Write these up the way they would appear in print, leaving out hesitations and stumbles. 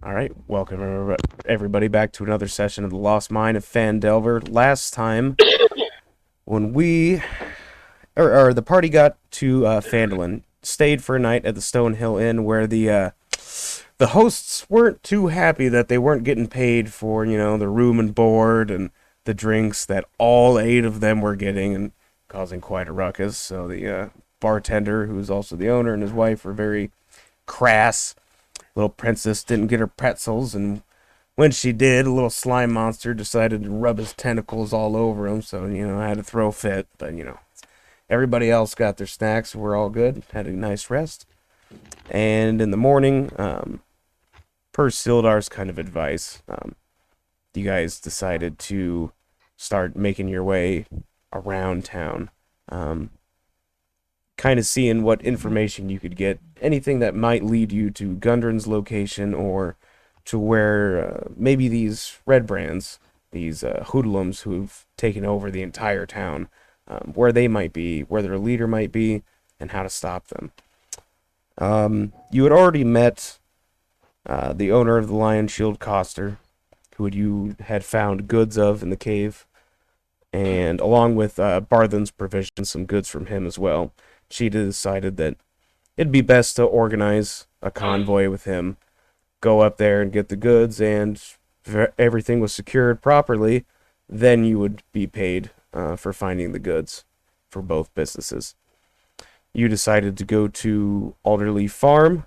All right, welcome everybody back to another session of the Lost Mine of Phandelver. Last time, when the party got to Phandalin, stayed for a night at the Stonehill Inn, where the hosts weren't too happy that they weren't getting paid for the room and board and the drinks that all eight of them were getting, and causing quite a ruckus. So the bartender, who's also the owner, and his wife were very crass. Little princess didn't get her pretzels, and when she did, a little slime monster decided to rub his tentacles all over him, so, I had to throw a fit. But, everybody else got their snacks. We're all good. Had a nice rest. And in the morning, per Sildar's kind of advice, you guys decided to start making your way around town. Um, Kind of seeing what information you could get, anything that might lead you to Gundren's location or to where maybe these red brands, these hoodlums who've taken over the entire town, where they might be, where their leader might be, and how to stop them. You had already met the owner of the Lion Shield Coster, who you had found goods of in the cave, and along with Barthen's provision, some goods from him as well. She decided that it'd be best to organize a convoy with him, go up there and get the goods, and if everything was secured properly, then you would be paid for finding the goods for both businesses. You decided to go to Alderley Farm,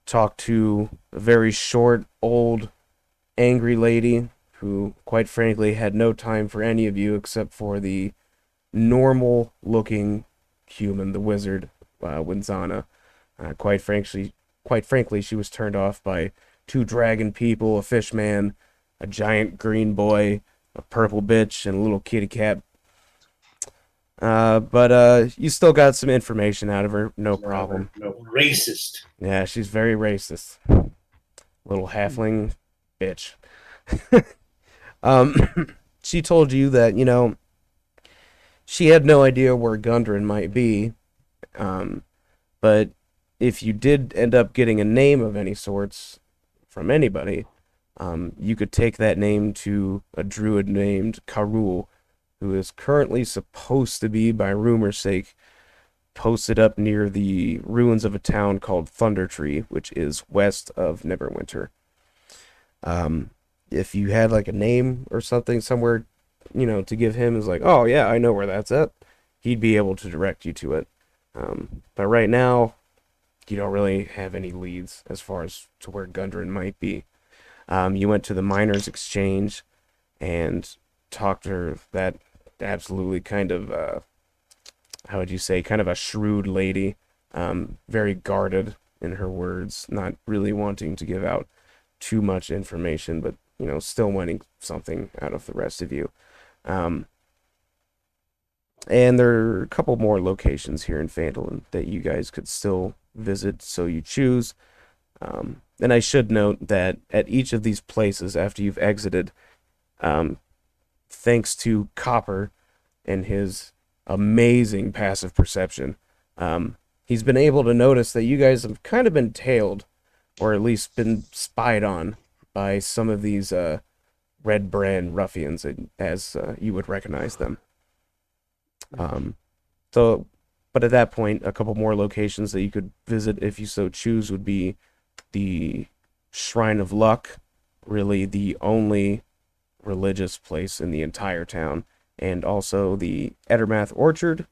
talk to a very short, old, angry lady who, quite frankly, had no time for any of you except for the normal looking human, the wizard, Winzana. Quite frankly, she was turned off by two dragon people, a fish man, a giant green boy, a purple bitch, and a little kitty cat. But you still got some information out of her, no problem. No, racist. Yeah, she's very racist. Little halfling bitch. She told you that, she had no idea where Gundren might be, but if you did end up getting a name of any sorts from anybody, you could take that name to a druid named Karul, who is currently supposed to be, by rumor's sake, posted up near the ruins of a town called Thunder Tree, which is west of Neverwinter. If you had like a name or something somewhere, to give him, is like, oh yeah, I know where that's at, he'd be able to direct you to it. But right now, you don't really have any leads as far as to where Gundren might be. You went to the Miners' Exchange and talked to her, that absolutely kind of, how would you say, kind of a shrewd lady, very guarded in her words, not really wanting to give out too much information, but, still wanting something out of the rest of you. Um, and there are a couple more locations here in Phandalin that you guys could still visit, so you choose. And I should note that at each of these places, after you've exited, um, thanks to Copper and his amazing passive perception, he's been able to notice that you guys have kind of been tailed, or at least been spied on by some of these red brand ruffians, as you would recognize them. Um, so, but at that point, a couple more locations that you could visit if you so choose would be the Shrine of Luck, really the only religious place in the entire town, and also the Ettermath Orchard,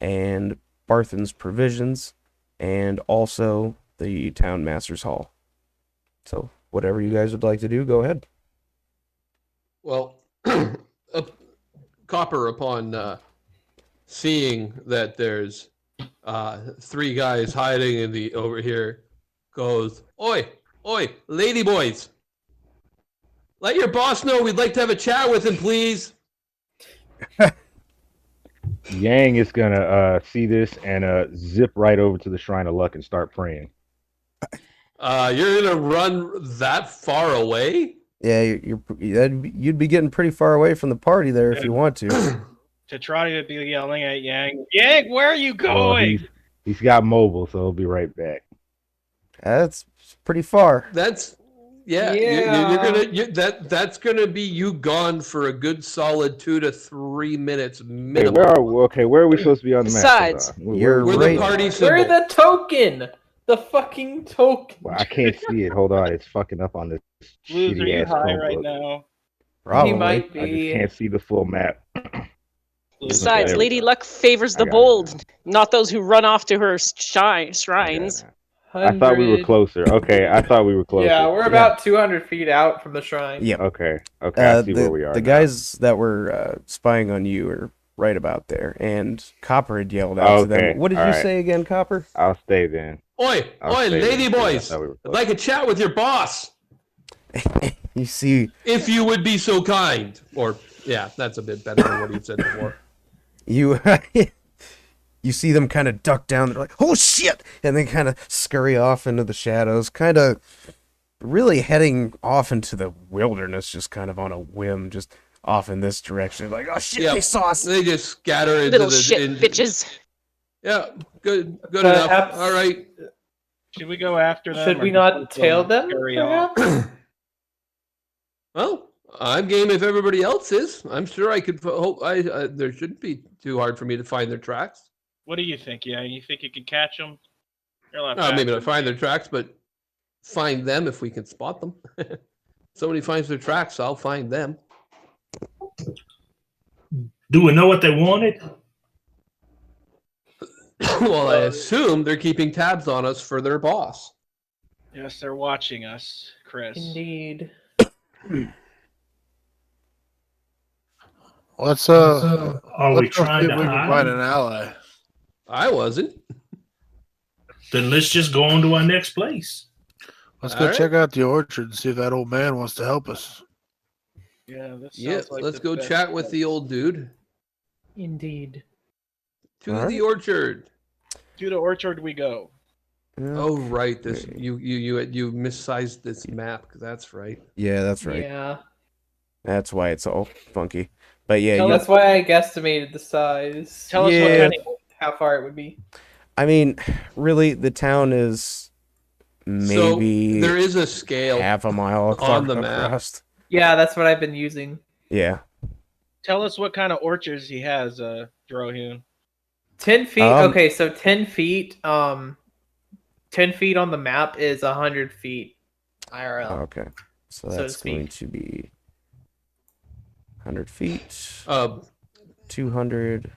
and Barthen's Provisions, and also the Town Master's Hall. So, whatever you guys would like to do, go ahead. Well, Copper, upon seeing that there's three guys hiding in the over here, goes, "Oi, oi, lady boys! Let your boss know we'd like to have a chat with him, please." Yang is gonna see this and zip right over to the Shrine of Luck and start praying. You're gonna run that far away? Yeah, you'd be getting pretty far away from the party there if you want to. Tetrati would be yelling at Yang, Yang, where are you Well, going? he's got mobile, so he'll be right back. That's pretty far. That's Yeah, that's gonna be you gone for a good solid 2 to 3 minutes Hey, minimum. where are we supposed to be on the map? Besides, Hold on. You're We're right. the party We're symbol. the token. The fucking token. Well, I can't see it. Hold on, it's fucking up on this Luz, are shitty you ass high right Chromebook. now? Probably. He might I just be. can't see the full map. Luz, besides, there we Lady go. Luck favors I the got it bold, not those who run off to her I got it shrines. now. I thought we were 100. closer. Okay, I thought we were closer. Yeah, we're Yeah. about 200 feet out from the shrine. Yep. Okay, I see where we are The now. guys that were spying on you are right about there, and Copper had yelled out to them. Okay, What did you alright. say again, Copper? I'll stay then. Oi, I'll oi, stay lady then, 'cause I boys! thought we were I'd close. like a chat with your boss, You see, if you would be so kind. Or yeah, that's a bit better than what he said before. you you see them kind of duck down. They're like, "Oh shit!" and then kind of scurry off into the shadows, kind of really heading off into the wilderness, just kind of on a whim, just off in this direction. Like, "Oh shit, Yep. they saw us!" They just scatter into Little the shit bitches. Yeah, good enough. Perhaps- All right. should we go after them? Should or we just not let tail them? scurry off? Perhaps? Well, I'm game if everybody else is. I'm sure I could hope. There shouldn't be too hard for me to find their tracks. What do you think? Yeah, you think you can catch them? You're not Maybe fast not enough. find their tracks, but find them if we can spot them. Somebody finds their tracks, I'll find them. Do we know what they wanted? Well, I assume they're keeping tabs on us for their boss. Yes, they're watching us, Chris. Indeed. Let's Are we let's go trying see to if we can find hide? an ally. I wasn't. Then let's just go on to our next place. Let's All go right. check out the orchard and see if that old man wants to help us. Yeah, this Yeah, sounds like let's the go best chat with place. the old dude. Indeed. To All the orchard. To the orchard we go. Oh right, this you missized this map. That's right. Yeah, that's right. Yeah. That's why it's all funky. But yeah, That's why I guesstimated the size. Tell us what Yeah. kind of How far it would be. I mean, really, the town is maybe So there is a scale. half a mile on the map. across. Yeah, that's what I've been using. Yeah. tell us what kind of orchards he has, Drohun. 10 feet. Um, Okay, so 10 feet. 10 feet on the map is 100 feet IRL. Okay. So So to that's going speak. to be 100 feet, Uh, 200.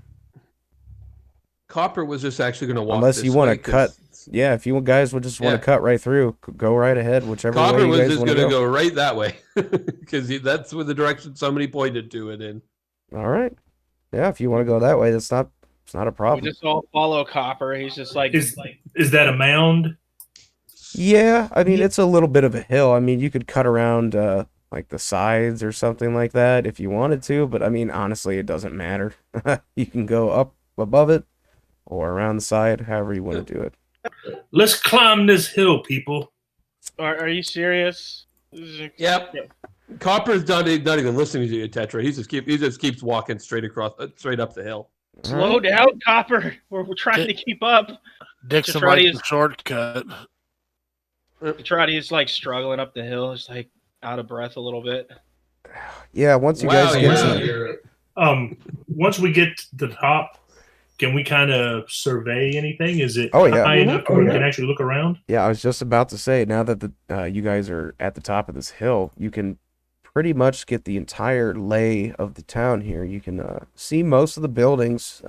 Copper was just actually going to walk. Unless this you wanna way 'cause cut- Yeah, if you guys would just want Yeah. to cut right through, go right ahead, whichever way Copper you was guys just want to going to go. go right that way because that's where the direction somebody pointed to it in. All right. Yeah, if you want to go that way, it's not a We problem. just all follow Copper. He's just like, Is that a mound? Yeah, I mean, it's a little bit of a hill. I mean, you could cut around like the sides or something like that if you wanted to, but I mean, honestly, it doesn't matter. You can go up above it or around the side, however you want to do it. Let's climb this hill, people. are you serious? This is- Yep. Copper's not even listening to you, Tetra. He just keeps walking straight up the hill. Slow down, Copper. We're trying to keep up. Dixon try to likes use- the shortcut. He's like struggling up the hill. He's like out of breath a little bit. Yeah, once you Wow, guys get to you're- Once we get to the top, can we kind of survey anything? Is it Oh, yeah. high enough where we can actually look around? Yeah, I was just about to say, now that you guys are at the top of this hill, you can pretty much get the entire lay of the town here. You can see most of the buildings.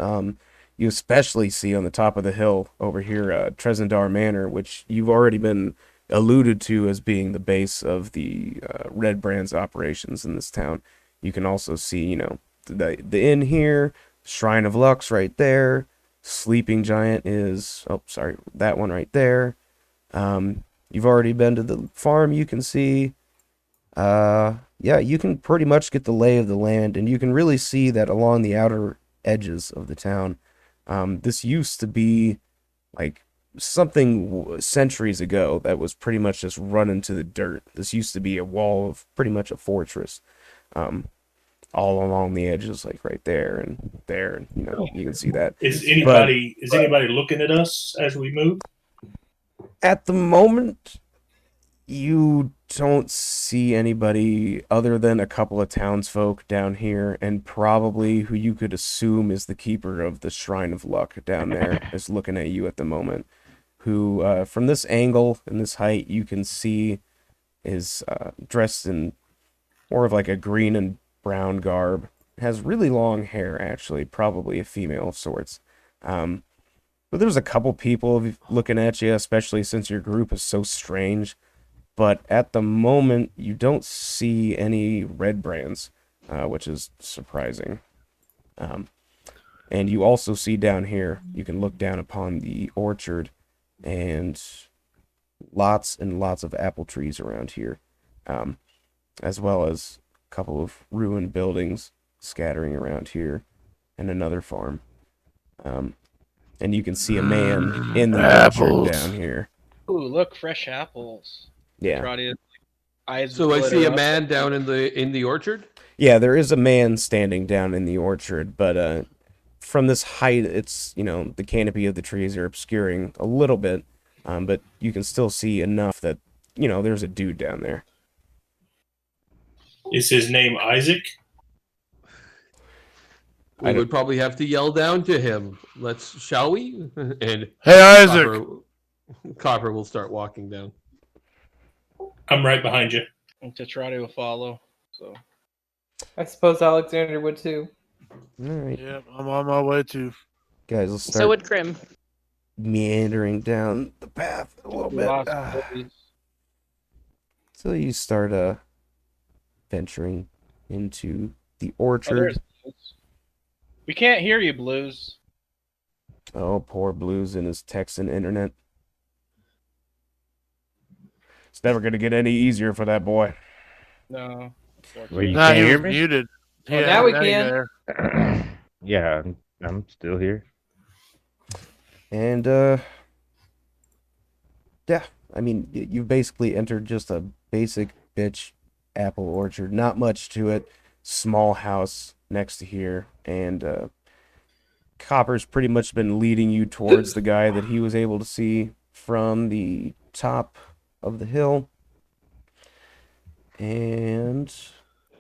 You especially see on the top of the hill over here, Trezendar Manor, which you've already been alluded to as being the base of the Red Brand's operations in this town. You can also see, the inn here, Shrine of Lux right there. Sleeping Giant is, that one right there. You've already been to the farm, you can see. Yeah, you can pretty much get the lay of the land, and you can really see that along the outer edges of the town. This used to be like something centuries ago that was pretty much just run into the dirt. This used to be a wall of pretty much a fortress. All along the edges, like right there and there, and you can see that. Is anybody looking at us as we move? At the moment, you don't see anybody other than a couple of townsfolk down here, and probably who you could assume is the keeper of the Shrine of Luck down there is looking at you at the moment. Who, from this angle and this height, you can see is dressed in more of like a green and brown garb. Has really long hair, actually, probably a female of sorts. But there's a couple people looking at you, especially since your group is so strange. But at the moment, you don't see any red brands, which is surprising. And you also see down here, you can look down upon the orchard, and lots and lots of apple trees around here, as well as a couple of ruined buildings scattering around here, and another farm. And you can see a man in the Apples. orchard down here. Ooh, look, fresh apples. Yeah. Trotty, eyes So I see glitter a up. man down in the orchard. Yeah, there is a man standing down in the orchard, but from this height, it's, the canopy of the trees are obscuring a little bit, but you can still see enough that, there's a dude down there. Is his name Isaac? We would probably have to yell down to him. Shall we? And Hey, Isaac. Copper will start walking down. I'm right behind you. And Tetrati will follow. So I suppose Alexander would too. All right, Yeah, I'm on my way to. guys, let's So start would Grim. meandering down the path a little bit. lost boys. So you start venturing into the Oh, orchard. there's Blues. We can't hear you, Blues. Oh, poor Blues and his Texan internet. It's never going to get any easier for that boy. No. Well, you Nah, can't he hear was me? muted. Oh, now we you're can. there. Yeah, I'm still here. And, yeah, I mean, you've basically entered just a basic bitch apple orchard. Not much to it. Small house next to here. And, Copper's pretty much been leading you towards the guy that he was able to see from the top of the hill. And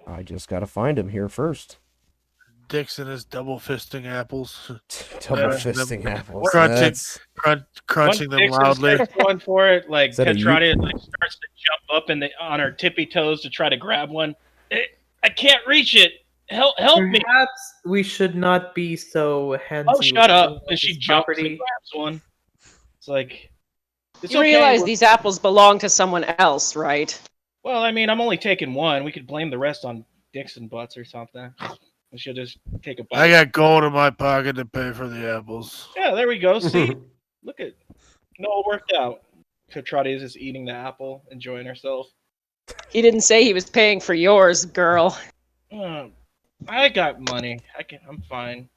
I just got to find him here first. Dixon is double fisting apples, Double Yeah. fisting apples. Crunching. That's- crunching them Dixon loudly. starts going for it, like Is that a Tetrati starts to jump up on her tippy toes to try to grab one. I can't reach it. Help me! Perhaps we should not be so handsy. Oh, shut up! with And she this jumps property. and grabs one. It's like it's You okay. realize these apples belong to someone else, right? Well, I mean, I'm only taking one. We could blame the rest on Dixon butts or something. And she'll just take a bite. I got gold in my pocket to pay for the apples. Yeah, there we go. See, look at no, it worked out. Tetrati is just eating the apple, enjoying herself. He didn't say he was paying for yours, girl. I got money. I'm fine.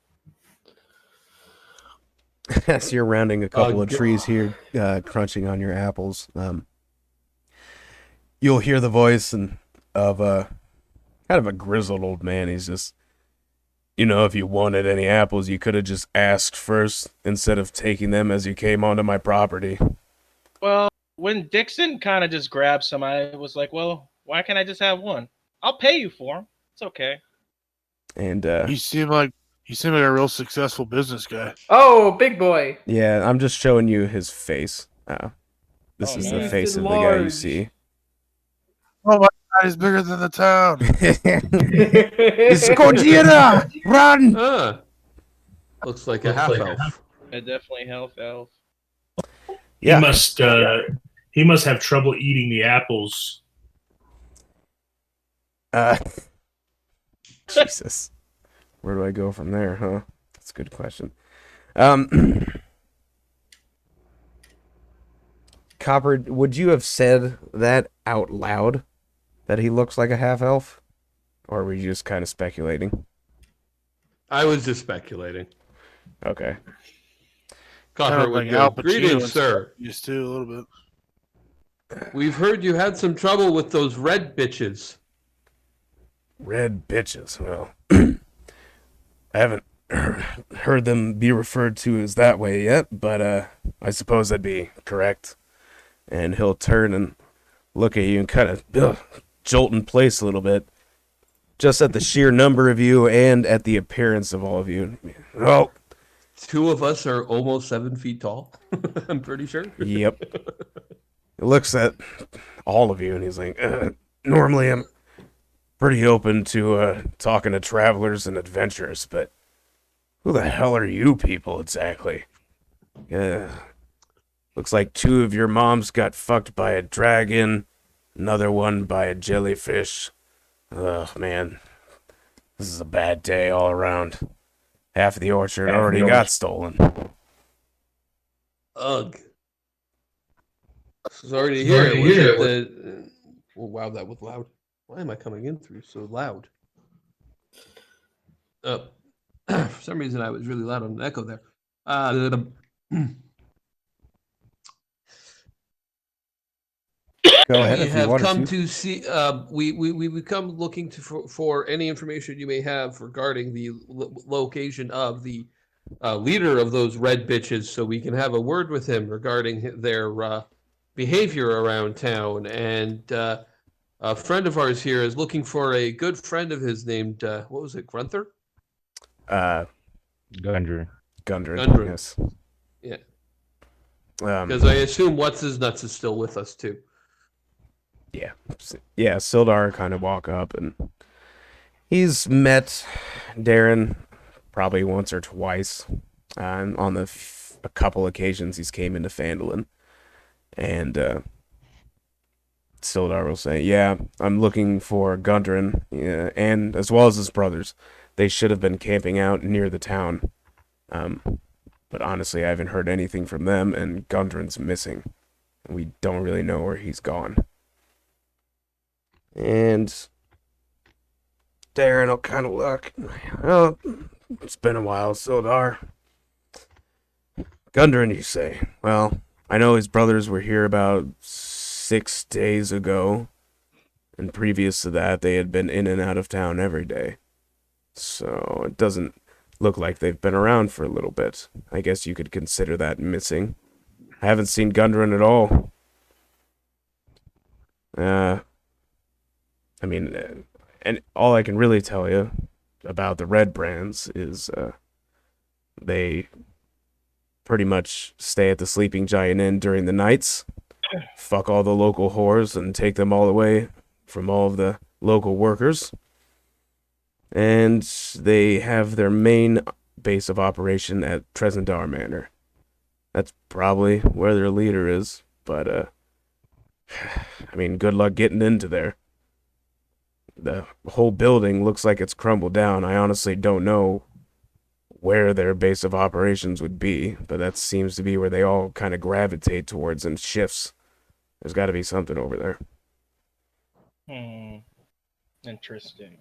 As you're rounding a couple of God. trees here, crunching on your apples, you'll hear the voice of a kind of a grizzled old man. He's just, if you wanted any apples, you could have just asked first instead of taking them as you came onto my property. Well, when Dixon kind of just grabbed some, I was like, well, why can't I just have one? I'll pay you for them. It's okay. And You seem like a real successful business guy. Oh, big boy. yeah, I'm just showing you his face. This Oh, is nice. the face He's of the guy you large. see. Oh my God, he's bigger than the town. It's Gojira! Run! Looks like a half elf. I definitely help elf. Yeah. He must have trouble eating the apples. Jesus. Where do I go from there, huh? That's a good question. Copper, would you have said that out loud? That he looks like a half-elf? Or were you just kind of speculating? I was just speculating. Okay. Copper Kind of would like go, Al Pacino greetings, and sir. Used to a little bit. We've heard you had some trouble with those red bitches. Red bitches, well. I haven't heard them be referred to as that way yet, but I suppose that'd be correct. And he'll turn and look at you and kind of jolt in place a little bit, just at the sheer number of you and at the appearance of all of you. Oh, 2 of us are almost 7 feet tall. I'm pretty sure. yep. He looks at all of you and he's like, normally I'm pretty open to talking to travelers and adventurers, but who the hell are you people exactly? Looks like 2 of your moms got fucked by a dragon, another one by a jellyfish. Ugh, man. This is a bad day all around. Half of the orchard already got stolen. Ugh. Sorry to hear it. Oh, wow, that was loud. Why am I coming in through so loud? For some reason, I was really loud on an echo there. Go ahead We if you have wanted come to. to see. We come looking for any information you may have regarding the location of the leader of those red bitches, so we can have a word with him regarding their behavior around town. And a friend of ours here is looking for a good friend of his named what was it, Grunther? Gundren. Gundren, yes. Yeah. Because I assume what's his nuts is still with us too. Yeah, Sildar kind of walk up and he's met Darren probably once or twice. On a couple occasions he's came into Phandelver. And Sildar will say, yeah, I'm looking for Gundren, and as well as his brothers. They should have been camping out near the town. But honestly, I haven't heard anything from them, and Gundren's missing. We don't really know where he's gone. And Darren will kind of look. Well, it's been a while, Sildar. Gundren, you say? Well, I know his brothers were here about 6 days ago, and previous to that, they had been in and out of town every day. So it doesn't look like they've been around for a little bit. I guess you could consider that missing. I haven't seen Gundren at all. I mean, and all I can really tell you about the Red Brands is they pretty much stay at the Sleeping Giant Inn during the nights, fuck all the local whores, and take them all away from all of the local workers. And they have their main base of operation at Tresendar Manor. That's probably where their leader is, but, I mean, good luck getting into there. The whole building looks like it's crumbled down. I honestly don't know where their base of operations would be, but that seems to be where they all kind of gravitate towards in shifts. There's got to be something over there. Interesting.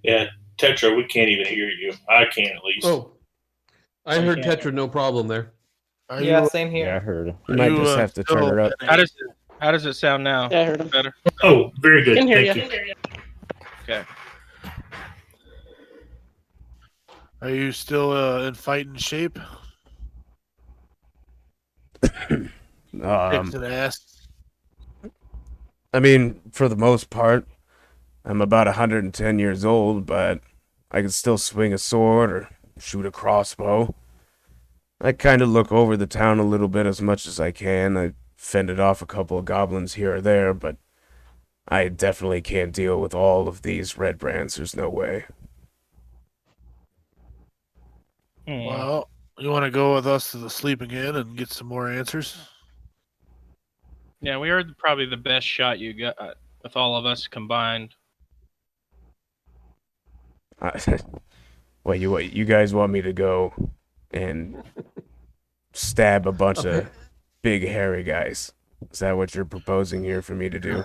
Yeah, Tetra, we can't even hear you. I can at least. Oh, I heard Okay. Tetra, no problem there. Are Yeah, you, same Yeah, I here. heard it. You might you, just have to turn her up. How does it sound now? Yeah, I heard him. Better. Oh, very good. Can hear Thank you. you. Okay. are you still in fighting shape? Dixon asks. I mean, for the most part, I'm about 110 years old, but I can still swing a sword or shoot a crossbow. I kind of look over the town a little bit as much as I can. I fended off a couple of goblins here or there, but I definitely can't deal with all of these red brands. There's no way. Well, you want to go with us to the Sleeping Inn and get some more answers? Yeah, we are probably the best shot you got with all of us combined. Wait, you guys want me to go and stab a bunch of big hairy guys? Is that what you're proposing here for me to do?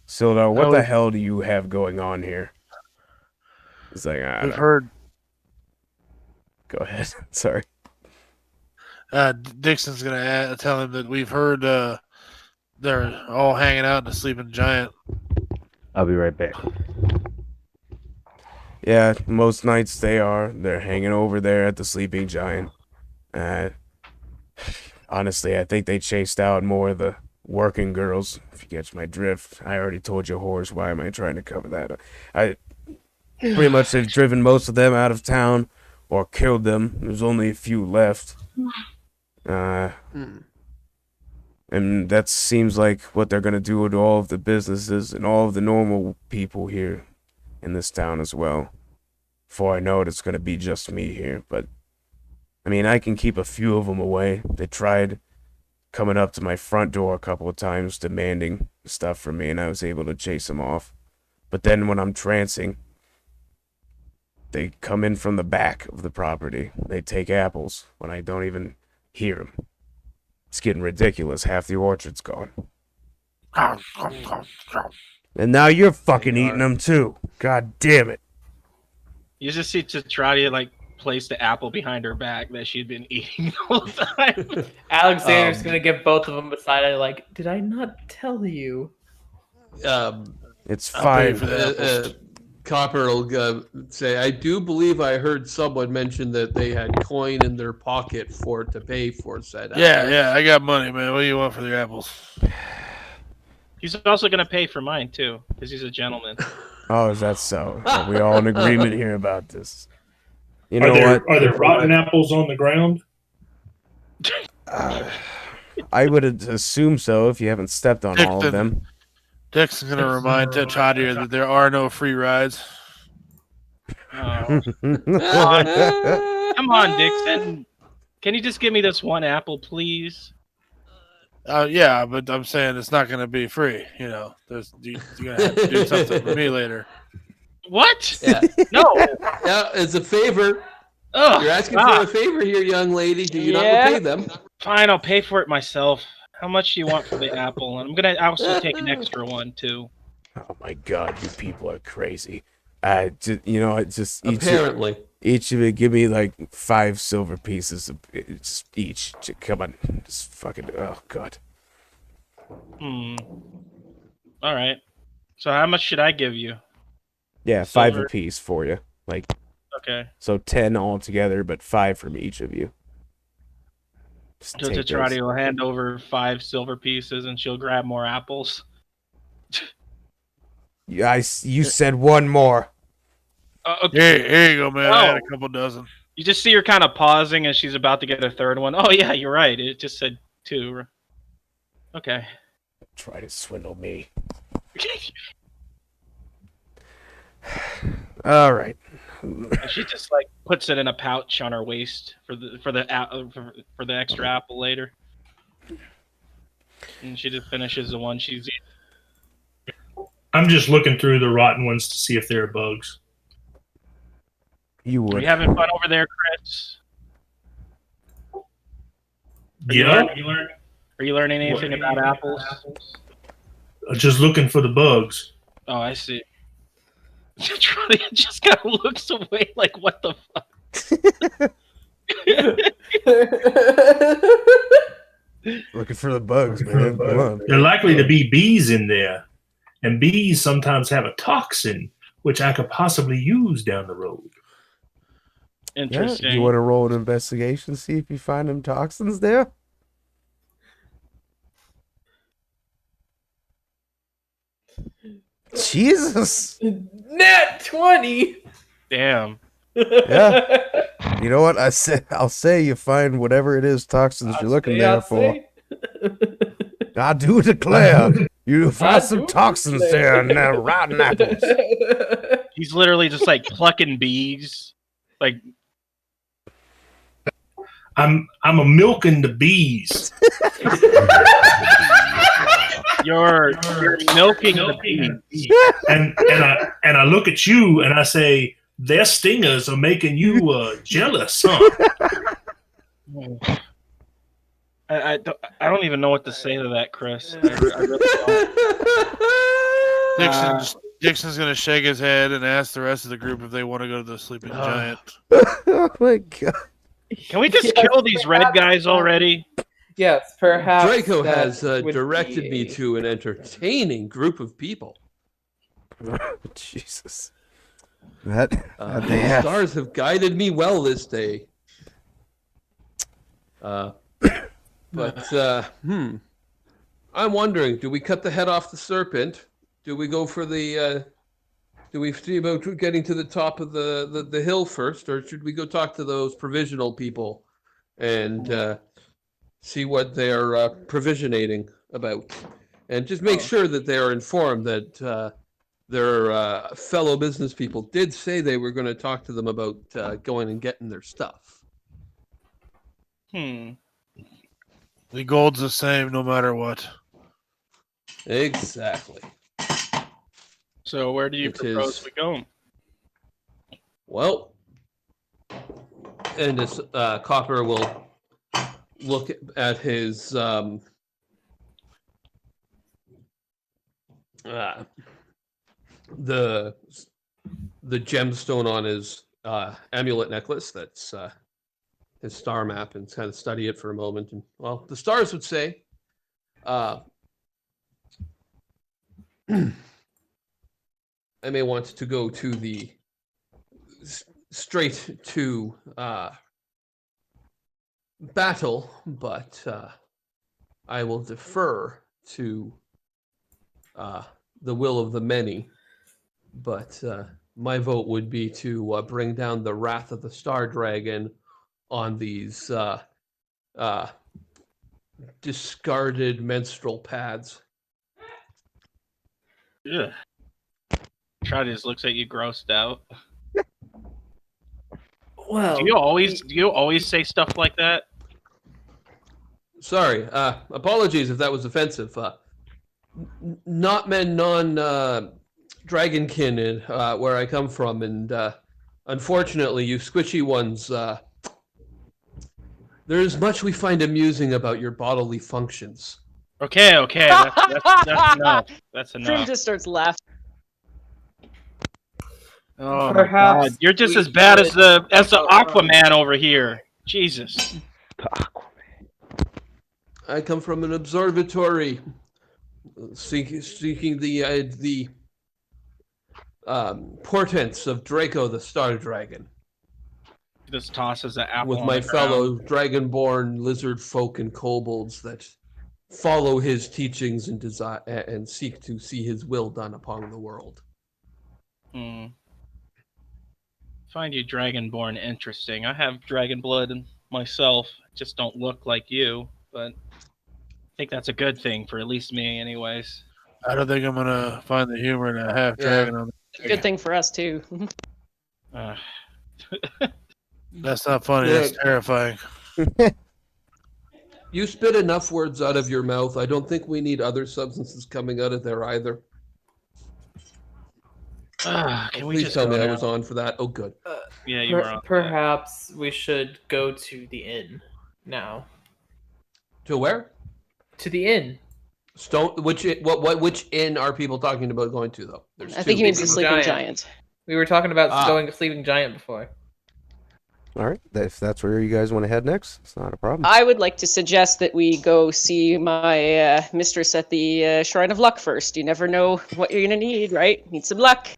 Sildar, what the hell do you have going on here? He's like, We've heard Go ahead. Sorry. Dixon's gonna tell him that we've heard they're all hanging out in the Sleeping Giant. I'll be right back. Yeah, most nights they're hanging over there at the Sleeping Giant. Honestly, I think they chased out more of the working girls, if you catch my drift. I already told you whores. Why am I trying to cover that? I pretty much have driven most of them out of town or killed them. There's only a few left. And that seems like what they're going to do to all of the businesses and all of the normal people here in this town as well. Before I know it, it's going to be just me here. But, I mean, I can keep a few of them away. They tried coming up to my front door a couple of times demanding stuff from me, and I was able to chase them off. But then when I'm trancing, they come in from the back of the property. They take apples when I don't even hear them. It's getting ridiculous. Half the orchard's gone. And now you're fucking eating them too. God damn it. You just see Tetradia like place the apple behind her back that she'd been eating the whole time. Alexander's gonna give both of them beside it. Like, did I not tell you? It's I'll pay fine. for the Copper will say, I do believe I heard someone mention that they had coin in their pocket to pay for said apple. Yeah, I got money, man. What do you want for the apples? He's also gonna pay for mine too, because he's a gentleman. Oh, is that so? Are we all in agreement here about this? You know what? Are there rotten apples on the ground? I would assume so if you haven't stepped on all of them. Dixon's gonna remind Tetradia that there are no free rides. Oh. Come on, Dixon. Can you just give me this one apple, please? Yeah, but I'm saying it's not gonna be free. You know, you're gonna have to do something for me later. What? Yeah. No. Yeah, it's a favor. Ugh, You're asking for a favor here, young lady. Do you not repay them? Fine, I'll pay for it myself. How much do you want for the apple? And I'm gonna also take an extra one too. Oh my God, you people are crazy. Just Apparently. each of you give me like 5 silver pieces each. Come on, just fucking. Oh God. All right. So how much should I give you? Yeah, Silver. 5 apiece for you. Like, Okay. so 10 altogether, but 5 from each of you. Just So take Tetradi those. will hand over 5 silver pieces, and she'll grab more apples. You said one more. Okay. Here you go, man. I had a Oh. couple dozen. You just see her kind of pausing, and she's about to get a third one. Oh yeah, you're right. It just said 2. Okay. Try to swindle me. All right. She just like puts it in a pouch on her waist for the extra apple later, and she just finishes the one she's eating. I'm just looking through the rotten ones to see if there are bugs. You Are would. you having fun over there, Chris? Yeah, Are you learning anything about apples? just looking for the bugs. Oh, I see. Charlie just kind of looks away like, what the fuck? Looking for the bugs, man. Come on. There are likely to be bees in there, and bees sometimes have a toxin which I could possibly use down the road. Yeah, Interesting. you want to roll an investigation, see if you find them toxins there? Jesus. Nat 20. Damn. Yeah. You know what? I'll say you find whatever it is toxins you're looking there for. I do declare you find some toxins there in that rotten apples. He's literally just like plucking bees. Like, I'm a milking the bees. you're milking the bees. and I look at you and I say, their stingers are making you jealous, huh? I don't even know what to say to that, Chris. I really don't. Dixon's gonna shake his head and ask the rest of the group if they want to go to the sleeping giant. Oh my God. Can we just kill these red guys already? Yes, perhaps. Draco that has would directed be me to an entertaining group of people. Jesus. That The they have. stars have guided me well this day. I I'm wondering, do we cut the head off the serpent? Do we go for the? Do we see about getting to the top of the hill first, or should we go talk to those provisional people and see what they're provisionating about, and just make sure that they are informed that their fellow business people did say they were going to talk to them about going and getting their stuff. Hmm. The gold's the same no matter what. Exactly. So where do you propose we go? Well, and this Copper will look at his the gemstone on his amulet necklace. That's his star map, and kind of study it for a moment. And well, the stars would say, I may want to go to the straight to battle, but I will defer to the will of the many. But my vote would be to bring down the wrath of the Star Dragon on these discarded menstrual pads. Yeah. Trout just looks at you grossed out. Well, Do you always say stuff like that? Sorry, apologies if that was offensive. Not men, dragonkin, where I come from, and unfortunately, you squishy ones, there is much we find amusing about your bodily functions. Okay, that's enough. That's Prim enough. just starts laughing. Oh my Perhaps God, you're just we as bad as should- the Aquaman over here. Jesus. I come from an observatory, seeking the portents of Draco the Star Dragon, He just tosses an apple with on my the ground. fellow dragonborn lizard folk and kobolds that follow his teachings and desire and seek to see his will done upon the world. Hmm. Find you dragonborn interesting. I have dragon blood in myself. Just don't look like you, but I think that's a good thing for at least me, anyways. I don't think I'm gonna find the humor in a half dragon on Good thing for us too. That's not funny, that's terrifying. You spit enough words out of your mouth. I don't think we need other substances coming out of there either. Can we Please just tell go me I now? was on for that. Oh, good. Yeah, you were on. Perhaps we should go to the inn now. To where? To the inn. Stone. Which inn are people talking about going to though? There's I think two. he means the Sleeping sleeping Giant. giant. We were talking about Ah. going to Sleeping Giant before. All right, if that's where you guys want to head next, it's not a problem. I would like to suggest that we go see my mistress at the Shrine of Luck first. You never know what you're gonna need, right? Need some luck.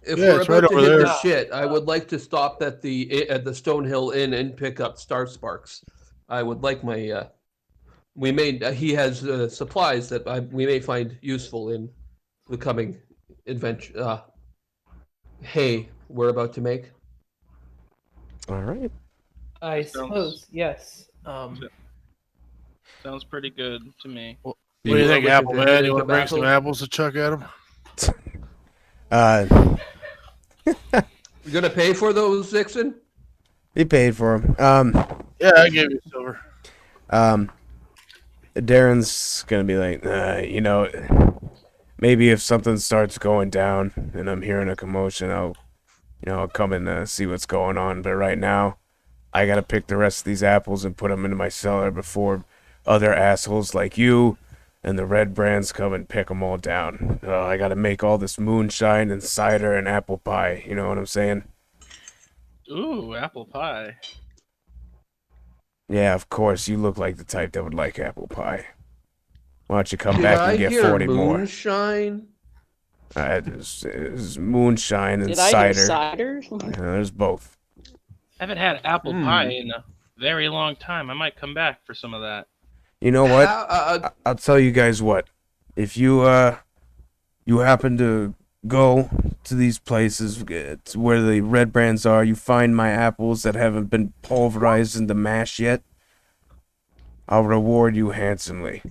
If Yeah, we're it's about right to over hit the there. shit, I would like to stop at the Stonehill Inn and pick up Star Sparks. I would like my. He has supplies that we may find useful in the coming adventure. Hay we're about to make. All right. I Sounds- suppose, yes. Sounds pretty good to me. What do you think, we Apple can Man? head You want to into bring some battle? apples to chuck at him? You're gonna pay for those, Dixon? He paid for him. Yeah, I gave you silver. Darren's gonna be like, maybe if something starts going down and I'm hearing a commotion, I'll come and see what's going on. But right now, I gotta pick the rest of these apples and put them into my cellar before other assholes like you and the red brands come and pick them all down. I gotta make all this moonshine and cider and apple pie. You know what I'm saying? Ooh, apple pie. Yeah, of course. You look like the type that would like apple pie. Why don't you come Did back I and get hear 40 more? moonshine? There's moonshine and Did I hear cider. cider? There's both. I haven't had apple pie in a very long time. I might come back for some of that. You know what? How- I'll tell you guys what. If you happen to go to these places to where the red brands are, you find my apples that haven't been pulverized into mash yet, I'll reward you handsomely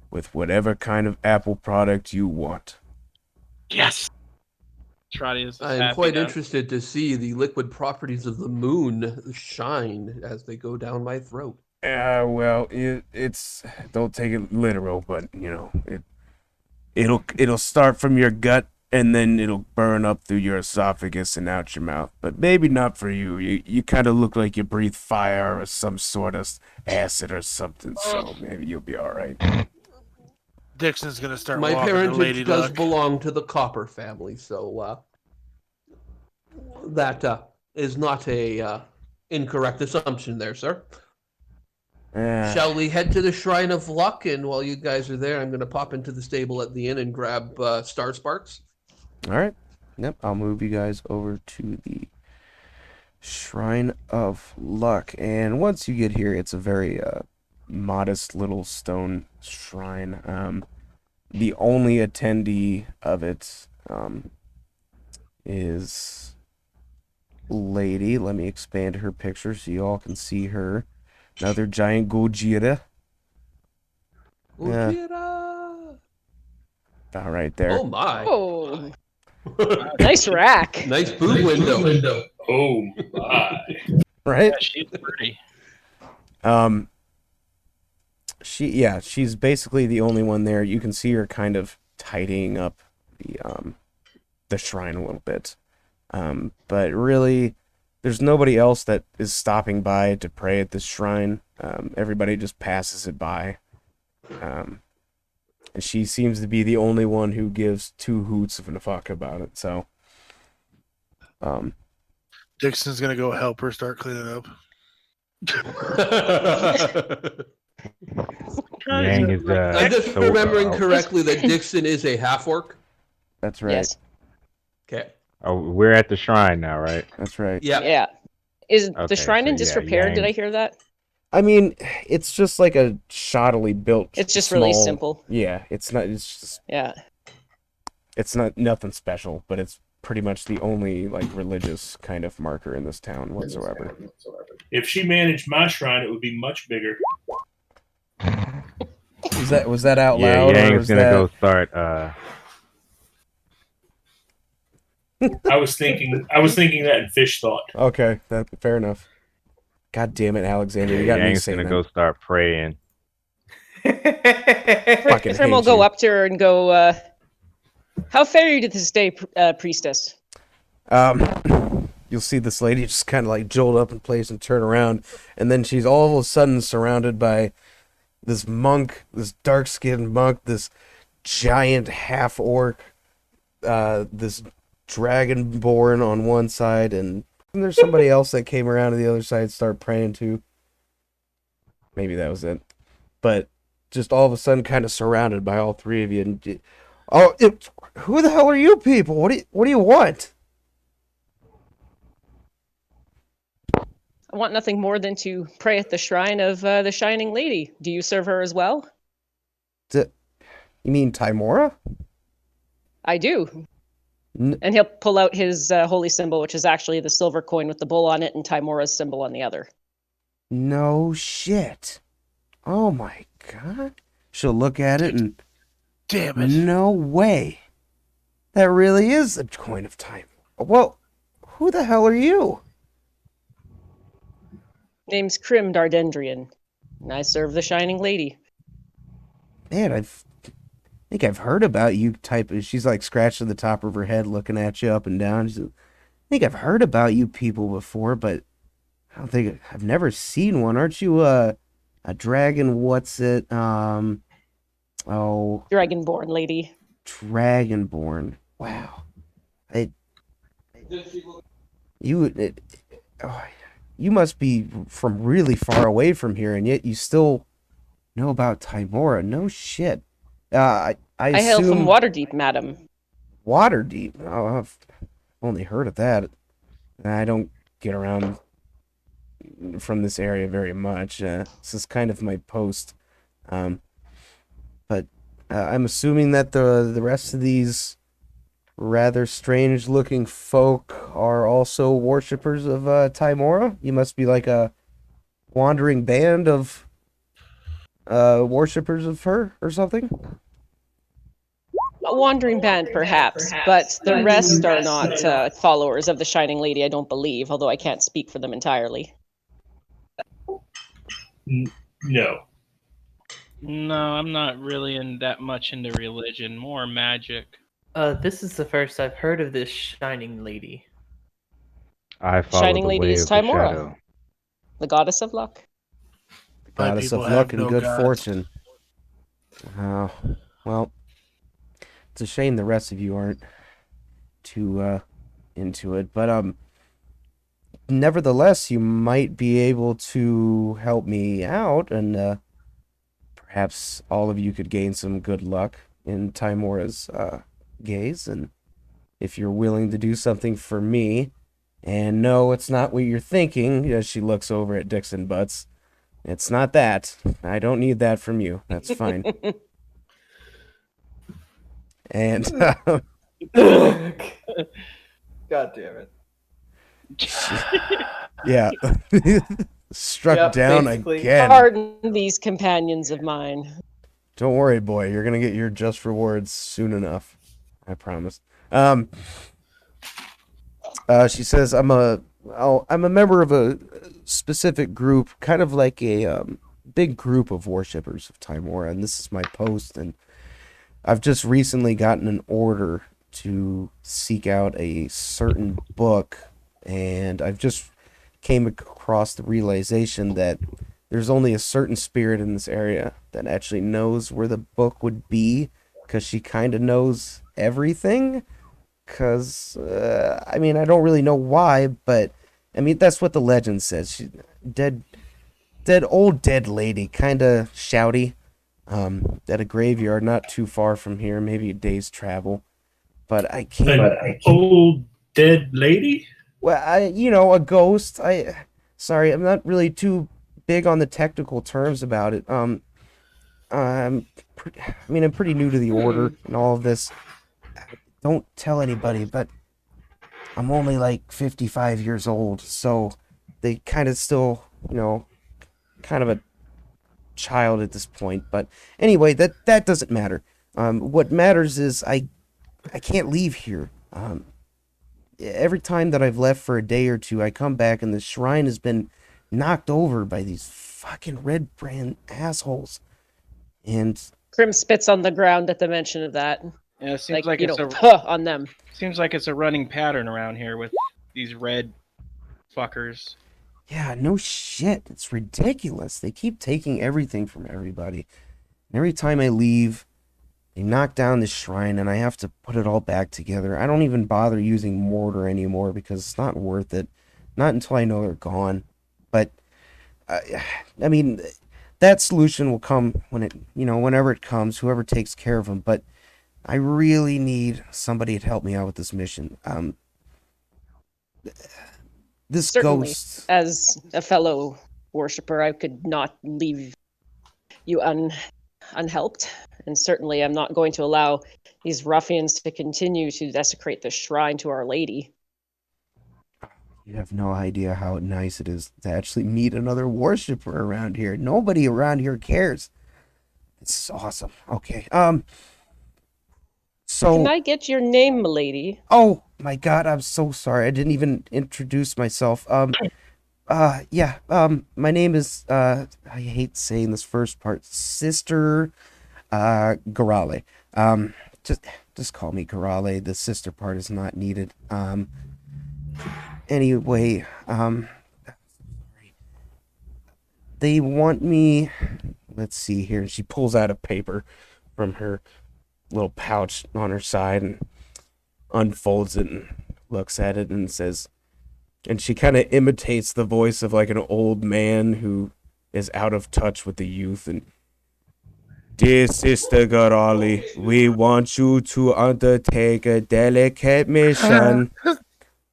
with whatever kind of apple product you want. Yes. Trotty is I'm happy quite now. interested to see the liquid properties of the moon shine as they go down my throat. Well, it's don't take it literal, but you know, it'll start from your gut and then it'll burn up through your esophagus and out your mouth. But maybe not for you. You kind of look like you breathe fire or some sort of acid or something, so maybe you'll be all right. Dixon's gonna start My walking to parentage Lady does Luck. belong to the Copper family, so that is not a incorrect assumption there, sir. Shall we head to the Shrine of Luck? And while you guys are there, I'm going to pop into the stable at the inn and grab Star Sparks. All right. Yep, I'll move you guys over to the Shrine of Luck. And once you get here, it's a very modest little stone shrine. The only attendee of it is Lady. Let me expand her picture so you all can see her. Another giant Gojira. Yeah. Ujira! All right there. Oh my! Oh, nice rack. Nice boob window. Oh my. Right? Yeah, she's pretty. She's basically the only one there. You can see her kind of tidying up the shrine a little bit. But really, there's nobody else that is stopping by to pray at this shrine. Everybody just passes it by. And she seems to be the only one who gives two hoots of a fuck about it. So, Dixon's gonna go help her start cleaning up. Yang is I'm just so, remembering correctly that Dixon is a half-orc. that's right. Yes. Okay. we're at the shrine now, right? That's right. Yeah. Yeah. Is Okay, the shrine in so yeah, disrepair? Did Yang- I hear that? I mean, it's just like a shoddily built. It's just really small- simple. Yeah, it's not. It's just. Yeah. It's not nothing special, but it's pretty much the only like religious kind of marker in this town whatsoever. If she managed my shrine, it would be much bigger. Was that out Yeah, loud? or Yang's was gonna that... go start. I was thinking that in fish thought. Okay, fair enough. God damn it, Alexander! You got me Yang's saying gonna that. go start praying. Fucking Trim will hate go you. up to her and go, how fare you to this day, priestess? You'll see this lady just kind of like jolt up in place and turn around, and then she's all of a sudden surrounded by this monk, this dark-skinned monk, this giant half-orc, this dragonborn on one side, and there's somebody else that came around to the other side and started praying too. Maybe that was it. But just all of a sudden kind of surrounded by all three of you. And who the hell are you people? What do you want? I want nothing more than to pray at the shrine of the Shining Lady. Do you serve her as well? You mean Timora? I do. N- And he'll pull out his holy symbol, which is actually the silver coin with the bull on it and Timora's symbol on the other. No shit. Oh my god. She'll look at it and Damn it. no way. That really is a coin of time. Well, who the hell are you? Name's Crim Dardendrian, and I serve the Shining Lady. Man, I think I've heard about you. She's like scratching the top of her head, looking at you up and down. She's like, I think I've heard about you people before, but I don't think I've never seen one. Aren't you a dragon? What's it? Oh, Dragonborn lady. Dragonborn. Wow. You must be from really far away from here, and yet you still know about Timora. No shit. I hail assume from Waterdeep, madam. Waterdeep. Oh, I've only heard of that. I don't get around from this area very much. This is kind of my post But I'm assuming that the rest of these rather strange-looking folk are also worshippers of Timora. You must be like a wandering band of worshippers of her or something. A wandering band, perhaps, but the rest are not followers of the Shining Lady, I don't believe, although I can't speak for them entirely. No. No, I'm not really that much into religion. More magic. This is the first I've heard of this Shining Lady. I follow Shining the Lady way is of the Timora, shadow. the goddess of luck. My Goddess people of have luck and no good gods. fortune. Oh, well, it's a shame the rest of you aren't too into it, but nevertheless, you might be able to help me out, and perhaps all of you could gain some good luck in Timora's gaze, and if you're willing to do something for me, and no, it's not what you're thinking, as she looks over at Dixon Butts. It's not that. I don't need that from you. That's fine. And God damn it. yeah, struck Yep, down basically. again. Pardon these companions of mine. Don't worry, boy. You're gonna get your just rewards soon enough. I promise. She says, I'm a member of a specific group, kind of like a big group of worshippers of Timora, and this is my post, and I've just recently gotten an order to seek out a certain book, and I've just came across the realization that there's only a certain spirit in this area that actually knows where the book would be, because she kind of knows everything. Because, I mean, I don't really know why, but, I mean, that's what the legend says. She, old dead lady, kind of shouty, at a graveyard not too far from here, maybe a day's travel. But I can't... An old dead lady? Well, a ghost. Sorry, I'm not really too big on the technical terms about it. I'm pretty new to the order and all of this. Don't tell anybody, but I'm only like 55 years old, so they kind of still, kind of a child at this point. But anyway, that doesn't matter. What matters is I can't leave here. Every time that I've left for a day or two, I come back and the shrine has been knocked over by these fucking red brand assholes. And Grim spits on the ground at the mention of that. Yeah, it seems Like, like it's on them. seems like it's a running pattern around here with these red fuckers. yeah, no shit. It's ridiculous. They keep taking everything from everybody. And every time I leave, they knock down this shrine and I have to put it all back together. I don't even bother using mortar anymore because it's not worth it. Not until I know they're gone. But, I mean, that solution will come when whenever it comes, whoever takes care of them. But I really need somebody to help me out with this mission. This Certainly. ghost... As a fellow worshipper, I could not leave you unhelped. And certainly I'm not going to allow these ruffians to continue to desecrate the shrine to Our Lady. You have no idea how nice it is to actually meet another worshiper around here. Nobody around here cares. It's awesome. Okay. So... Can I get your name, milady? Oh, my God, I'm so sorry. I didn't even introduce myself. My name is, I hate saying this first part, Sister, Garale. Just call me Garale. The sister part is not needed. Anyway, they want me, let's see here. She pulls out a paper from her little pouch on her side and unfolds it and looks at it and says, and she kind of imitates the voice of like an old man who is out of touch with the youth. And, dear Sister Garali, we want you to undertake a delicate mission.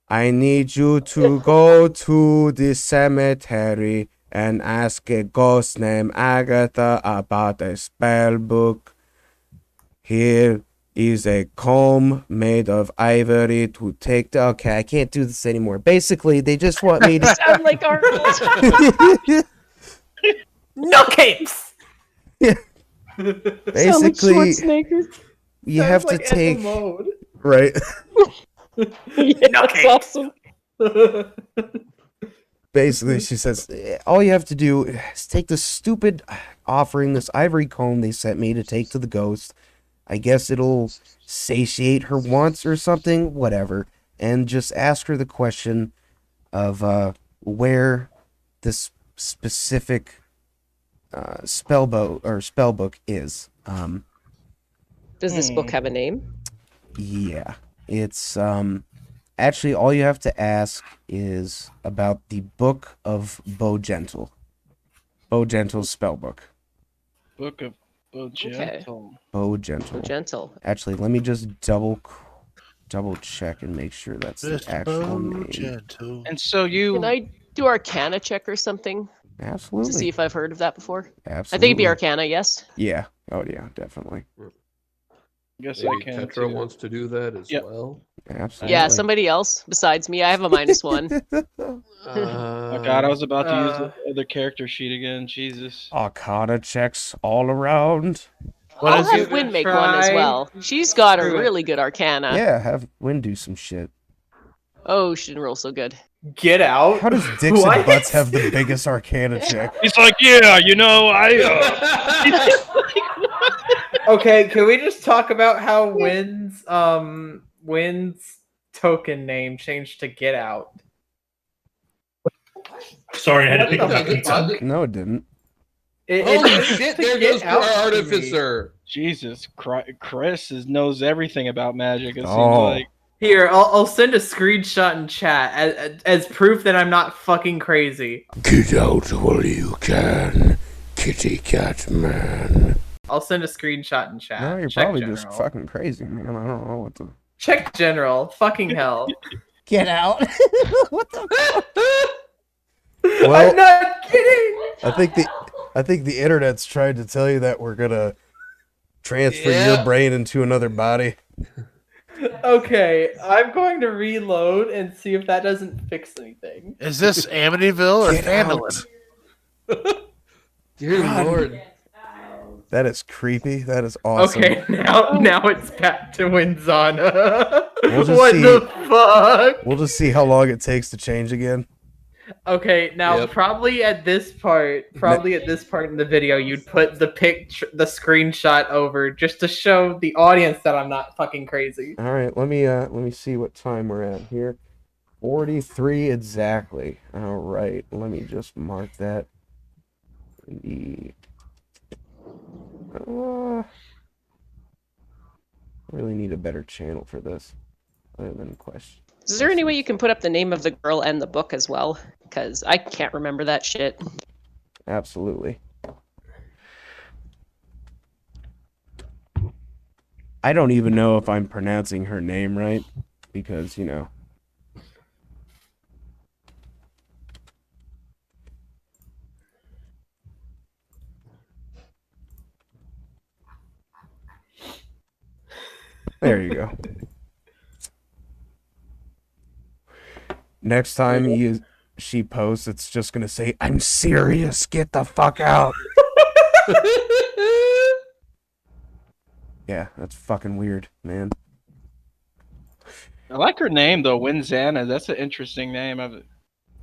I need you to go to the cemetery and ask a ghost named Agatha about a spell book. Here is a comb made of ivory to take the... Okay, I can't do this anymore. Basically, they just want me to... Sound like Arnold. No capes. Basically, Schwarzenegger. you have to take... Mode. Right. Yeah, No that's capes. awesome. Basically, she says, all you have to do is take this stupid offering, this ivory comb they sent me to take to the ghost. I guess it'll satiate her wants or something, whatever. And just ask her the question of where this specific spell book is. Does this book have a name? Yeah, it's actually all you have to ask is about the Book of Bo Gentle. Bo Gentle's spell book. Book of Bo Gentle. Bo Gentle. So gentle. Actually, let me just double check and make sure that's the actual name. Gentle. And so you. Can I do Arcana check or something Absolutely. to see if I've heard of that before? Absolutely. I think it'd be Arcana, yes. Yeah. Oh yeah, definitely. I guess Maybe I can. Tetra too. wants to do that as Yep. well. Absolutely. Yeah, somebody else besides me. I have a -1. Oh god, I was about to use the other character sheet again. Jesus. Arcana checks all around. What I'll is have it? Win make one as well. She's got a Screw it. really good Arcana. Yeah, have Win do some shit. Oh, she didn't roll so good. Get out. How does Dixon What? Butts have the biggest Arcana check? He's like, yeah, you know, Okay, can we just talk about how Wynn's token name changed to Get Out? Sorry, I had to pick up my pizza. No, it didn't. Holy changed shit, to there Get goes Out our to me. artificer. Jesus Christ, Chris knows everything about magic. It seems Oh. like. Here, I'll send a screenshot in chat as proof that I'm not fucking crazy. Get out while you can, kitty cat man. I'll send a screenshot in chat. No, you're Check probably general. just fucking crazy, man. I don't know what to... Check general. Fucking hell. Get out. What the Well, I'm not kidding. I think the internet's trying to tell you that we're gonna transfer your Yeah. brain into another body. Okay, I'm going to reload and see if that doesn't fix anything. Is this Amityville or Get Phandelver? Dear God. Lord. That is creepy. That is awesome. Okay, now it's back to Winzana. We'll just What see. the fuck? We'll just see how long it takes to change again. Okay, now Yep. probably at this part in the video, you'd put the screenshot over just to show the audience that I'm not fucking crazy. All right, let me see what time we're at here. 43 exactly. All right, let me just mark that. Really need a better channel for this, other than question. Is there any way you can put up the name of the girl and the book as well? Because I can't remember that shit. Absolutely. I don't even know if I'm pronouncing her name right, because, you know. There you go. Next time she posts, it's just gonna say, "I'm serious. Get the fuck out." Yeah, that's fucking weird, man. I like her name though, Winzana. That's an interesting name. I've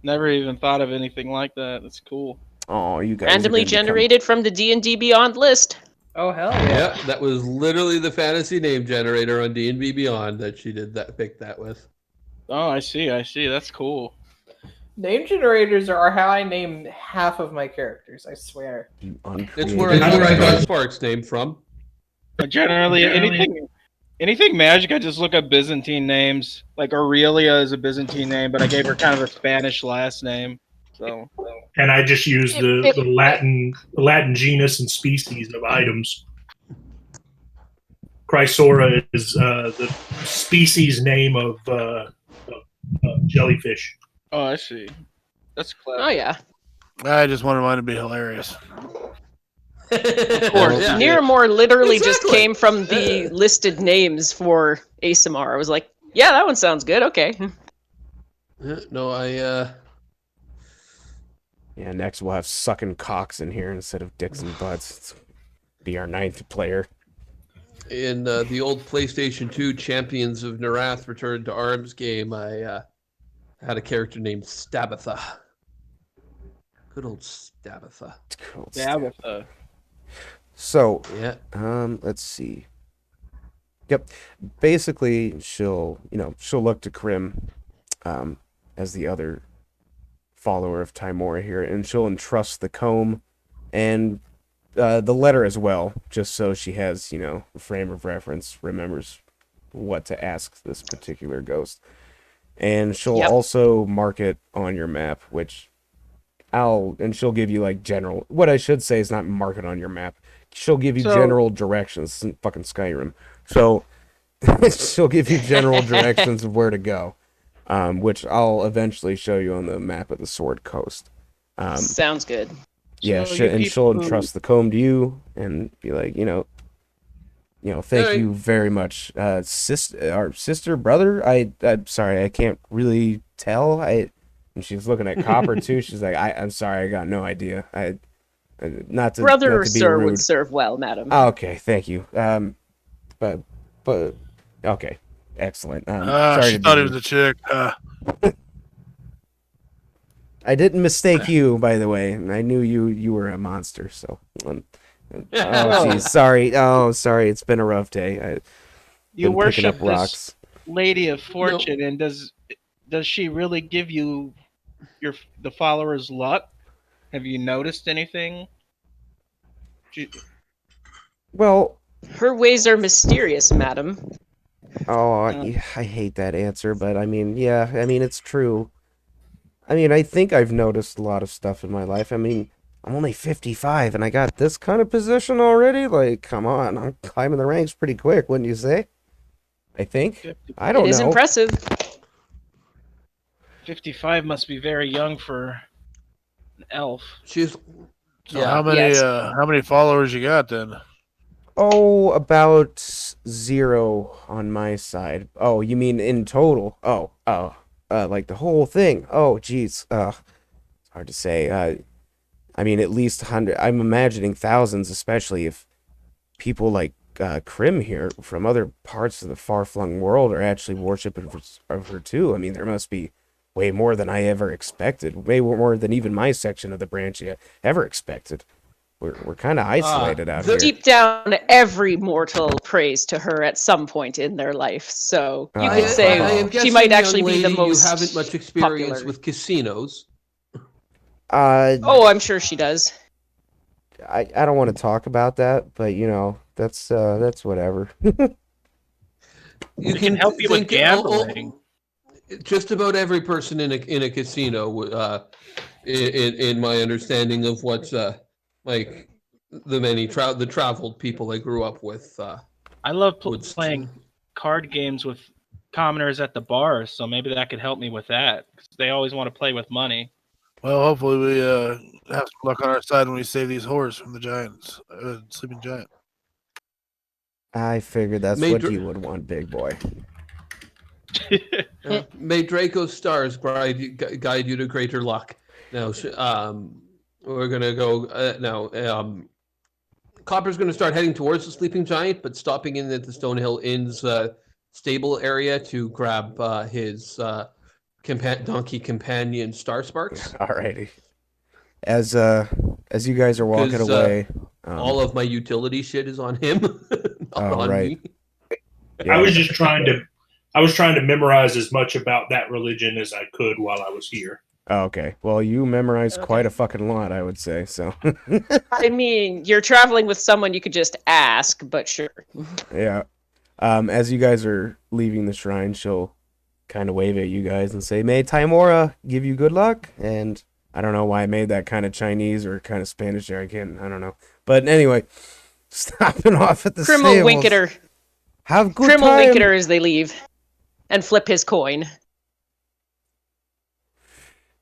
never even thought of anything like that. That's cool. Oh, you guys. Randomly generated from the D&D Beyond list. Oh hell yeah! Yeah, that was literally the fantasy name generator on D&B Beyond that she picked that with. Oh, I see. That's cool. Name generators are how I name half of my characters. I swear. It's where I got Spark's name from. But generally, anything magic, I just look up Byzantine names. Like Aurelia is a Byzantine name, but I gave her kind of a Spanish last name. So. And I just use the Latin genus and species of items. Chrysora is the species name of jellyfish. Oh, I see. That's clever. Oh yeah. I just wanted mine to be hilarious. Of course. Yeah. Nearmore literally just Exactly. came from the listed names for ASMR. I was like, yeah, that one sounds good. Okay. No, Yeah, next we'll have sucking cocks in here instead of dicks and butts. It's be our 9th player. in the old PlayStation 2 Champions of Narath Return to Arms game, I had a character named Stabatha. Good old Stabatha. Cool. Yeah, with the So, Yeah. let's see. Yep. Basically, she'll look to Krim, as the other follower of Timora here, and she'll entrust the comb and the letter as well, just so she has, a frame of reference, remembers what to ask this particular ghost. And she'll also mark it on your map, which she'll give you like general, what I should say is not mark it on your map. She'll give you general directions. It's in fucking Skyrim. So she'll give you general directions of where to go, which I'll eventually show you on the map of the Sword Coast. Sounds good. Yeah, So you she'll people- entrust the comb to you and be like, thank Alright. you very much, sister, brother. I'm sorry, I can't really tell. And she's looking at Copper too. She's like, I'm sorry, I got no idea. Not to Brother not or to be sir rude. would serve well, madam. Oh, okay, thank you. But okay, excellent. Sorry She to thought be he was a chick. I didn't mistake you, by the way. I knew you were a monster. So, oh jeez, sorry. Oh, sorry. It's been a rough day. you Been picking worship up this rocks. Lady of Fortune, and does she really give you the followers luck? Have you noticed anything? Well, Her ways are mysterious, madam. I hate that answer, but I mean, yeah, I mean it's true. I mean, I think I've noticed a lot of stuff in my life. I mean, I'm only 55 and I got this kind of position already. Like, come on, I'm climbing the ranks pretty quick, wouldn't you say? I think. I don't It is know. impressive. 55 must be very young for an elf. She's So yeah. how many followers you got then? Oh, about 0 on my side. Oh, you mean in total? Like the whole thing. Oh, geez. It's hard to say. I mean, at least 100. I'm imagining thousands, especially if people like Krim here from other parts of the far-flung world are actually worshiping of her too. I mean, there must be way more than I ever expected. Way more than even my section of the branch ever expected. We're kind of isolated out here. Deep down, every mortal prays to her at some point in their life. So you I could say I am she guessing, might young actually be the lady, most You haven't much experience popular. with casinos. Oh, I'm sure she does. I don't want to talk about that, but that's whatever. You can help you with think, gambling. Just about every person in a casino, in my understanding of what like the traveled people I grew up with. I love would playing card games with commoners at the bars, so maybe that could help me with that. 'Cause they always want to play with money. Well, hopefully we have some luck on our side when we save these whores from the giants, sleeping giant. I figured that's May what Dr- you would want, big boy. May Draco's stars guide you to greater luck. Now, we're gonna go now. Copper's gonna start heading towards the sleeping giant, but stopping in at the Stonehill Inn's stable area to grab his donkey companion Starsparks. Alrighty. As you guys are walking 'Cause, away, All of my utility shit is on him, not on right. me. yeah. I was just trying to memorize as much about that religion as I could while I was here. Oh, okay. Well, you memorized Okay. quite a fucking lot, I would say. So, I mean, you're traveling with someone you could just ask, but sure. yeah. As you guys are leaving the shrine, she'll kind of wave at you guys and say, "May Timora give you good luck." And I don't know why I made that kind of Chinese or kind of Spanish there. I don't know. But anyway, stopping off at the Krim will stables. wink at her. Have a good Krim will time. wink at her as they leave, and flip his coin.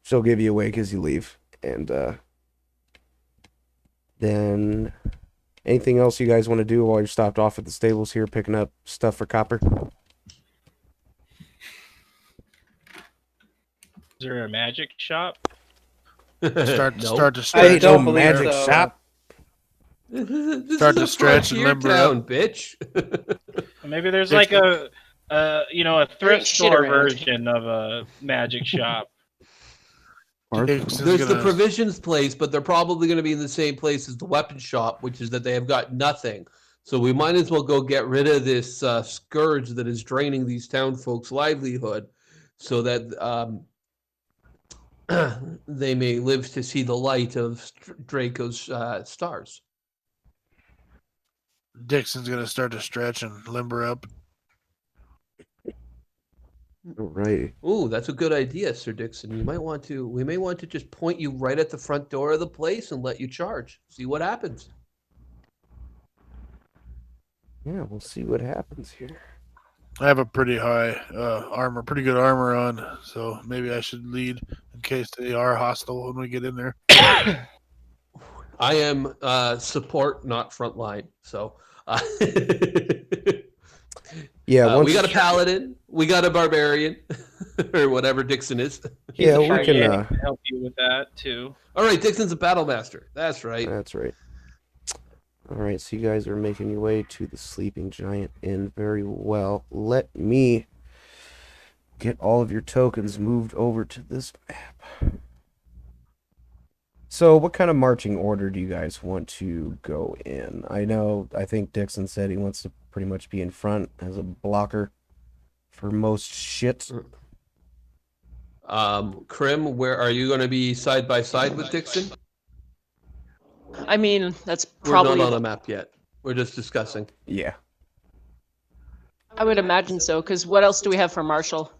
She'll give you a wake as you leave. And then anything else you guys want to do while you're stopped off at the stables here picking up stuff for Copper? Is there a magic shop? Start to I stretch. don't no believe magic so. shop. This Start is to a stretch and frontier limber town, bitch. Maybe there's like a thrift Great shit store around. version of a magic shop. Dixon's There's the gonna- provisions place, but they're probably going to be in the same place as the weapon shop, which is that they have got nothing. So we might as well go get rid of this scourge that is draining these town folks' livelihood, so that they may live to see the light of Draco's stars. Dixon's gonna start to stretch and limber up. All right. Ooh, that's a good idea, Sir Dixon. We may want to just point you right at the front door of the place and let you charge. See what happens. Yeah, we'll see what happens here. I have a pretty high armor, pretty good armor on, so maybe I should lead in case they are hostile when we get in there. I am support, not front line. So Yeah, once, we got a paladin, we got a barbarian, or whatever Dixon is. yeah, we Sure, can. yeah, help you with that too. All right, Dixon's a battle master. That's right. That's right. All right, so you guys are making your way to the Sleeping Giant Inn. Very well. Let me get all of your tokens moved over to this map. So, what kind of marching order do you guys want to go in? I think Dixon said he wants to pretty much be in front as a blocker for most shit. Krim, where are you going to be side by side with Dixon? I mean, that's We're probably. not on a map yet. We're just discussing. Yeah. I would imagine so. Because what else do we have for Marshall?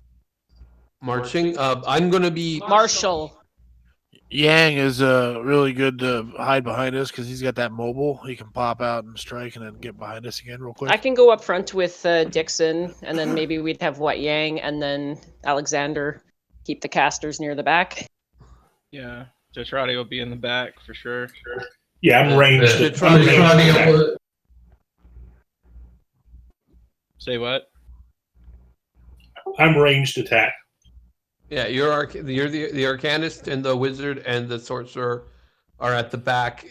Marching. I'm going to be. Marshall. Yang is really good to hide behind us because he's got that mobile. He can pop out and strike and then get behind us again real quick. I can go up front with Dixon, and then maybe we'd have Yang, and then Alexander keep the casters near the back. Yeah, Tetrati will be in the back for sure. Yeah, I'm ranged. Say what? I'm ranged attack. Yeah, you're the arcanist and the wizard and the sorcerer are at the back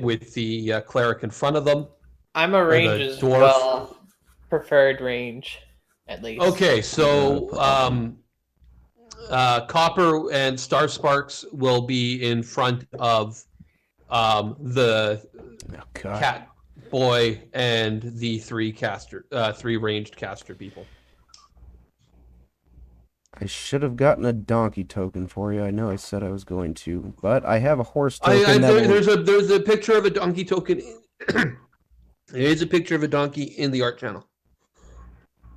with the cleric in front of them. I'm a range the as dwarf. well. Preferred range, at least. Okay, so Copper and Star Sparks will be in front of the cat boy and the three ranged caster people. I should have gotten a donkey token for you. I know I said I was going to, but I have a horse token. There's a picture of a donkey token. There is a picture of a donkey in the art channel.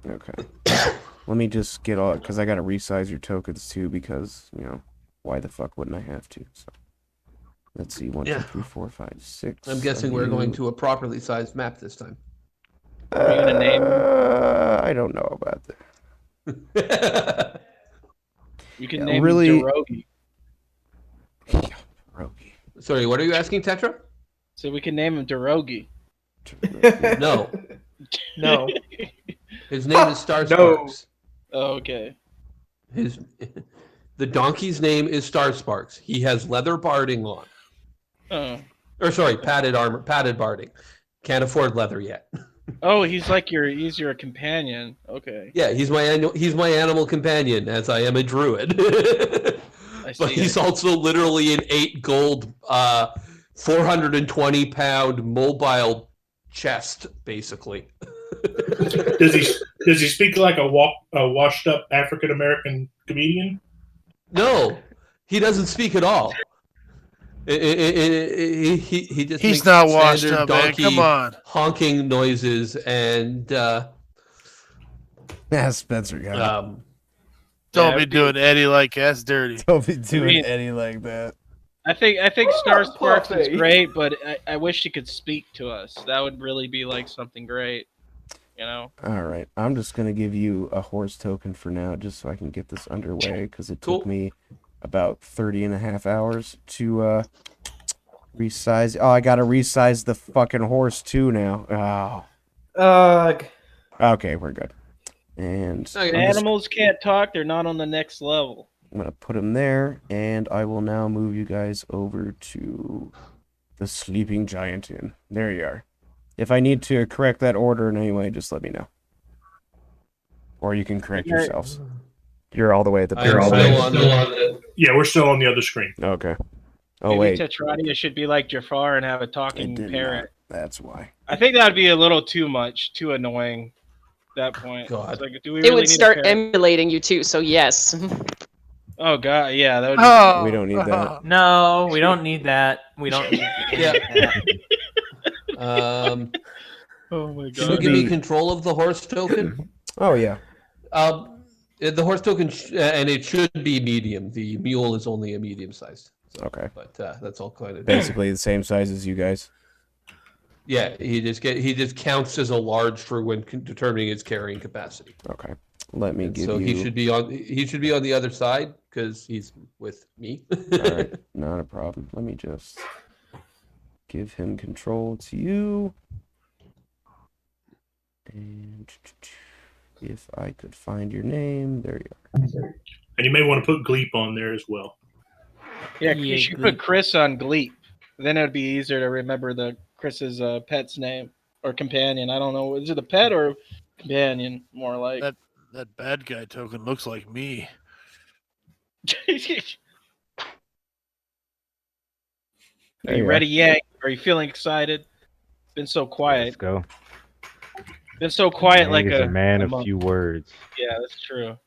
Okay. Let me just get all, because I got to resize your tokens too, because, why the fuck wouldn't I have to? So, let's see, 1, 2, 3, 4, 5, 6. I'm guessing we're going to a properly sized map this time. Are you gonna name? I don't know about that. You can Yeah, name really- him Derogi. Rogi. Sorry, what are you asking, Tetra? So we can name him Derogi. No, No. his name is Star No. Sparks. Oh, okay. The donkey's name is Star Sparks. He has leather barding on. Oh. Or sorry, padded armor, padded barding. Can't afford leather yet. Oh, he's your companion. Okay. Yeah, he's my animal companion, as I am a druid. I see. But he's also literally an 8 gold, 420-pound mobile chest, basically. Does he speak like a washed up African American comedian? No, he doesn't speak at all. He just He's makes not washed standard up, man. donkey Come on. honking noises and Spencer got it. Don't Yeah, be doing Eddie like that's dirty. Don't be doing mean- Eddie like that. I think Star Sparks is Puffy. great, but I wish he could speak to us. That would really be like something great. All right, I'm just gonna give you a horse token for now, just so I can get this underway, because it Cool. took me about 30.5 hours to resize. Oh, I gotta resize the fucking horse too now. Ugh. Oh. Okay, we're good. And Okay. Animals can't talk. They're not on the next level. I'm gonna put him there, and I will now move you guys over to the Sleeping Giant Inn. There you are. If I need to correct that order in any way, just let me know. Or you can correct yourselves. You're all the way at the I'm still on the... Yeah, we're still on the other screen. Okay. Oh, Maybe wait. Tetradia should be like Jafar and have a It talking did parrot. not. That's why. I think that'd be a little too much, too annoying. At that point, God. It's like, do we It really would need start a parrot? emulating you too, so yes. Oh god, yeah, that would. Oh, We don't need that. No, we don't need that. We don't need Yeah. that. Oh my Can you god. give me control of the horse token? Oh, yeah. The horse token, and it should be medium. The mule is only a medium sized. So, Okay. But that's all kind of Basically the same size as you guys. Yeah, he just counts as a large for when determining his carrying capacity. Okay. Let me give So you... he should be on the other side because he's with me. All right. Not a problem. Let me just give him control to you. And if I could find your name, there you are. And you may want to put Gleep on there as well. Yeah, Yeah, you should Gleep. put Chris on Gleep. Then it'd be easier to remember Chris's pet's name or companion. I don't know. Is it a pet or companion? More like. That bad guy token looks like me. Are There you you ready, Yank? Are you feeling excited? Been so Let's quiet. go. Been so quiet, Yang like is a man of month. few words. Yeah, that's true.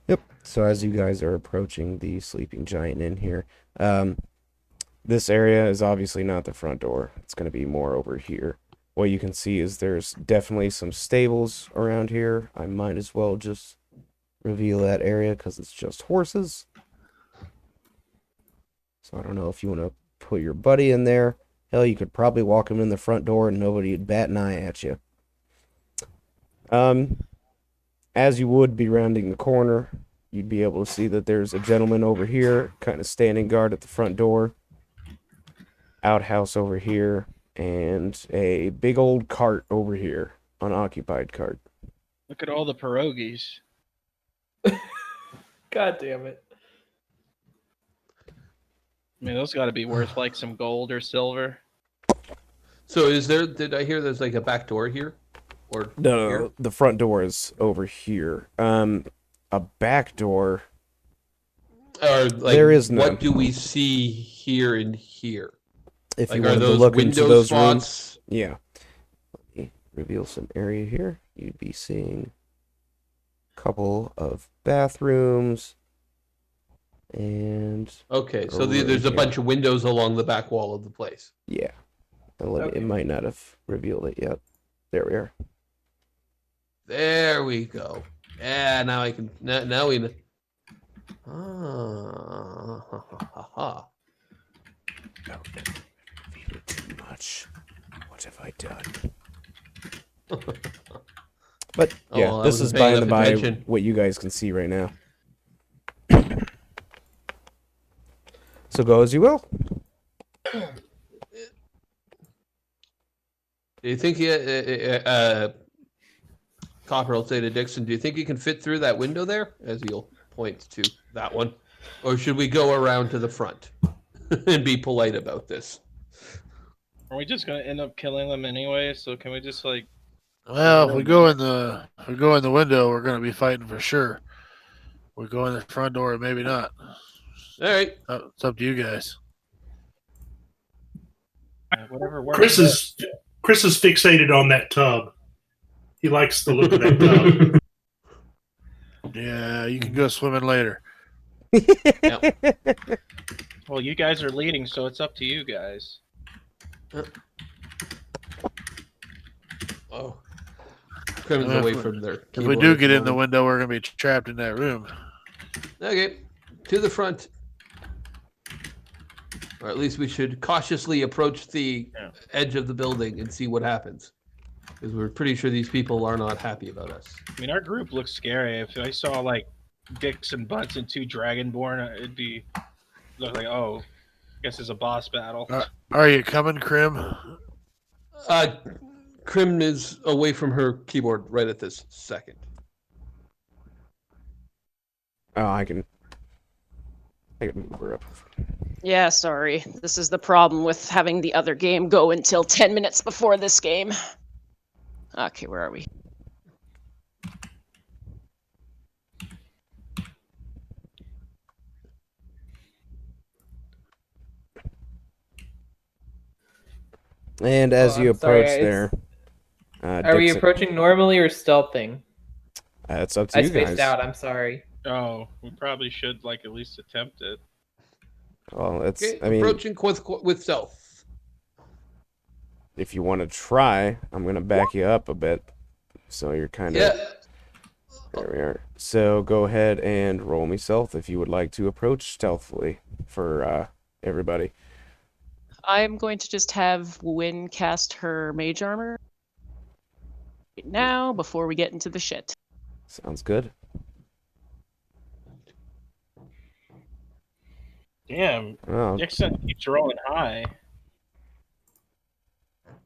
Yep. So as you guys are approaching the Sleeping Giant Inn here, this area is obviously not the front door. It's going to be more over here. What you can see is there's definitely some stables around here. I might as well just reveal that area because it's just horses. So I don't know if you want to put your buddy in there. Hell, you could probably walk him in the front door and nobody would bat an eye at you. As you would be rounding the corner, you'd be able to see that there's a gentleman over here kind of standing guard at the front door. Outhouse over here. And a big old cart over here. Unoccupied cart. Look at all the pierogies. God damn it. I mean, those got to be worth like some gold or silver. So is there? Did I hear there's like a back door here? Or No, here? the front door is over here. A back door. Or like, There is none. what do we see here and here? If Like, you are wanted to those look into window those rooms. spots? Yeah. Let me reveal some area here. You'd be seeing a couple of bathrooms. And Okay, so Or there's a here. bunch of windows along the back wall of the place. yeah. And let me, Okay. it might not have revealed it yet. There we are. There we go. Yeah, now I can. Now we. Ah, ha, ha, ha. Don't reveal it too much. What have I done? But Oh, yeah, well, I this wasn't is paying by and enough by attention. what you guys can see right now. So go as you will. Do you think Copper will say to Dixon, do you think you can fit through that window there? As he'll point to that one. Or should we go around to the front and be polite about this? Are we just gonna end up killing them anyway? So can we just like? Well, if we go in the window, we're gonna be fighting for sure. We go in the front door, maybe not. All right. It's up to you guys. Whatever works. Chris is fixated on that tub. He likes the look of that tub. Yeah, you can go swimming later. Well, you guys are leading, so it's up to you guys. Oh. Criminals If away we- from their If keyboard we at do the get in the moment. window, we're gonna be trapped in that room. Okay. To the front. Or at least we should cautiously approach the edge of the building and see what happens. Because we're pretty sure these people are not happy about us. I mean, our group looks scary. If I saw like dicks and butts and 2 Dragonborn, it'd be look like, oh, I guess it's a boss battle. Are you coming, Krim? Krim is away from her keyboard right at this second. Oh, I can move her up. Yeah, sorry. This is the problem with having the other game go until 10 minutes before this game. Okay, where are we? And as you I'm sorry, approach there, Are we Dixon, approaching normally or stealthing? it's up to I you spaced guys. out. I'm sorry. Oh, we probably should like at least attempt it. Well, it's. Okay, I mean, approaching with stealth. if you want to try, I'm gonna back you up a bit, so you're kind of. Yeah. There we are. So go ahead and roll me stealth if you would like to approach stealthily for everybody. I'm going to just have Wynn cast her mage armor right now before we get into the shit. Sounds good. Damn, Oh, Dixon keeps rolling high.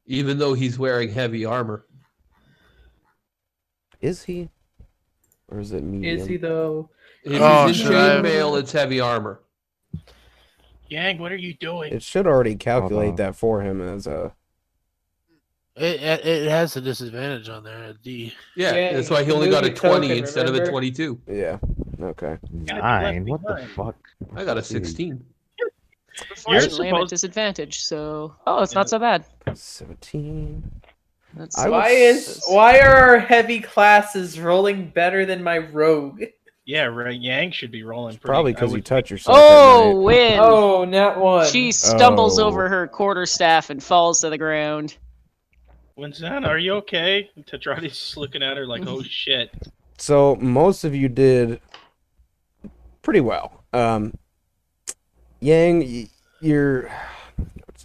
Even though he's wearing heavy armor. is he? Or is it medium? Is he though? If Oh, he's in should I- chainmail, it's heavy armor. Yang, what are you doing? It should already calculate on. that for him as a. It has a disadvantage on there at D. Yeah, Yeah, that's why he you only can got a move your 20 token, instead of a remember? 22. Yeah. Okay. God, you 9? left What the behind. fuck? I got a 16. Unfortunately, I'm at supposed- disadvantage, so... Oh, it's not so bad. 17. That's I would Why are our heavy classes rolling better than my rogue? Yeah, right. Yang should be rolling. Pretty, Probably I because you would touch yourself. Oh, at night. Wynn! Oh, not one. She stumbles Oh. over her quarterstaff and falls to the ground. Winston, are you okay? Tetrati's looking at her like, oh shit. So most of you did pretty well. Yang, you're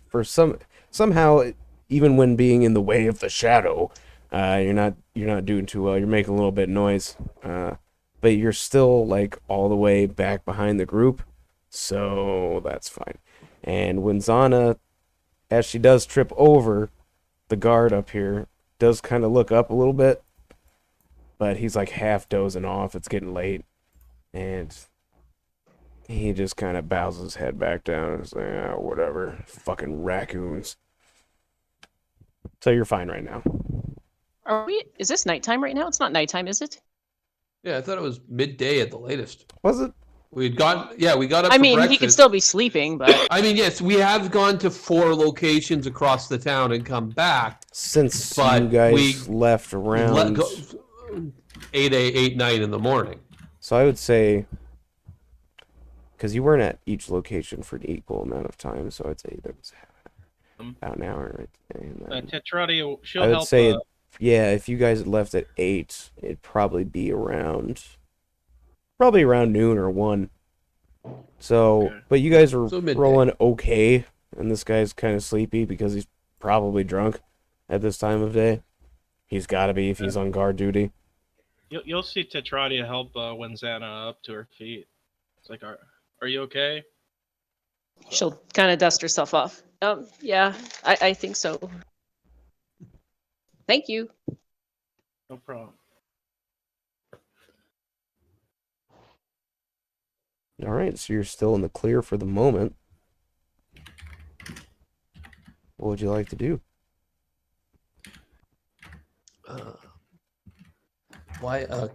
for somehow even when being in the way of the shadow, you're not doing too well. You're making a little bit of noise, but you're still like all the way back behind the group, so that's fine. And when Zana, as she does trip over the guard up here, does kind of look up a little bit, but he's like half dozing off. It's getting late, and he just kind of bows his head back down and is like, oh, whatever, fucking raccoons. So you're fine right now. Are we? Is this nighttime right now? It's not nighttime, is it? Yeah, I thought it was midday at the latest. Was it? We got up I for mean, breakfast. he could still be sleeping, but I mean, yes, we have gone to 4 locations across the town and come back. Since But you guys we left around, 8, 9 in the morning. so I would say, because you weren't at each location for an equal amount of time, so I'd say there was about an hour right there. And then Tetrati, she'll I would help. say, yeah, if you guys had left at 8, it'd probably be around noon or 1. So, Okay. but you guys are So midday. rolling okay, and this guy's kind of sleepy because he's probably drunk at this time of day. He's got to be if he's on guard duty. You'll see Tetrati help Wenzana up to her feet. It's like, are you okay? she'll kind of dust herself off. Yeah, I think so. Thank you. No problem. All right, so you're still in the clear for the moment. What would you like to do?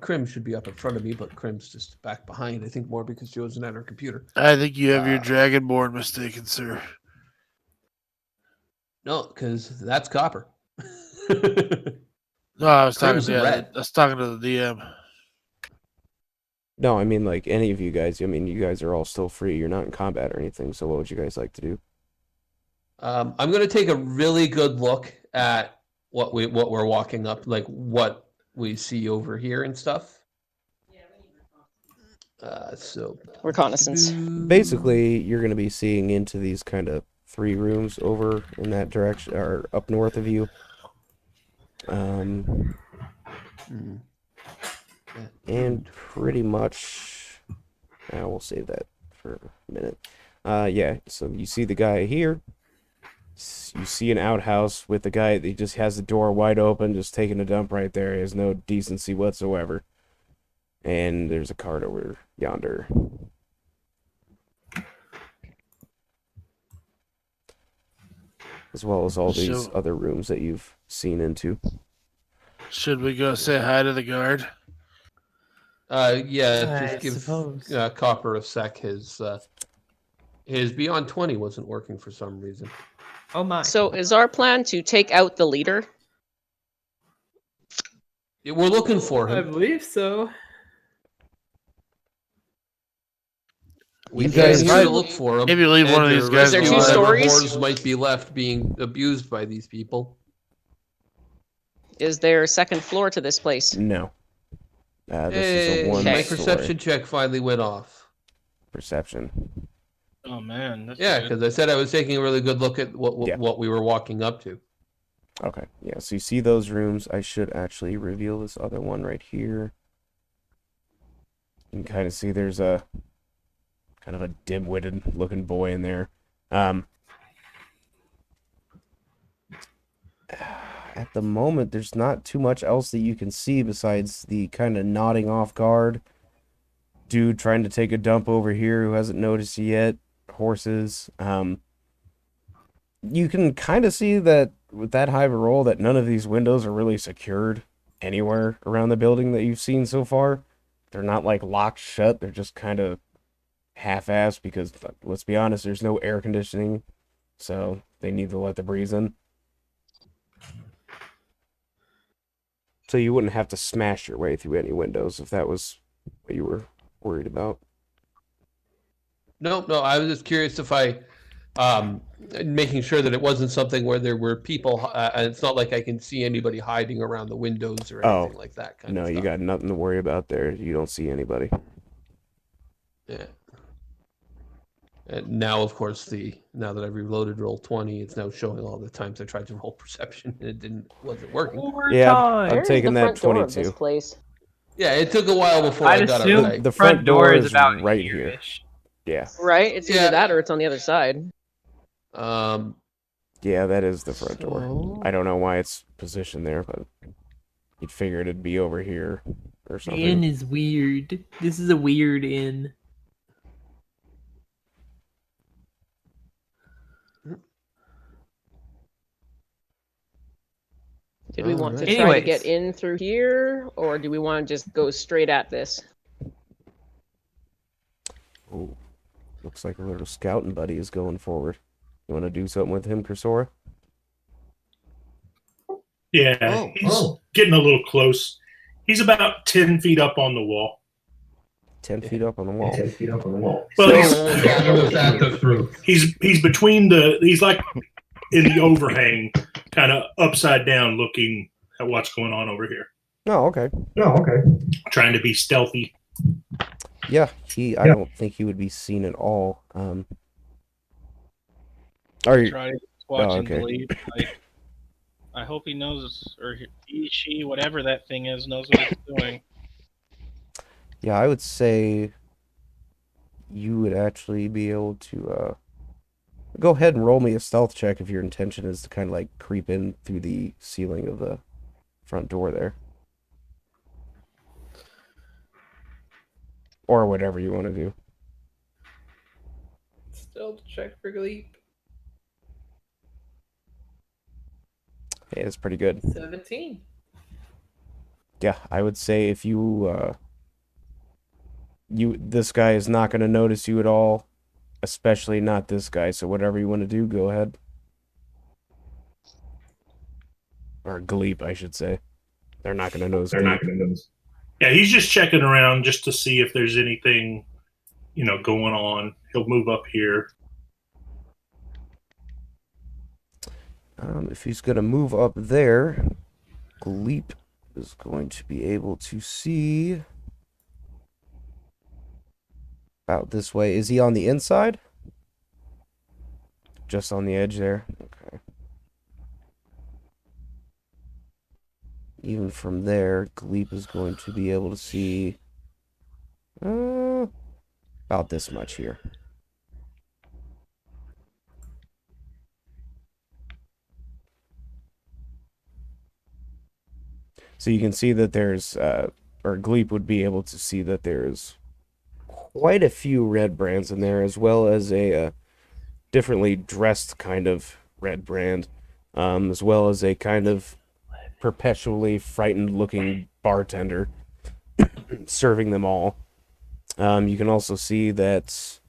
Krim should be up in front of me, but Krim's just back behind. I think more because she wasn't at her computer. I think you have your Dragonborn mistaken, sir. No, because that's copper. No, I was talking. Crimson Yeah, red. I was talking to the DM. No, I mean like any of you guys. I mean, you guys are all still free. You're not in combat or anything. So what would you guys like to do? I'm going to take a really good look at what we're walking up, like what we see over here and stuff. So Reconnaissance. Basically, you're going to be seeing into these kind of 3 rooms over in that direction, or up north of you. And And pretty much, we'll save that for a minute. Yeah, so you see the guy here. You see an outhouse with the guy that just has the door wide open, just taking a dump right there. He has no decency whatsoever. And there's a cart over yonder. As well as all these other rooms that you've seen into. Should we go say hi to the guard? Yeah, I just give suppose. Copper a sec. His Beyond 20 wasn't working for some reason. Oh my. So is our plan to take out the leader? Yeah, we're looking for I him. believe so. We You came guys- here to look for him. Maybe leave one of these guys Is there two alone. stories? Whatever hordes might be left being abused by these people. Is there a second floor to this place? No. This is a one My Okay. perception check finally went off. perception. Oh man. That's Yeah, good. because I said I was taking a really good look at what we were walking up to. Okay, yeah, so you see those rooms. I should actually reveal this other one right here. You can kind of see there's a kind of a dim-witted looking boy in there. At the moment, there's not too much else that you can see besides the kind of nodding off guard dude trying to take a dump over here who hasn't noticed yet. Horses. You can kind of see that with that high of a roll that none of these windows are really secured anywhere around the building that you've seen so far. They're not like locked shut. They're just kind of half-assed because, let's be honest, there's no air conditioning. So they need to let the breeze in. So you wouldn't have to smash your way through any windows if that was what you were worried about. No, I was just curious if making sure that it wasn't something where there were people, and it's not like I can see anybody hiding around the windows or anything like that kind of No, stuff. you got nothing to worry about there. You don't see anybody. Yeah. And now, of course, now that I've reloaded roll 20, it's now showing all the times I tried to roll perception and it wasn't working. Yeah, Time. I'm Where is taking the that front door of 22. this place? Yeah, it took a while before I I'd got it assume right. The front door is about right here. here-ish. Yeah. Right? It's Yeah. either that or it's on the other side. Yeah, that is the front door. So- I don't know why it's positioned there, but you'd figure it'd be over here or The inn something. is weird. This is a weird inn. Did we want to Alright. try to Anyways. get in through here, or do we want to just go straight at this? Oh, looks like a little scouting buddy is going forward. You want to do something with him, Cursora? Yeah, he's getting a little close. He's about 10 feet up on the wall. 10 feet up on the wall. Well, he's between he's like in the overhang, kind of upside down, looking at what's going on over here, Oh, okay. trying to be stealthy. Yeah, I don't think he would be seen at all. Are you? Try to watch and okay. believe. I hope he knows, or he, she, whatever that thing is, knows what it's doing. Yeah, I would say you would actually be able to go ahead and roll me a stealth check if your intention is to kind of like creep in through the ceiling of the front door there. Or whatever you want to do. Still check for Gleep. Hey, that's pretty good. 17. Yeah, I would say if this guy is not going to notice you at all, especially not this guy. So whatever you want to do, go ahead. Or Gleep, I should say. They're not going to notice. Yeah, he's just checking around just to see if there's anything, going on. He'll move up here. If he's going to move up there, Gleep is going to be able to see about this way. Is he on the inside? Just on the edge there? Okay. Even from there, Gleep is going to be able to see About this much here. So you can see that there's, or Gleep would be able to see that there's quite a few red brands in there, as well as a differently dressed kind of red brand, as well as a kind of perpetually frightened looking bartender serving them all. You can also see that,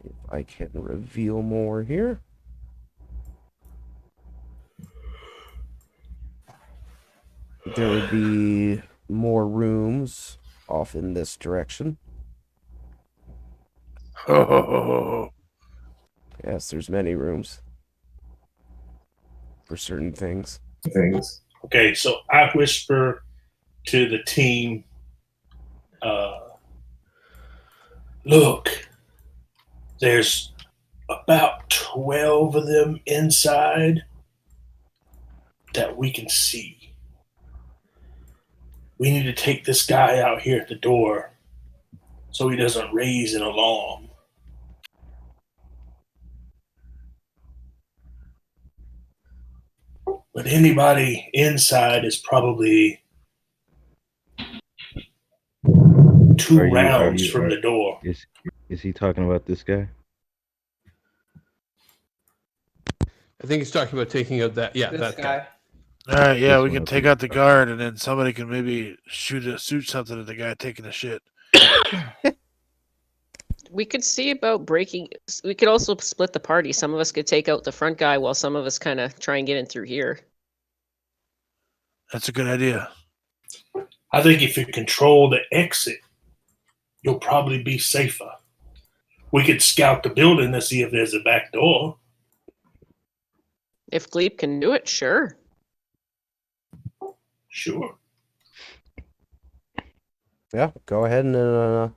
if I can reveal more here, there would be more rooms off in this direction. Oh, Yes, there's many rooms for certain things. Okay, so I whisper to the team, look, there's about 12 of them inside that we can see. We need to take this guy out here at the door so he doesn't raise an alarm. But anybody inside is probably two rounds from the door. Is he talking about this guy? I think he's talking about taking out that. Yeah, This that guy. all right, yeah, This we one, can okay. take out the guard, and then somebody can maybe shoot something at the guy taking a shit. We could see about breaking. We could also split the party. Some of us could take out the front guy while some of us kind of try and get in through here. That's a good idea. I think if you control the exit, you'll probably be safer. We could scout the building to see if there's a back door. If Gleep can do it, sure. Sure. Yeah, go ahead and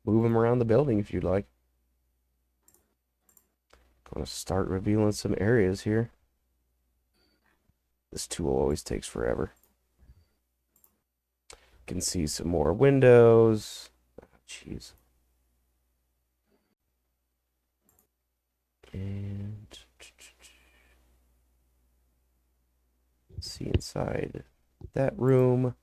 move them around the building if you'd like. Gonna start revealing some areas here. This tool always takes forever. Can see some more windows. Jeez. And see inside that room.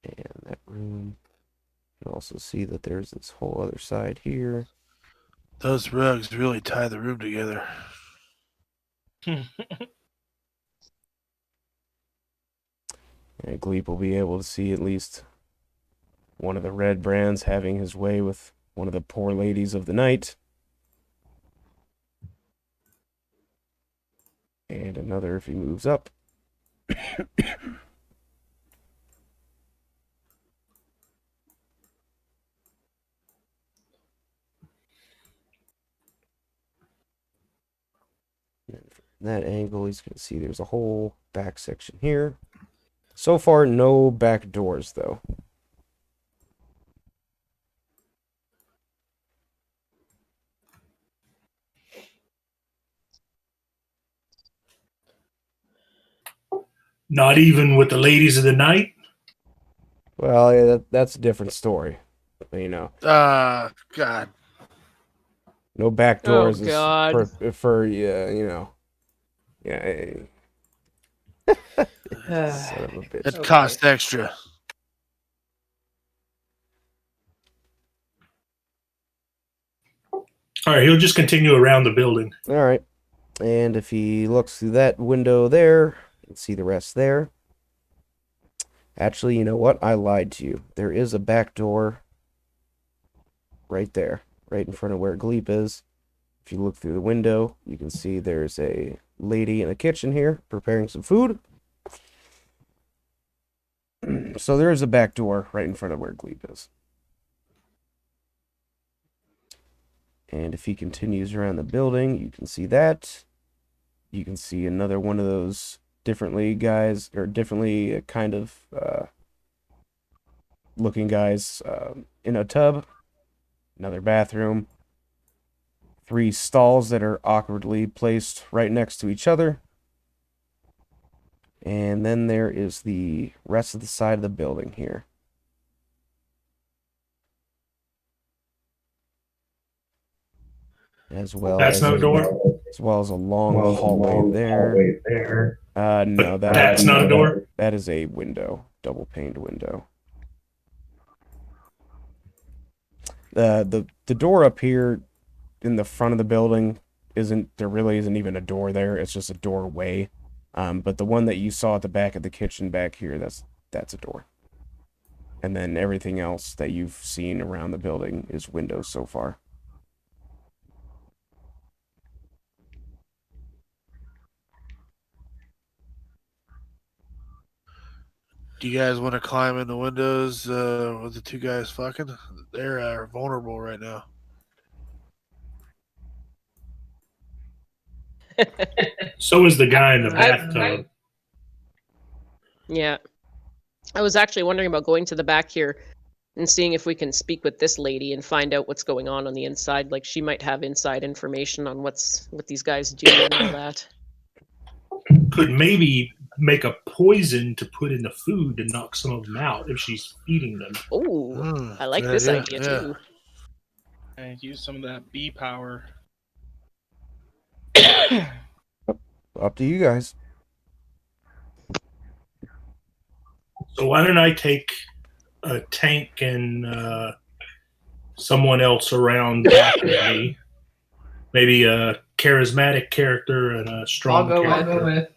And that room. You can also see that there's this whole other side here. Those rugs really tie the room together. And Gleep will be able to see at least one of the red brands having his way with one of the poor ladies of the night. And another if he moves up. And from that angle, he's going to see there's a whole back section here. So far, no back doors, though. Not even with the ladies of the night? Well, yeah, that's a different story. You know, God. no back doors Oh, God. is for you know. Yeah. Son of a bitch. It costs extra. All right, he'll just continue around the building. All right. And if he looks through that window there, you can see the rest there. Actually, you know what? I lied to you. There is a back door right there, right in front of where Gleep is. If you look through the window, you can see there's a lady in the kitchen here preparing some food. So there is a back door right in front of where Gleep is. And if he continues around the building, you can see that. You can see another one of those differently kind of looking guys in a tub. Another bathroom. 3 stalls that are awkwardly placed right next to each other. And then there is the rest of the side of the building here. As well That's as not a door. as well as a long hallway there. No, That's not a door. that is a window, double paned window. The door up here in the front of the building there really isn't even a door there. It's just a doorway. But the one that you saw at the back of the kitchen back here, that's a door. And then everything else that you've seen around the building is windows so far. Do you guys want to climb in the windows with the two guys fucking? They're vulnerable right now. So is the guy in the bathtub. Yeah. I was actually wondering about going to the back here and seeing if we can speak with this lady and find out what's going on the inside. Like, she might have inside information on what these guys do and all that. Could maybe make a poison to put in the food to knock some of them out if she's feeding them. Oh, I like good this idea, idea yeah. too. And use some of that bee power. Up to you guys. So why don't I take a tank and someone else around back of me? Maybe a charismatic character and a strong I'll character go with.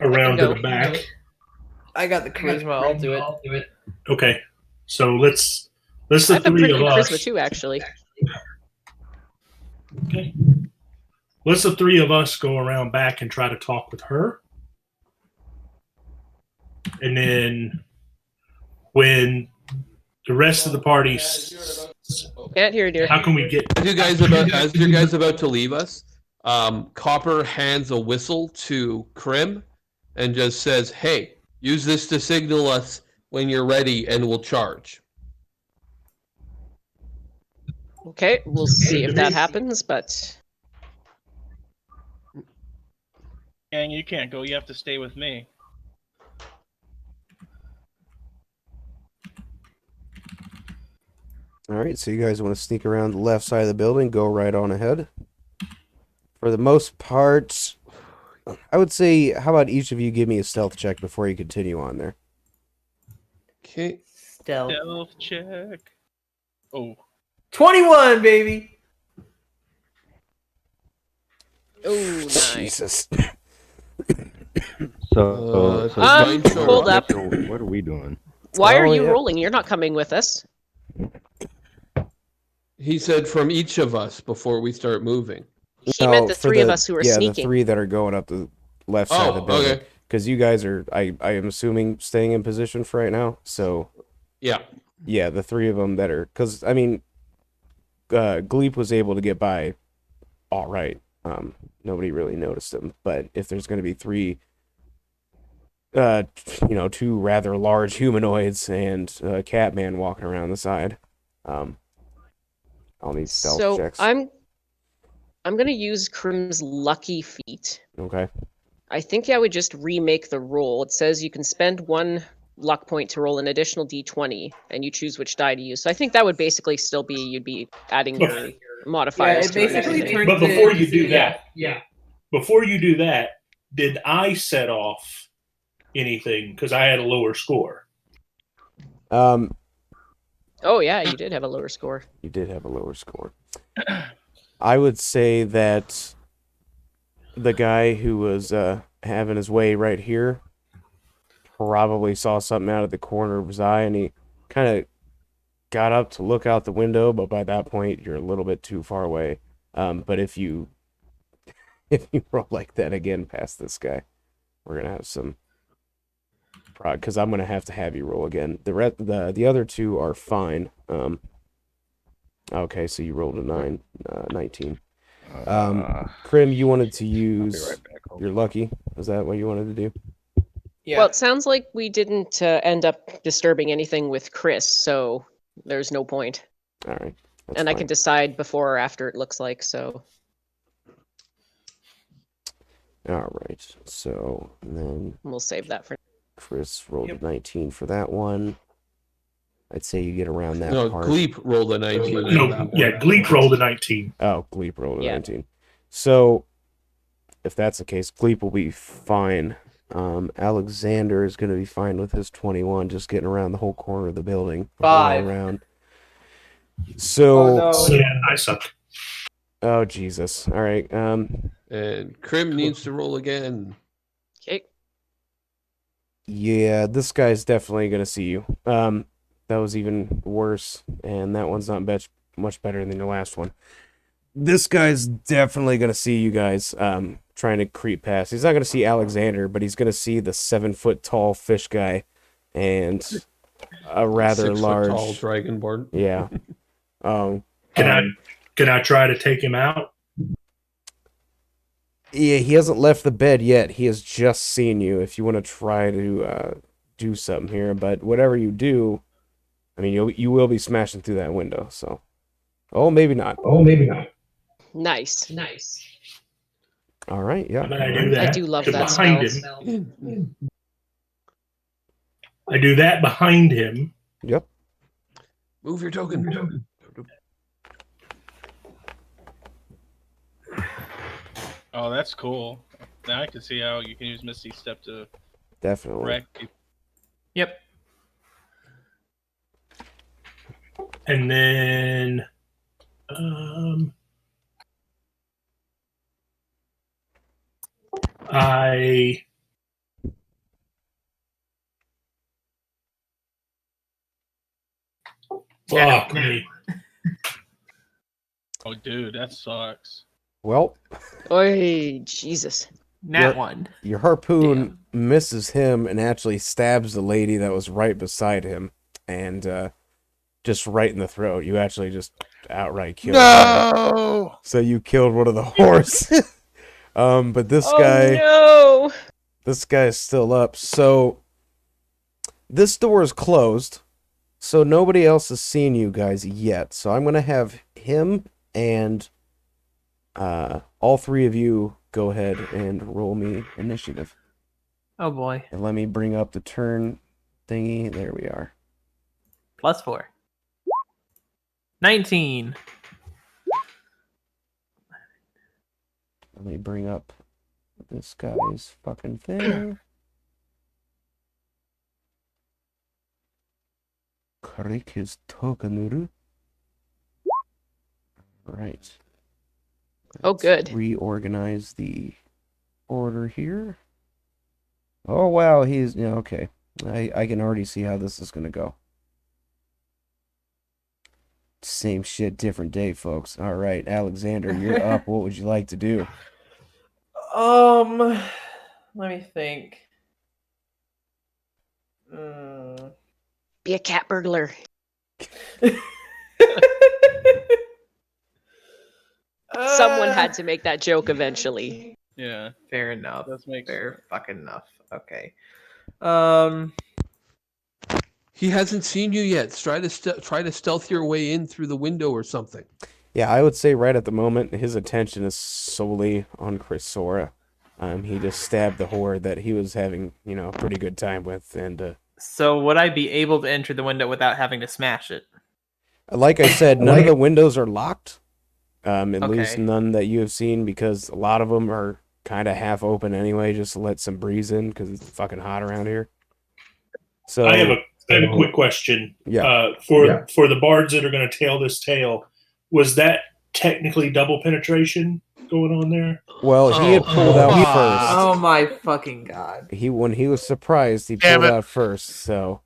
around to go. the back. I got the charisma. I'll do it. Okay, so let's the I have a three pretty of good us. charisma too, actually. Okay, let's the three of us go around back and try to talk with her, and then when the rest of the party, Can't hear you, dear. how can we get? As you guys about to leave us, Copper hands a whistle to Krim and just says, "Hey, use this to signal us when you're ready, and we'll charge." Okay, we'll see if that happens, but Gang, you can't go. You have to stay with me. All right, so you guys want to sneak around the left side of the building, go right on ahead. For the most part, I would say, how about each of you give me a stealth check before you continue on there? Okay. Stealth. Stealth check. Oh. 21, baby. oh, nice. Jesus. So hold up. So what are we doing? Why are Oh, you yeah. rolling? You're not coming with us. He said from each of us before we start moving. He meant the for three of us who are the sneaking. three that are going up the left side of the building. Okay. Because you guys are, I am assuming, staying in position for right now. So, Yeah. yeah, the three of them that are, because, I mean, Gleep was able to get by all right. Nobody really noticed him. But if there's going to be three, two rather large humanoids and a cat man walking around the side, I'll need stealth So checks. I'm gonna use Krim's lucky feat. Okay. I think I would just remake the roll. It says you can spend one luck point to roll an additional d20, and you choose which die to use. So I think that would basically still be you'd be adding your modifiers. it to it. basically turns But before you do yeah, that, before you do that, did I set off anything? Because I had a lower score. Oh yeah, you did have a lower score. You did have a lower score. I would say that the guy who was having his way right here probably saw something out of the corner of his eye, and he kind of got up to look out the window, but by that point you're a little bit too far away. But if you roll like that again past this guy, we're gonna have some prod, because I'm gonna have you roll again. The other two are fine. Okay, so you rolled a 19. Krim, you wanted to use your lucky. Is that what you wanted to do? Yeah. Well, it sounds like we didn't end up disturbing anything with Chris, so there's no point. All right. And I can decide before or after it looks like, so. All right. So then We'll save that for. Chris rolled a 19 for that one. I'd say you get around that No, part. Gleep rolled a 19. on No, that yeah, one. Gleek rolled a 19. Oh, Gleep rolled a Yeah. 19. So if that's the case, Gleep will be fine. Alexander is going to be fine with his 21, just getting around the whole corner of the building. all the way 5. around. So, Oh, no. Yeah, I suck. oh Jesus! All right. And Krim needs to roll again. Okay. Yeah, this guy's definitely gonna see you. That was even worse, and that one's not much better than the last one. This guy's definitely gonna see you guys. Trying to creep past. He's not gonna see Alexander, but he's gonna see the 7-foot tall fish guy, and a rather 6-foot large tall dragonborn. Yeah. Can I try to take him out? Yeah, he hasn't left the bed yet. He has just seen you. If you want to try to do something here, but whatever you do, I mean, you will be smashing through that window. So, maybe not. Nice. All right, yeah. And then I do that. I do love to that behind spell. him. I do that behind him. Yep. Move your token. Oh, that's cool. Now I can see how you can use Misty Step to Definitely. wreck people. Yep. And then I fuck me. Oh, dude, that sucks. Well, Oy, Jesus. Nat Yep. 1. your harpoon misses him and actually stabs the lady that was right beside him, and just right in the throat. You actually just outright killed her. No. So you killed one of the horse. But this Oh guy. no! This guy is still up. So this door is closed. So nobody else has seen you guys yet. So I'm going to have him and all three of you go ahead and roll me initiative. Oh boy. And let me bring up the turn thingy. There we are. +4. 19. Let me bring up this guy's fucking thing. Correct his token. Right. Oh, good. Reorganize the order here. Oh wow, he's okay. I can already see how this is gonna go. Same shit, different day, folks. All right, Alexander, you're up. What would you like to do? Let me think. Be a cat burglar. Someone had to make that joke eventually. Yeah, Fair enough. that makes Fair fucking enough. Okay. He hasn't seen you yet. Try to stealth your way in through the window or something. Yeah, I would say right at the moment his attention is solely on Chrysora. He just stabbed the horde that he was having, a pretty good time with, and So would I be able to enter the window without having to smash it? like I said, none of the windows are locked. At least Okay. none that you have seen, because a lot of them are kind of half open anyway, just to let some breeze in, because it's fucking hot around here. So I have a quick question. Yeah. For the bards that are going to tail this tale, was that technically double penetration going on there? Well, he had pulled out Oh my fucking god. first. When he was surprised, he Damn pulled it. out first. So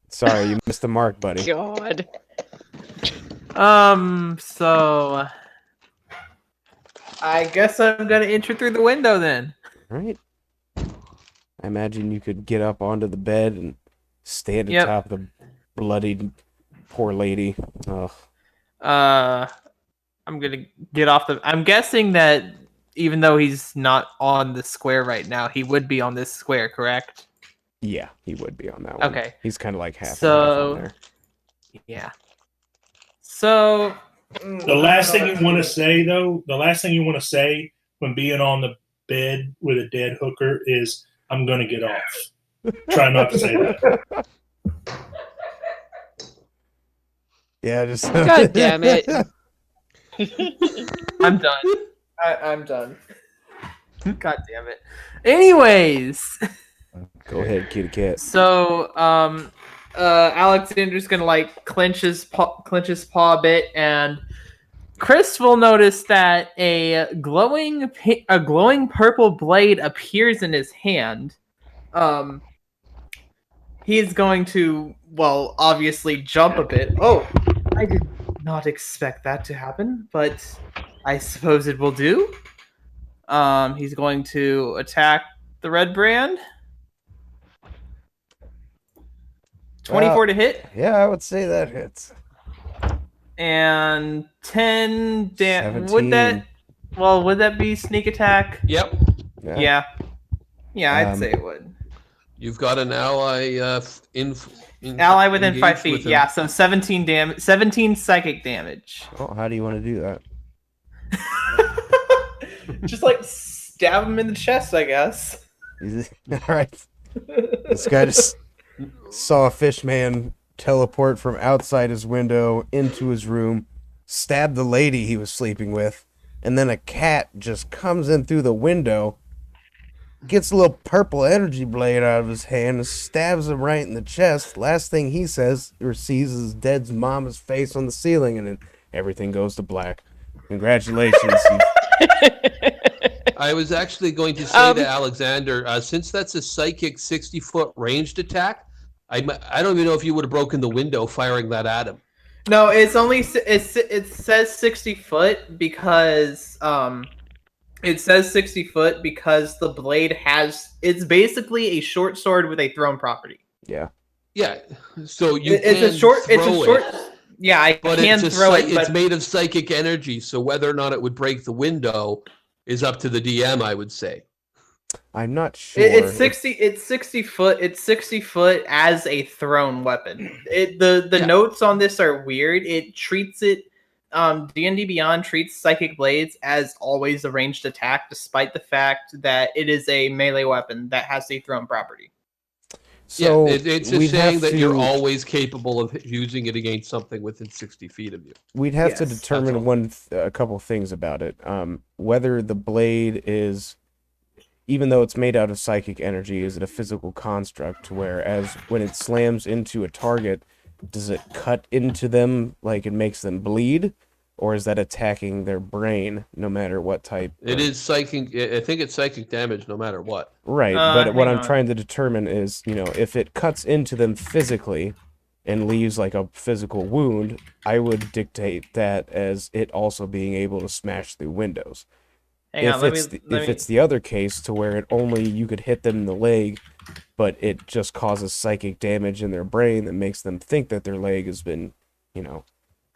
sorry, you missed the mark, buddy. God. So I guess I'm gonna enter through the window then. All right. I imagine you could get up onto the bed and stay at the Yep. top of the bloodied poor lady. Ugh. I'm gonna get off the. I'm guessing that even though he's not on the square right now, he would be on this square, correct? Yeah, he would be on that one. Okay. He's kind of like half and half So on there. yeah. So The last thing you want to say, though, the last thing you want to say when being on the bed with a dead hooker is I'm going to get off. Try not to say that. Yeah, just God damn it. I'm done. I'm done. God damn it. Anyways, Go ahead, kitty cat. so Alexander's gonna like clench his paw a bit, and Chris will notice that a glowing purple blade appears in his hand. He's going to, well, obviously jump a bit. Oh, I did not expect that to happen, but I suppose it will do. He's going to attack the red brand. 24 to hit. Yeah, I would say that hits. And 10 damage. 17. Would that be sneak attack? Yep. Yeah, I'd say it would. You've got an ally Ally within 5 engaged feet. with him. Yeah, so 17 damage, 17 psychic damage. Oh, how do you want to do that? Just like stab him in the chest, I guess. All right. This guy just saw a fish man teleport from outside his window into his room, stab the lady he was sleeping with, and then a cat just comes in through the window, gets a little purple energy blade out of his hand, and stabs him right in the chest. Last thing he says or sees is his dead mama's face on the ceiling, and then everything goes to black. Congratulations. I was actually going to say to Alexander, since that's a psychic 60-foot ranged attack, I don't even know if you would have broken the window firing that at him. No, it says 60 foot because the blade it's basically a short sword with a thrown property. Yeah. Yeah. So it's a short. Yeah, I can throw it. It's made of psychic energy, so whether or not it would break the window is up to the DM, I would say. I'm not sure. It's 60 foot. It's 60 foot as a thrown weapon. The notes on this are weird. It treats it. D&D Beyond treats psychic blades as always a ranged attack, despite the fact that it is a melee weapon that has a thrown property. So it's just saying that you're always capable of using it against something within 60 feet of you. We'd have to determine a couple things about it. Whether the blade is, even though it's made out of psychic energy, is it a physical construct? Whereas when it slams into a target, does it cut into them like it makes them bleed? Or is that attacking their brain no matter what type? It is psychic. I think it's psychic damage no matter what. Right, but what I'm trying to determine is, if it cuts into them physically and leaves like a physical wound, I would dictate that as it also being able to smash through windows. If it's the other case to where you could hit them in the leg, but it just causes psychic damage in their brain that makes them think that their leg has been,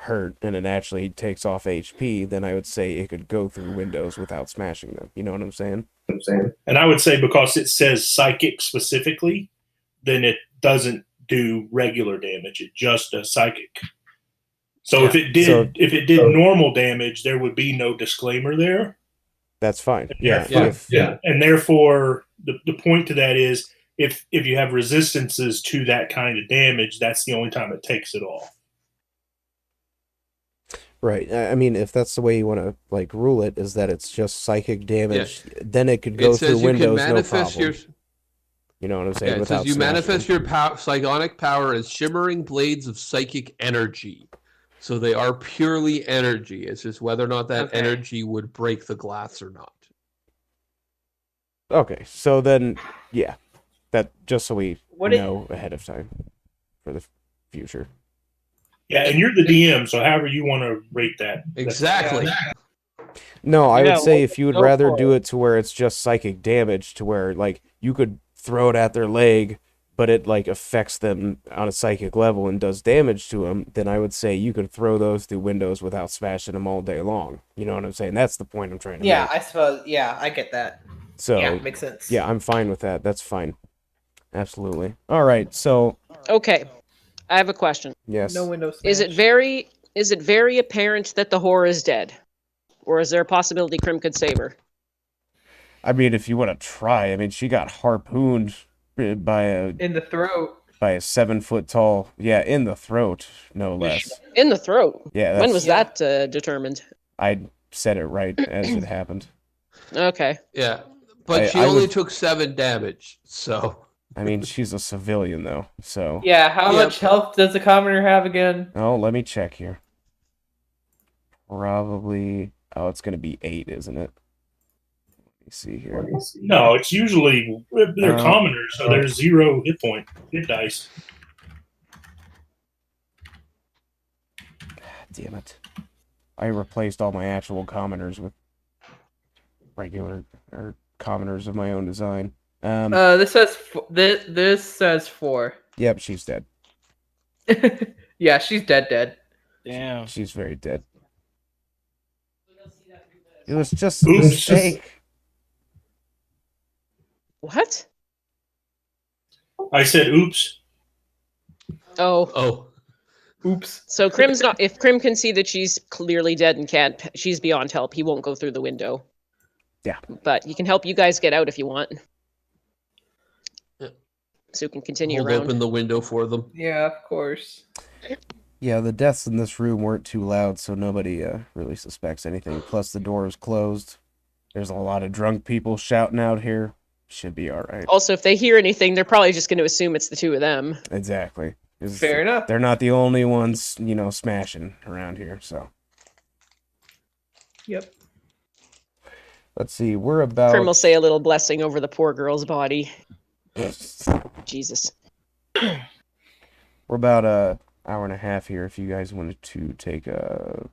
hurt, and it actually takes off HP, then I would say it could go through windows without smashing them. You know what I'm saying? And I would say because it says psychic specifically, then it doesn't do regular damage. It just does psychic. So if it did normal damage, there would be no disclaimer there. That's fine. And therefore, the point to that is if you have resistances to that kind of damage, that's the only time it takes it off. Right. I mean, if that's the way you want to rule it, is that it's just psychic damage, then it could go through windows, no problem. You know what I'm saying? Yeah, it says you manifest your psionic power as shimmering blades of psychic energy. So they are purely energy. It's just whether or not that energy would break the glass or not. Okay, so then, yeah, that just so we know ahead of time for the future. Yeah, and you're the DM, so however you want to rate that. Exactly. No, I would say if you would rather do it to where it's just psychic damage, to where you could throw it at their leg, but it affects them on a psychic level and does damage to them, then I would say you could throw those through windows without smashing them all day long. You know what I'm saying? That's the point I'm trying to make. I suppose. Yeah, I get that. So makes sense. Yeah, I'm fine with that. That's fine. Absolutely. All right. So. Okay, I have a question. Yes. No window smash. Is it very apparent that the whore is dead, or is there a possibility Krim could save her? I mean, if you want to try, I mean, she got harpooned by In the throat. a 7 foot tall, yeah, in the throat, no less. In the throat. Yeah, When was Yeah. that determined? I said it right as it happened. Okay. Yeah, but she I only would- took 7 damage, so I mean, she's a civilian though, so. Yeah, how Yep. much health does the commoner have again? Oh, let me check here. Probably. Oh, it's gonna be 8, isn't it? Let me see here. No, it's usually they're commoners, so there's 0 hit dice. Damn it! I replaced all my actual commoners with regular or commoners of my own design. This says this says 4. Yep, she's dead. Yeah, she's dead. Damn. She's very dead. It was just a Oops. mistake. What? I said, "Oops." Oh, oh, Oops. so Crim's not. If Crim can see that she's clearly dead and can't, she's beyond help. He won't go through the window. Yeah. But he can help you guys get out if you want. Yeah. So you can continue hold around. open the window for them. Yeah, of course. Yeah, the deaths in this room weren't too loud, so nobody really suspects anything. Plus, the door is closed. There's a lot of drunk people shouting out here. Should be all right. Also, if they hear anything, they're probably just going to assume it's the two of them. Exactly. Fair enough. They're not the only ones, smashing around here, so. Yep. Let's see, we're about... Crim will say a little blessing over the poor girl's body. Jesus. We're about a hour and a half here if you guys wanted to take a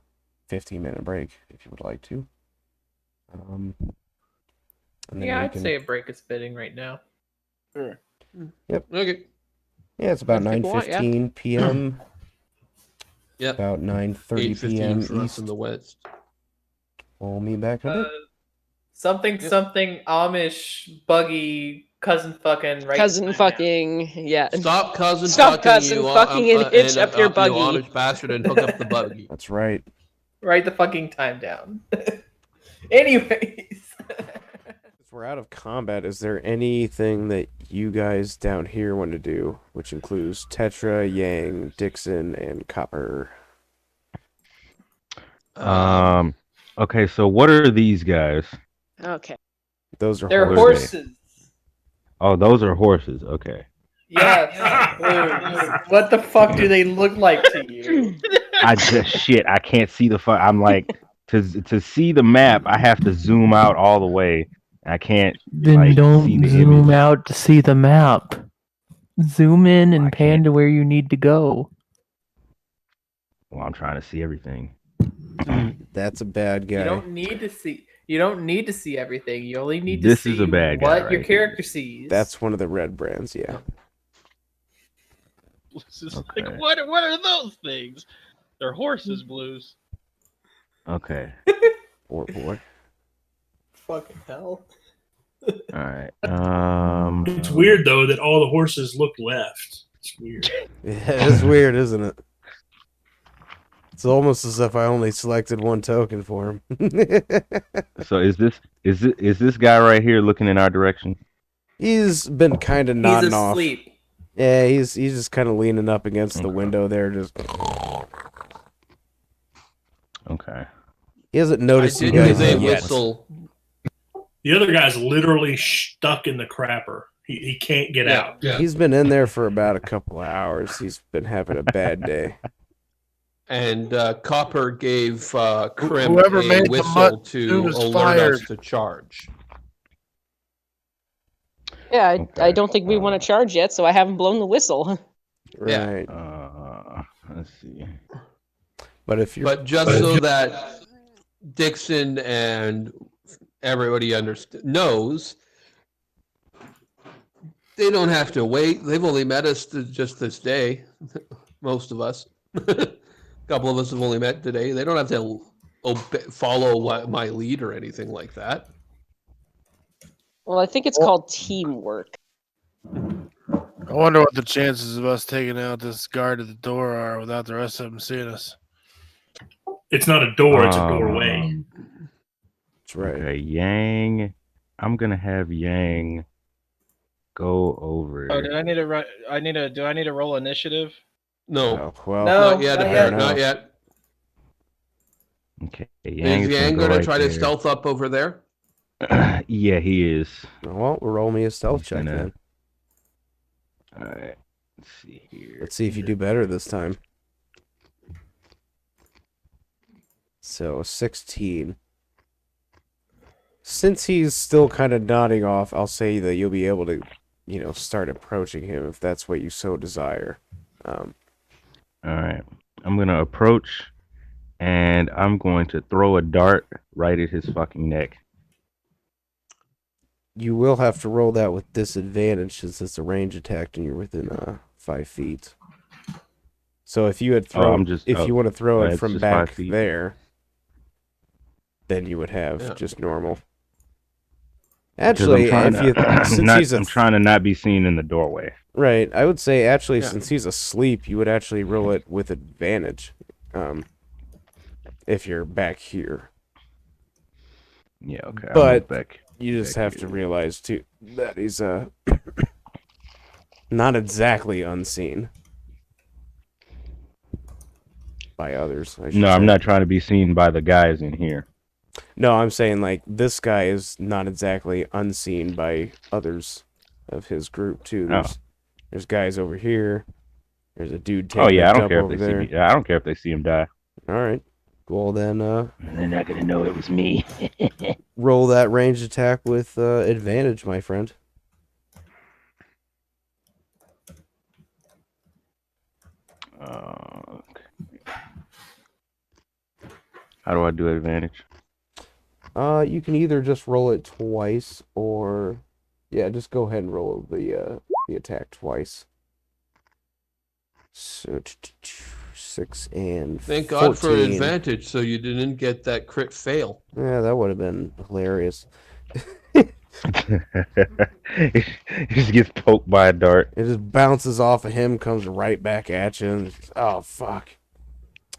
15-minute break, if you would like to. And then Yeah, we I'd can- say a break is fitting right now. Okay. Yeah, it's about If people want, yeah. 9:15 p.m. Yep. About 9:30 p.m. 8:15 for us East. in the west. We'll meet back in a bit. Something Amish buggy cousin fucking right. Cousin behind fucking, yeah. Stop cousin Stop fucking cousin you, fucking and hitch up your buggy. You Amish bastard and hook up the buggy. That's right. Write the fucking time down. Anyways. If we're out of combat, is there anything that you guys down here want to do, which includes Tetra, Yang, Dixon, and Copper? Okay, so what are these guys? Okay. Those are They're horses. horses. Oh, those are horses. Okay. Yes. What the fuck do they look like to you? I can't see the fuck. I'm like to see the map. I have to zoom out all the way. I can't. Then like, see don't the zoom image. out to see the map. Zoom in I and pan can't. to where you need to go. Well, I'm trying to see everything. That's a bad guy. You don't need to see. You don't need to see everything. You only need to This see is a bad guy what your right character sees. That's one of the red brands, yeah. It's just Okay. like, what are those things? They're horses, Blues. Okay. Poor boy. fucking hell. All right. It's weird though that all the horses look left. It's weird. Yeah, it's weird, isn't it? It's almost as if I only selected one token for him. So is this guy right here looking in our direction? He's been kind of He's nodding off. asleep. Yeah, he's just kind of leaning up against the Okay. window there. Just Okay. he hasn't I noticed you did guys use a yet. whistle. The other guy's literally stuck in the crapper. He can't get out. Yeah. He's been in there for about a couple of hours. He's been having a bad day. And Copper gave Crim Whoever a made the whistle mud to was alert fired. us to charge. Yeah, I Okay. don't think we want to charge yet, so I haven't blown the whistle. Yeah. Right. Let's see. But if you're But just so that Dixon and everybody knows, they don't have to wait. They've only met us just this day, most of us. A couple of us have only met today. They don't have to follow my lead or anything like that. Well, I think it's called teamwork. I wonder what the chances of us taking out this guard at the door are without the rest of them seeing us. It's not a door, it's a doorway. That's right. Okay, Yang, I'm gonna have Yang go over. Oh, did I need to write? Do I need to roll initiative? No, Oh, well, No, not yet. not Apparently, yet. not yet. Okay, Yang Is is Yang gonna going to right try to there. stealth up over there? Yeah, he is. well, roll me a stealth He's check gonna- then. All right. Let's see here. Let's see if you do better this time. So 16. Since he's still kind of nodding off, I'll say that you'll be able to, start approaching him if that's what you so desire. All right. I'm gonna approach, and I'm going to throw a dart right at his fucking neck. You will have to roll that with disadvantage since it's a range attack and you're within 5 feet. So if you had thrown, if you want to throw it it's from just back 5 feet. there, then you would have Yeah. just normal. 'Cause Actually, I'm if you since I'm trying to not be seen in the doorway. right, I would say actually Yeah. since he's asleep, you would actually roll it with advantage. If you're back here, Yeah, okay. I'll But- move back. you just Back have here. to realize too that he's not exactly unseen by others. I should No, I'm say. not trying to be seen by the guys in here. No, I'm saying like this guy is not exactly unseen by others of his group too. There's guys over here. There's a dude taking Oh yeah, a I don't dump care if over they see there. me. I don't care if they see him die. All right. Well then, They're not gonna know it was me. roll that ranged attack with advantage, my friend. Okay. How do I do advantage? You can either just roll it twice, or just go ahead and roll the attack twice. So 6 and Thank God for 14. advantage, so you didn't get that crit fail. Yeah, that would have been hilarious. He just gets poked by a dart. It just bounces off of him, comes right back at you, and oh fuck.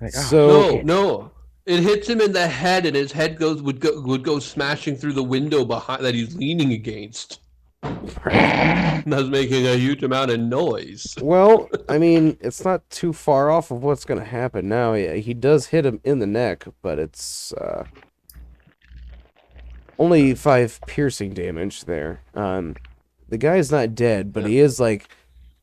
Like, So No. It hits him in the head, and his head would go smashing through the window behind that he's leaning against. That's making a huge amount of noise. well, I mean, it's not too far off of what's gonna happen now. He does hit him in the neck, but it's only 5 piercing damage there. The guy's not dead, but he is like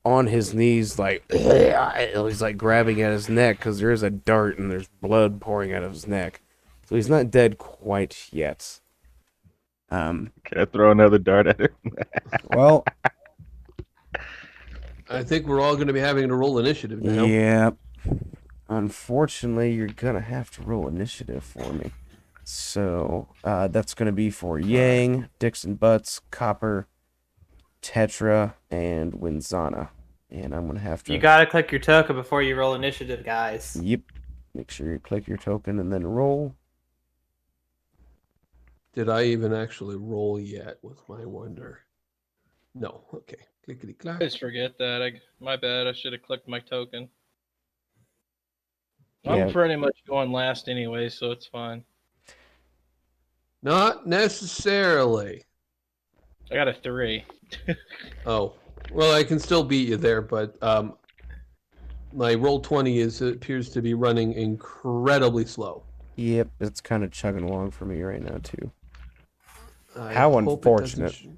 on his knees, like he's like grabbing at his neck because there is a dart and there's blood pouring out of his neck. So he's not dead quite yet. Can I throw another dart at him? Well, I think we're all going to be having to roll initiative now. yeah. Unfortunately, you're gonna have to roll initiative for me. So that's gonna be for Yang, Dixon Butts, Copper, Tetra, and Winzana. And I'm gonna have to. You gotta click your token before you roll initiative, guys. Yep. Make sure you click your token and then roll. Did I even actually roll yet with my wonder? No. Okay. Clickety I clack. just forget that. My bad. I should have clicked my token. Yeah. I'm pretty much going last anyway, so it's fine. Not necessarily. I got a 3. Oh. Well, I can still beat you there, but my roll 20 appears to be running incredibly slow. Yep, it's kind of chugging along for me right now too. I How hope it unfortunate. doesn't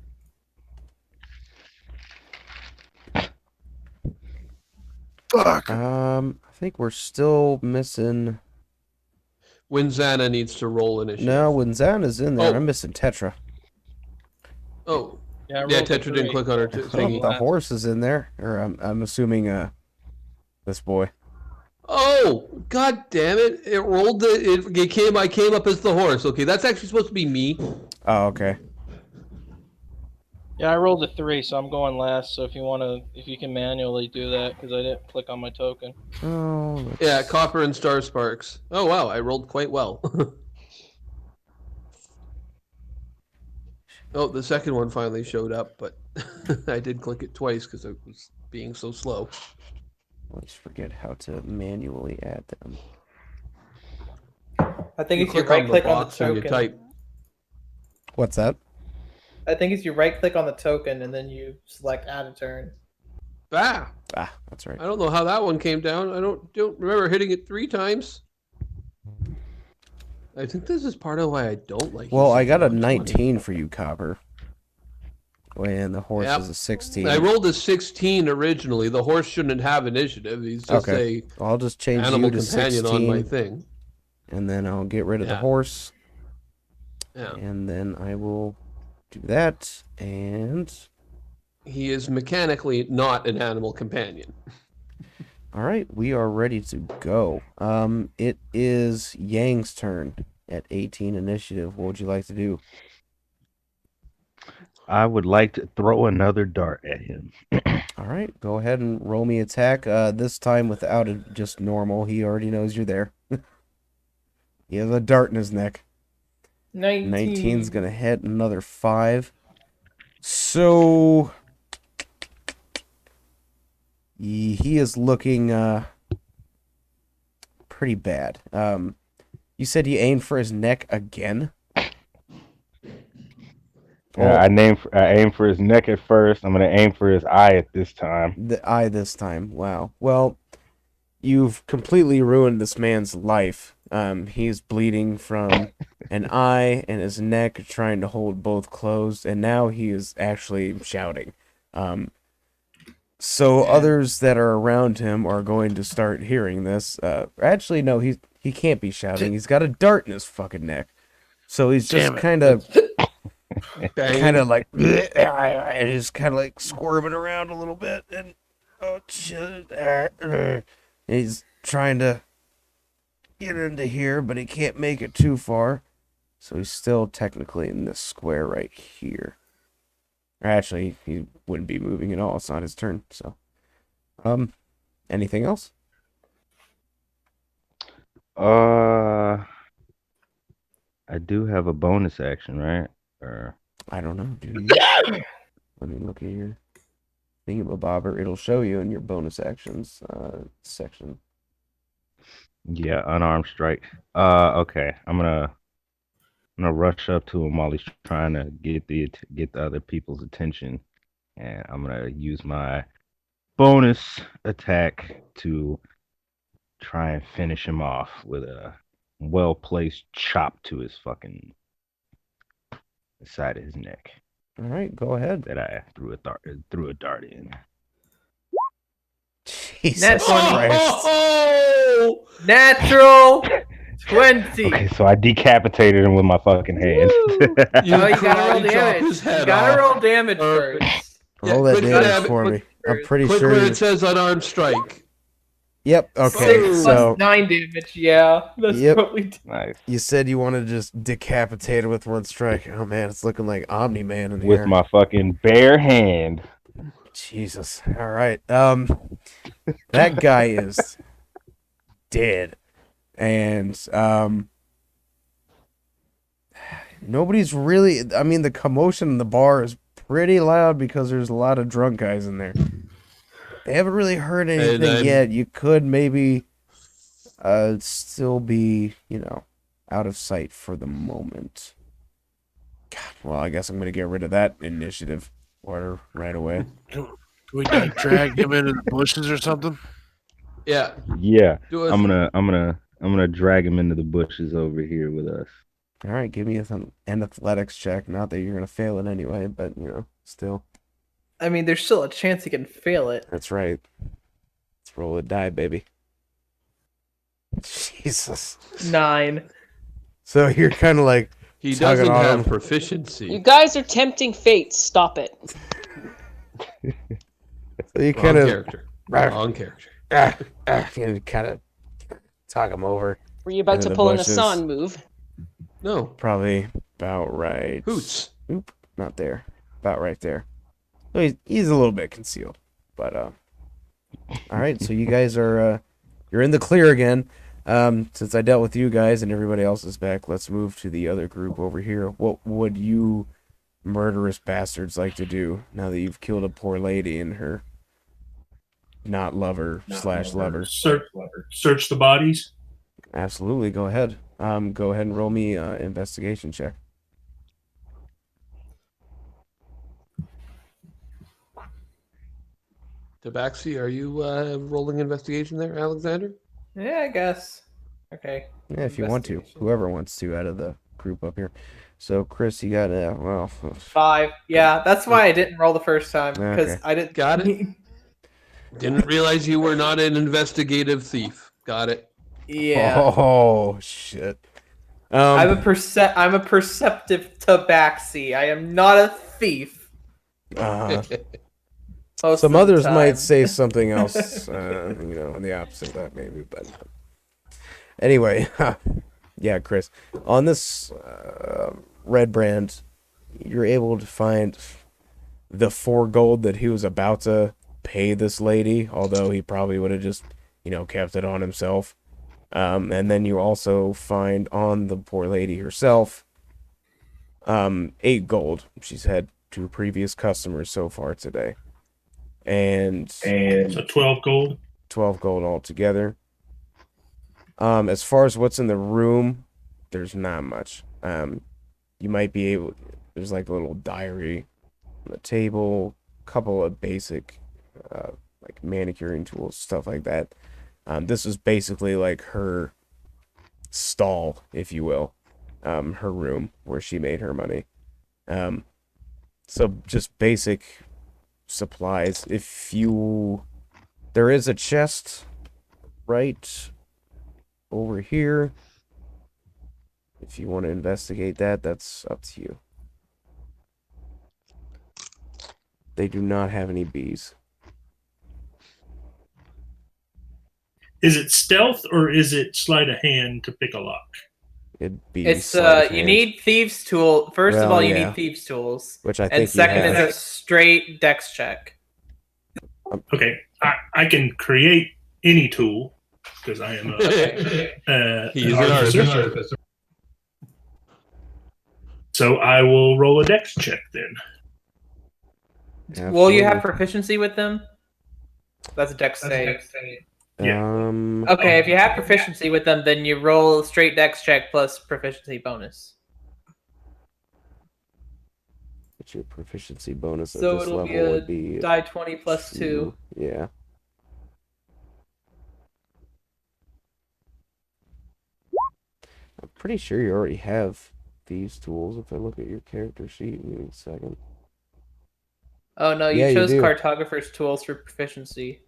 Fuck. I think we're still missing. Winzana needs to roll initiative. No, Winzana's in there. Oh. I'm missing Tetra. Oh, Yeah, I yeah, rolled a Tetra didn't 3. click on her Oh, thingy. The horse is in there, or I'm assuming this boy. Oh, god damn it. It rolled I came up as the horse. Okay, that's actually supposed to be me. Oh, okay. Yeah, I rolled a 3, so I'm going last. So if you can manually do that, because I didn't click on my token. Oh, Yeah, Copper and Star Sparks. Oh wow, I rolled quite well. Oh, the second one finally showed up, but I did click it twice because it was being so slow. let's forget how to manually add them. I think if you click right on the click on the box and you token. type. What's that? I think it's you right click on the token and then you select add a turn. Ah, Ah, that's right. I don't know how that one came down. I don't remember hitting it 3 times. I think this is part of why I don't like. Well, I using got too a much 19 money. for you, Copper. And the horse Yep. is a 16. I rolled a 16 originally. The horse shouldn't have initiative. He's just Okay. I'll just a change animal you to companion 16. on my thing. And then I'll get rid of the Yeah. horse. Yeah. And then I will do that. And He is mechanically not an animal companion. all right, we are ready to go. It is Yang's turn at 18 initiative. What would you like to do? I would like to throw another dart at him. All right, go ahead and roll me attack. This time without just normal. He already knows you're there. He has a dart in his neck. 19's gonna hit another 5. So he is looking pretty bad. You said you aimed for his neck again? I aim for his neck at first. I'm gonna aim for his eye at this time. The eye this time. Wow. Well, you've completely ruined this man's life. He's bleeding from an eye and his neck, trying to hold both closed, and now he is actually shouting. So others that are around him are going to start hearing this. Actually, no, he can't be shouting. He's got a dart in his fucking neck. So he's just kind of like, and he's kind of like squirming around a little bit, and oh shit, and he's trying to get into here, but he can't make it too far. So he's still technically in this square right here. Actually, he wouldn't be moving at all. It's not his turn. So, anything else? I do have a bonus action, right? Or I don't know, dude. Let me look at your thingamabobber. It'll show you in your bonus actions section. yeah, unarmed strike. Okay. I'm gonna rush up to him while he's trying to get the other people's attention, and I'm gonna use my bonus attack to try and finish him off with a well-placed chop to his fucking side of his neck All right, go ahead. that I threw a dart in. Jesus Nat 20. Christ. Oh! Natural 20. Okay, so I decapitated him with my fucking hand. You Oh, you gotta roll karate chop damage. his head You gotta off. roll damage Perfect. first. Roll that quick damage damage, for quick- me. I'm pretty Click sure. where it says unarmed strike. Yep. Okay. 6 So plus 9 damage. Yeah, that's Yep. what we did. Nice. you said you wanted to just decapitate it with one strike. Oh man, it's looking like Omni-Man in With here. my fucking bare hand. Jesus. All right. That guy is dead, and nobody's really. I mean, the commotion in the bar is pretty loud because there's a lot of drunk guys in there. They haven't really heard anything then- yet. You could maybe still be, out of sight for the moment. God, well, I guess I'm gonna get rid of that initiative order right away. We like drag him into the bushes or something. Yeah. Yeah. Do it. I'm gonna drag him into the bushes over here with us. All right, give me an athletics check. Not that you're gonna fail it anyway, but still. I mean, there's still a chance he can fail it. That's right. Let's roll a die, baby. Jesus. 9. So you're kind of like He tugging doesn't on have him. proficiency. You guys are tempting fate. Stop it. So you Wrong kind of character. Wrong character. you kind of talk him over. Were you about Into to the pull an bushes. Asan move? No. Probably about right. Hoots. Oop, not there. About right there. So he's a little bit concealed, but all right. So you guys are you're in the clear again. Since I dealt with you guys and everybody else is back, let's move to the other group over here. What would you murderous bastards like to do now that you've killed a poor lady and her not lover slash lover? Search the bodies. Absolutely. Go ahead. Go ahead and roll me investigation check. Tabaxi, are you rolling investigation there, Alexander? Yeah, I guess. Okay. Yeah, if you want to. Investigation. Whoever wants to out of the group up here. So, Chris, you got, well... 5. Yeah, that's why I didn't roll the first time, because Okay. I didn't... Got it. Didn't realize you were not an investigative thief. Got it. Yeah. Oh, shit. I'm a perceptive tabaxi. I am not a thief. Most Some of the others might time. say something else, the opposite of that maybe, but anyway, yeah, Chris, on this red brand, you're able to find the 4 gold that he was about to pay this lady, although he probably would have just, kept it on himself. And then you also find on the poor lady herself, 8 gold. She's had 2 previous customers so far today. And So 12 gold. 12 gold altogether. As far as what's in the room, there's not much. You might be able... There's like a little diary on the table, a couple of basic like manicuring tools, stuff like that. This is basically like her stall, if you will. Her room where she made her money. So just basic supplies. There is a chest right over here. If you want to investigate that, that's up to you. They do not have any bees. Is it stealth or is it sleight of hand to pick a lock? It'd be It's sleight of you hand, need thieves tool. First of Well, all, you yeah. need thieves tools, which I and think you second have. is a straight dex check. Okay, I can create any tool because I am He's an an artificer. artificer. So I will roll a dex check then. Will you have Absolutely. proficiency with them? That's a dex save. Yeah. Okay, if you have proficiency with them, then you roll a straight dex check plus proficiency bonus. What's your proficiency bonus at So this it'll level be a would be die 20 plus 2. Yeah. I'm pretty sure you already have these tools. If I look at your character sheet, give me a second. Oh no, you Yeah, you chose do. cartographer's tools for proficiency.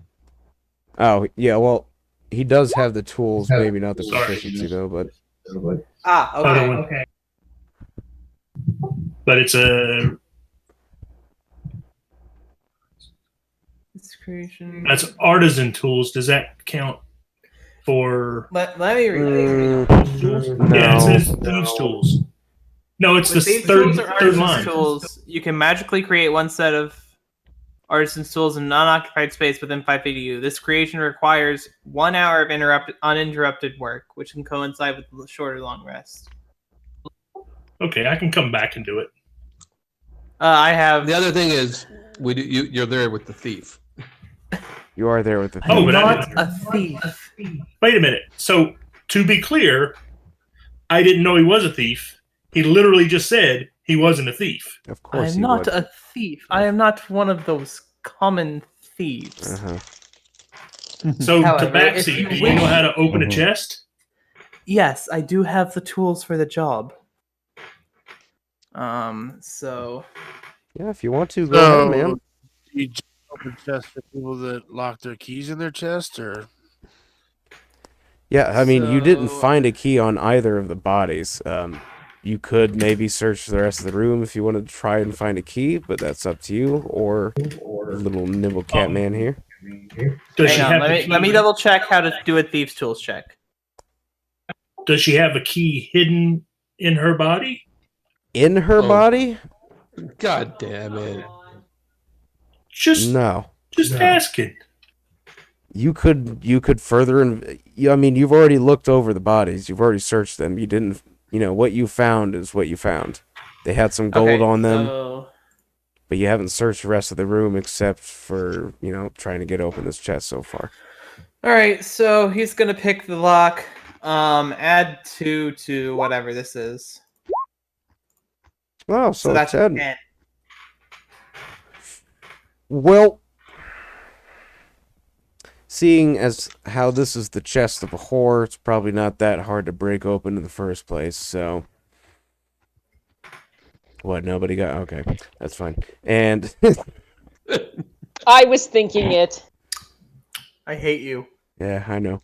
Oh, yeah, well, he does have the tools, maybe not the Sorry. proficiency though, but Ah, okay. Okay. But it's a It's creation. that's artisan tools. Does that count for? Let me read. no. Yeah, it says thieves tools. No, it's With the these third tools or artisan's line. tools, you can magically create one set of artisan's tools in non-occupied space within 5 feet of you. This creation requires 1 hour of uninterrupted work, which can coincide with a short or long rest. Okay, I can come back and do it. I have. The other thing is, you're there with the thief. You are there with the Oh, I'm but not a thief. Wait a minute. So to be clear, I didn't know he was a thief. He literally just said he wasn't a thief. Of course I'm he not would. a thief. I am not one of those common thieves. Uh-huh. So However, if Tabaxi, you do you wish- know how to open a Mhm. chest? Yes, I do have the tools for the job. So Yeah, if you want to, go ahead, man. You just open chests for people that lock their keys in their chest, or Yeah, I mean, you didn't So- find a key on either of the bodies. You could maybe search the rest of the room if you wanted to try and find a key, but that's up to you, or little nimble cat man here. Does she hang on, have the let me key? double check how to do a thieves tools check. Does she have a key hidden in her body? In her Oh. body? God damn it. Just No. asking. You could further. I mean, you've already looked over the bodies. You've already searched them. You didn't. What you found is what you found. They had some gold Okay, on them, so- but you haven't searched the rest of the room except for trying to get open this chest so far. All right, so he's gonna pick the lock. Add 2 to whatever this is. Oh, So so that's 10. 10. Well, seeing as how this is the chest of a whore, it's probably not that hard to break open in the first place, so... What, nobody got... Okay, that's fine. And... I was thinking it. I hate you. yeah, I know.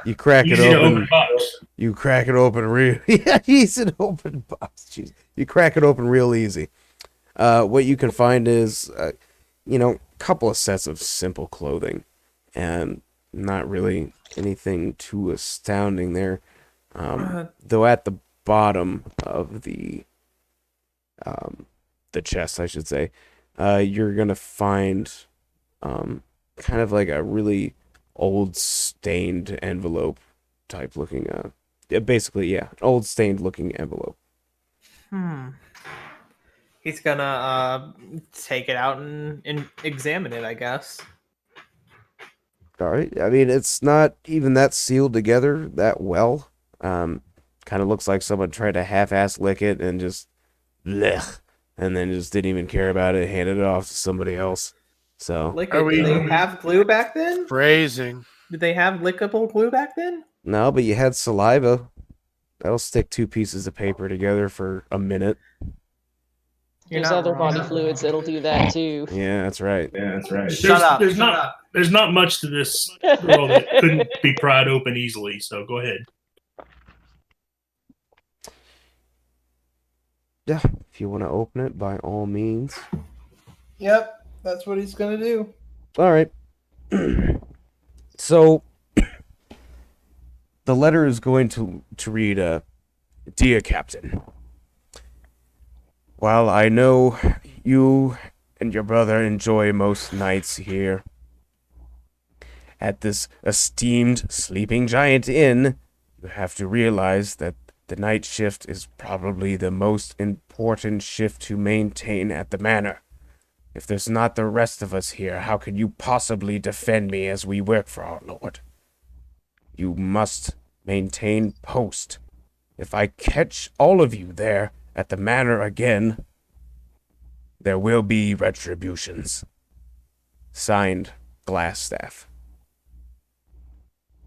You crack it Easy to open... open box. You crack it open real... yeah, easy to open box. Jeez. You crack it open real easy. What you can find is, you know, a couple of sets of simple clothing. And not really anything too astounding there. Though at the bottom of the chest, I should say, you're going to find kind of like a really old stained envelope type looking, basically, yeah, an old stained looking envelope. He's gonna take it out and examine it, I guess. All right. I mean, it's not even that sealed together that well. Kind of looks like someone tried to half-ass lick it and just blech, and then just didn't even care about it, handed it off to somebody else. So Like, Are we- did they have glue back then? Phrasing. Did they have lickable glue back then? no, but you had saliva. That'll stick two pieces of paper together for a minute. You're There's not other wrong. body fluids that'll do that too. Yeah, that's right. Shut up. There's shut not up. there's not much to this girl that couldn't be pried open easily. So go ahead. Yeah, if you want to open it, by all means. Yep, that's what he's gonna do. All right. So the letter is going to read, Dear Captain, while I know you and your brother enjoy most nights here at this esteemed Sleeping Giant Inn, you have to realize that the night shift is probably the most important shift to maintain at the manor. If there's not the rest of us here, how can you possibly defend me as we work for our lord? You must maintain post. If I catch all of you there at the manor again, there will be retributions. Signed, Glassstaff.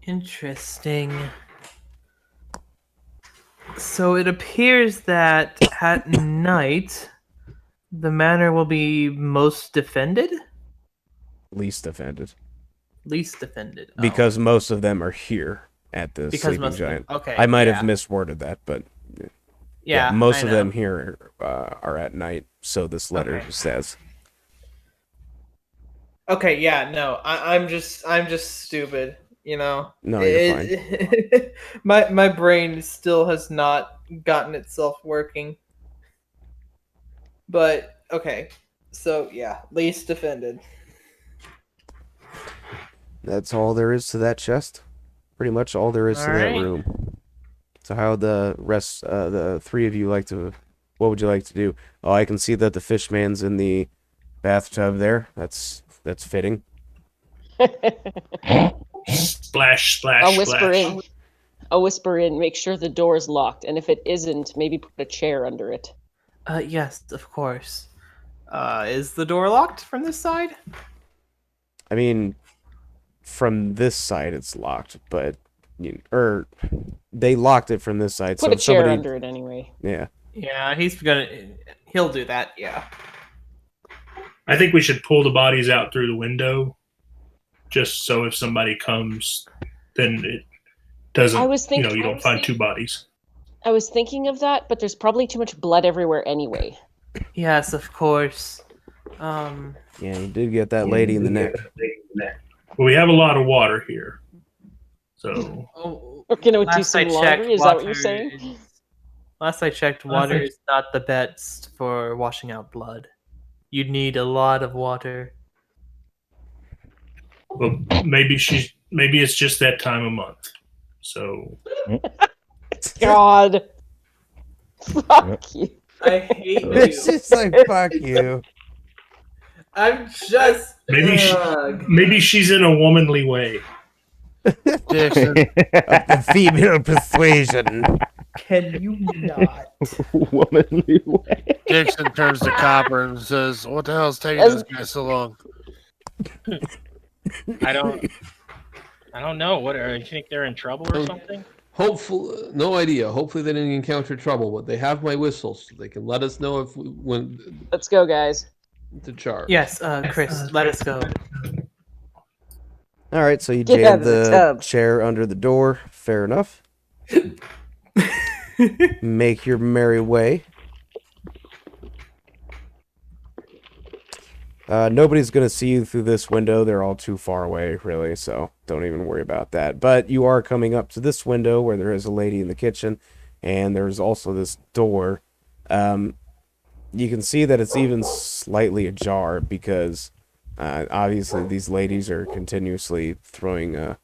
Interesting. So it appears that at night, the manor will be most defended? Least offended. Least defended. Oh. Because most of them are here at the Because Sleeping most of them- Giant. okay, I might yeah. have misworded that, but Yeah, most I of know. them here are at night, so this letter Okay. says. Okay, yeah, no, I'm just stupid, you know. No, you're fine. my brain still has not gotten itself working. But okay, so yeah, least defended. That's all there is to that chest. Pretty much all there is to that Alright. room. So how the rest, the three of you like to, what would you like to do? Oh, I can see that the fishman's in the bathtub there. That's fitting. Splash, splash, I'll whisper splash. in. I'll whisper in. Make sure the door is locked, and if it isn't, maybe put a chair under it. Yes, of course. Is the door locked from this side? I mean, from this side it's locked, but they locked it from this side. Put so a if chair somebody, under it anyway. yeah. Yeah, he'll do that, yeah. I think we should pull the bodies out through the window, just so if somebody comes, then it doesn't. I was thinking- you don't find two bodies. I was thinking of that, but there's probably too much blood everywhere anyway. Yes, of course. Yeah, you did get that lady in the neck. Well, we have a lot of water here, so We're gonna do Last some I checked, laundry. Is that what you're water saying? Last I checked, water is not the best for washing out blood. You'd need a lot of water. well, maybe it's just that time of month. So God. Fuck you. I hate It's you. just like, fuck you. I'm just. maybe she's in a womanly way. Dixon, The female persuasion. Can you not? Womanly way. Dixon turns to Copper and says, "What the hell's taking As- this guy so long?" I don't know. What you think they're in trouble or something? Hopefully, no idea. Hopefully, they didn't encounter trouble, but they have my whistle, so they can let us know if when Let's go, guys. to charge. Yes, Chris, let us go. All right, so you Get out jam of the the tub. chair under the door. Fair enough. Make your merry way. Nobody's going to see you through this window. They're all too far away, really, so don't even worry about that. But you are coming up to this window where there is a lady in the kitchen, and there's also this door. You can see that it's even slightly ajar because obviously these ladies are continuously throwing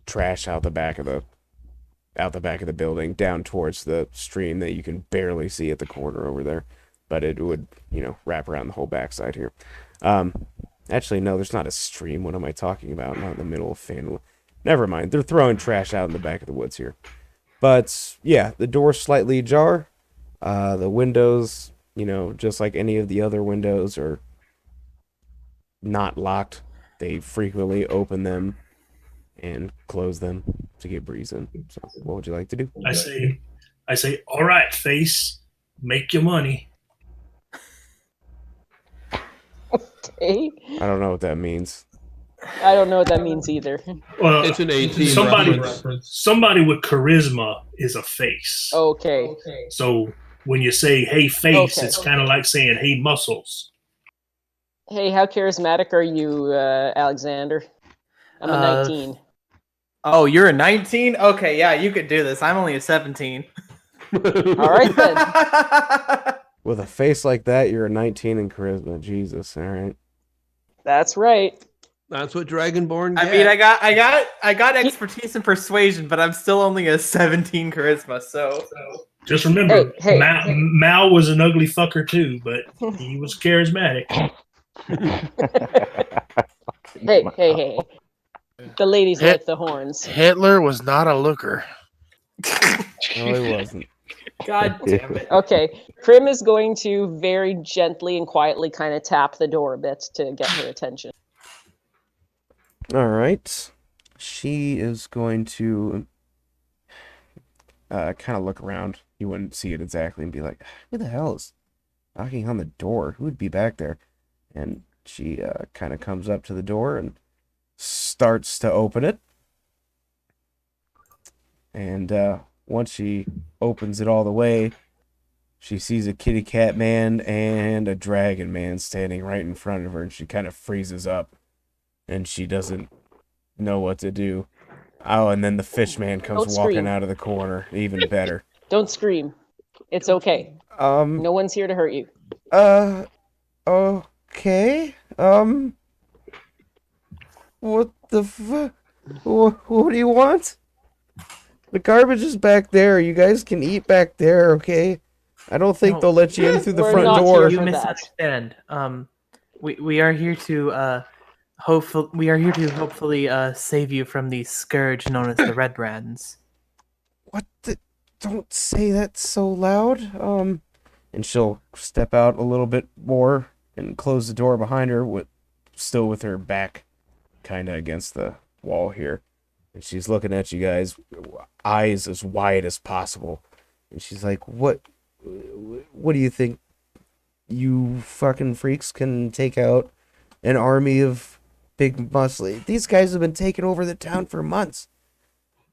trash out the back of the building down towards the stream that you can barely see at the corner over there. But it would, wrap around the whole backside here. Actually, no, there's not a stream. What am I talking about? Not in the middle of Phandelver. Never mind. They're throwing trash out in the back of the woods here. But, yeah, the door's slightly ajar. The windows, just like any of the other windows, are not locked. They frequently open them and close them to get breeze in. So, what would you like to do? I say, all right, face, make your money. Okay. I don't know what that means. I don't know what that means either. Well, It's an 18 somebody with charisma is a face. Okay. So when you say, hey, face, Okay. it's kind of like saying, hey, muscles. Hey, how charismatic are you, Alexander? I'm a 19. Oh, you're a 19? Okay, yeah, you could do this. I'm only a 17. All right, then. With a face like that, you're a 19 in charisma. Jesus, all right. That's right. That's what Dragonborn get. I mean, I got expertise in persuasion, but I'm still only a 17 charisma. So Just remember, Hey. Mal was an ugly fucker too, but he was charismatic. Hey. The ladies like the horns. Hitler was not a looker. No, he wasn't. God damn it. Okay, Prim is going to very gently and quietly kind of tap the door a bit to get her attention. All right. She is going to kind of look around. You wouldn't see it exactly and be like, who the hell is knocking on the door? Who would be back there? And she kind of comes up to the door and starts to open it. And once she opens it all the way, she sees a kitty cat man and a dragon man standing right in front of her, and she kind of freezes up, and she doesn't know what to do. Oh, and then the fish man comes Don't walking scream. out of the corner, even better. Don't scream. It's okay. No one's here to hurt you. Okay. What the what do you want? The garbage is back there. You guys can eat back there, okay? I don't think No. they'll let you in through the We're front not door. here You for that. misunderstand. We are here to hopefully save you from the scourge known as the Red Brands. What the? Don't say that so loud. And she'll step out a little bit more and close the door behind her, still with her back kind of against the wall here. And she's looking at you guys, eyes as wide as possible. And she's like, What do you think? You fucking freaks can take out an army of big muscly. These guys have been taking over the town for months.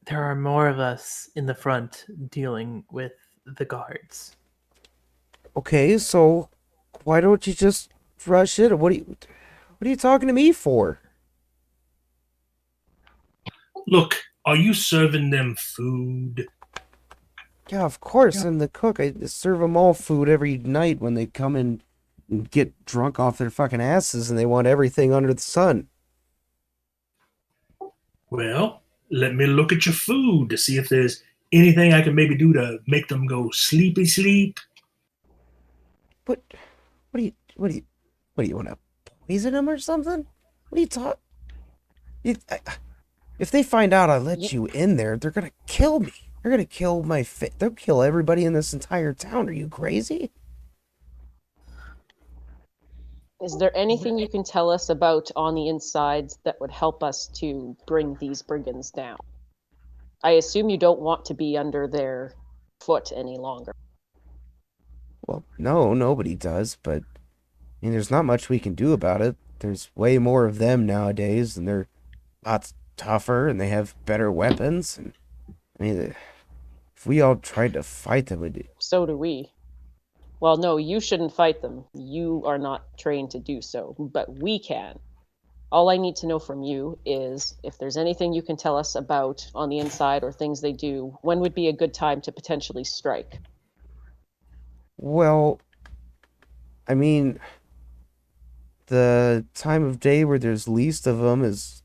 There are more of us in the front dealing with the guards. Okay, so why don't you just rush it? What are you talking to me for? Look, are you serving them food? Yeah, of course. I'm the cook. I serve them all food every night when they come in and get drunk off their fucking asses and they want everything under the sun. Well, let me look at your food to see if there's anything I can maybe do to make them go sleepy sleep. What do you want to poison them or something? What are you talking? If they find out I let you in there, they're gonna kill me. They're gonna kill they'll kill everybody in this entire town. Are you crazy? Is there anything you can tell us about on the insides that would help us to bring these brigands down? I assume you don't want to be under their foot any longer. Well, no, nobody does, but I mean, there's not much we can do about it. There's way more of them nowadays, and they're lots tougher, and they have better weapons. And I mean, if we all tried to fight them, So do we. Well, no, you shouldn't fight them. You are not trained to do so, but we can. All I need to know from you is if there's anything you can tell us about on the inside or things they do, when would be a good time to potentially strike? well, I mean, the time of day where there's least of them is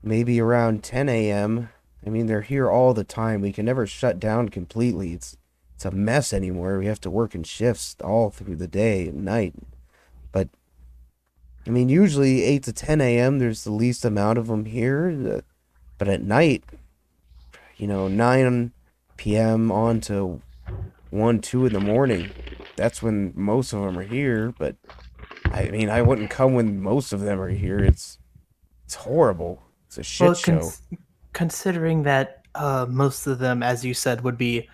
maybe around 10 a.m. I mean, they're here all the time. We can never shut down completely. It's a mess anymore. We have to work in shifts all through the day and night. But I mean, usually 8 to 10 a.m. there's the least amount of them here. But at night, 9 p.m. on to 1, 2 in the morning, that's when most of them are here. But I mean, I wouldn't come when most of them are here. It's horrible. It's a shit show. Considering that most of them, as you said, would be,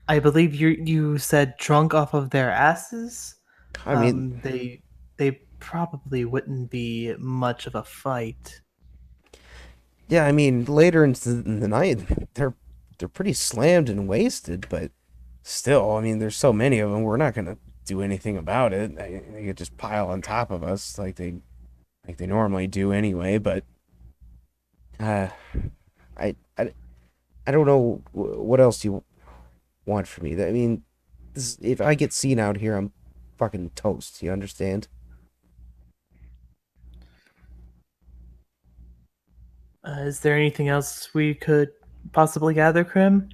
I believe you said drunk off of their asses. I mean, They probably wouldn't be much of a fight. yeah, I mean, later in the night, they're pretty slammed and wasted, but still, I mean, there's so many of them. We're not gonna do anything about it. They could just pile on top of us like they normally do anyway. But I don't know what else you want from me. I mean, if I get seen out here, I'm fucking toast. You understand? Is there anything else we could possibly gather, Krim?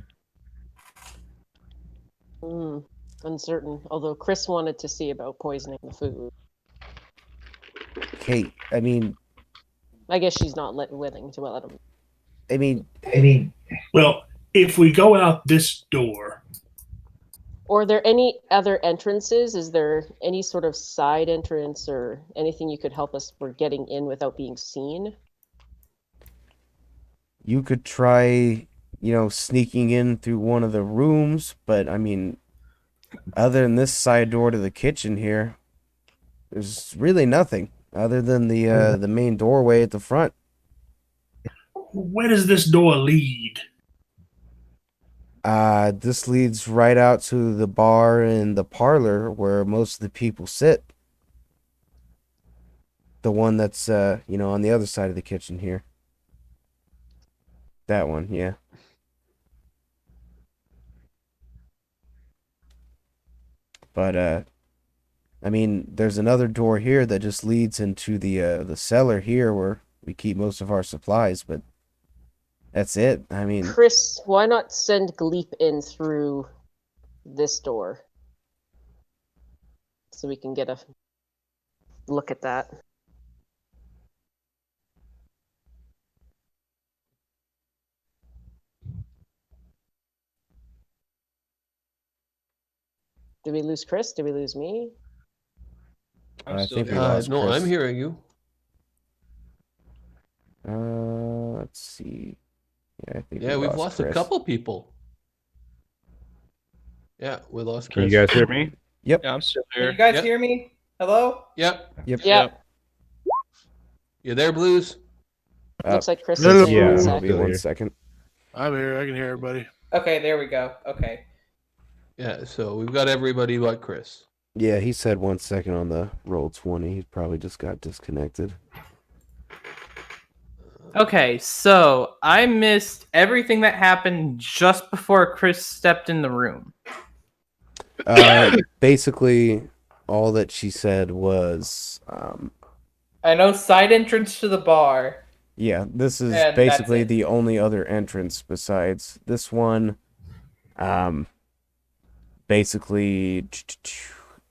Uncertain. Although Chris wanted to see about poisoning the food. Okay, I mean, I guess she's not willing to let him. I mean, Well, if we go out this door, Or are there any other entrances? Is there any sort of side entrance or anything you could help us for getting in without being seen? you could try, sneaking in through one of the rooms, but I mean, other than this side door to the kitchen here, there's really nothing other than the main doorway at the front. where does this door lead? This leads right out to the bar and the parlor where most of the people sit. The one that's on the other side of the kitchen here. That one, yeah. But I mean, there's another door here that just leads into the cellar here where we keep most of our supplies, but that's it. I mean, Chris, why not send Gleep in through this door? So we can get a look at that. Did we lose Chris? Did we lose me? I'm I still think we here. lost No, Chris. I'm hearing you. Let's see. Yeah, I think Yeah, we've lost Chris. a couple people. Yeah, we lost Can Chris. you guys hear me? Yeah, I'm still Can here. you guys Yep. hear me? Hello? Yep. Yep. Yeah. You there, Blues? Looks like Chris Hello. is in Yeah, one I'm sec. Maybe still 1 here. second. I'm here. I can hear everybody. Okay, there we go. Okay. Yeah, so we've got everybody but Chris. Yeah, he said 1 second on the roll 20. He probably just got disconnected. Okay, so I missed everything that happened just before Chris stepped in the room. Basically, all that she said was, I know side entrance to the bar. yeah, this is And basically that's it. the only other entrance besides this one. Basically,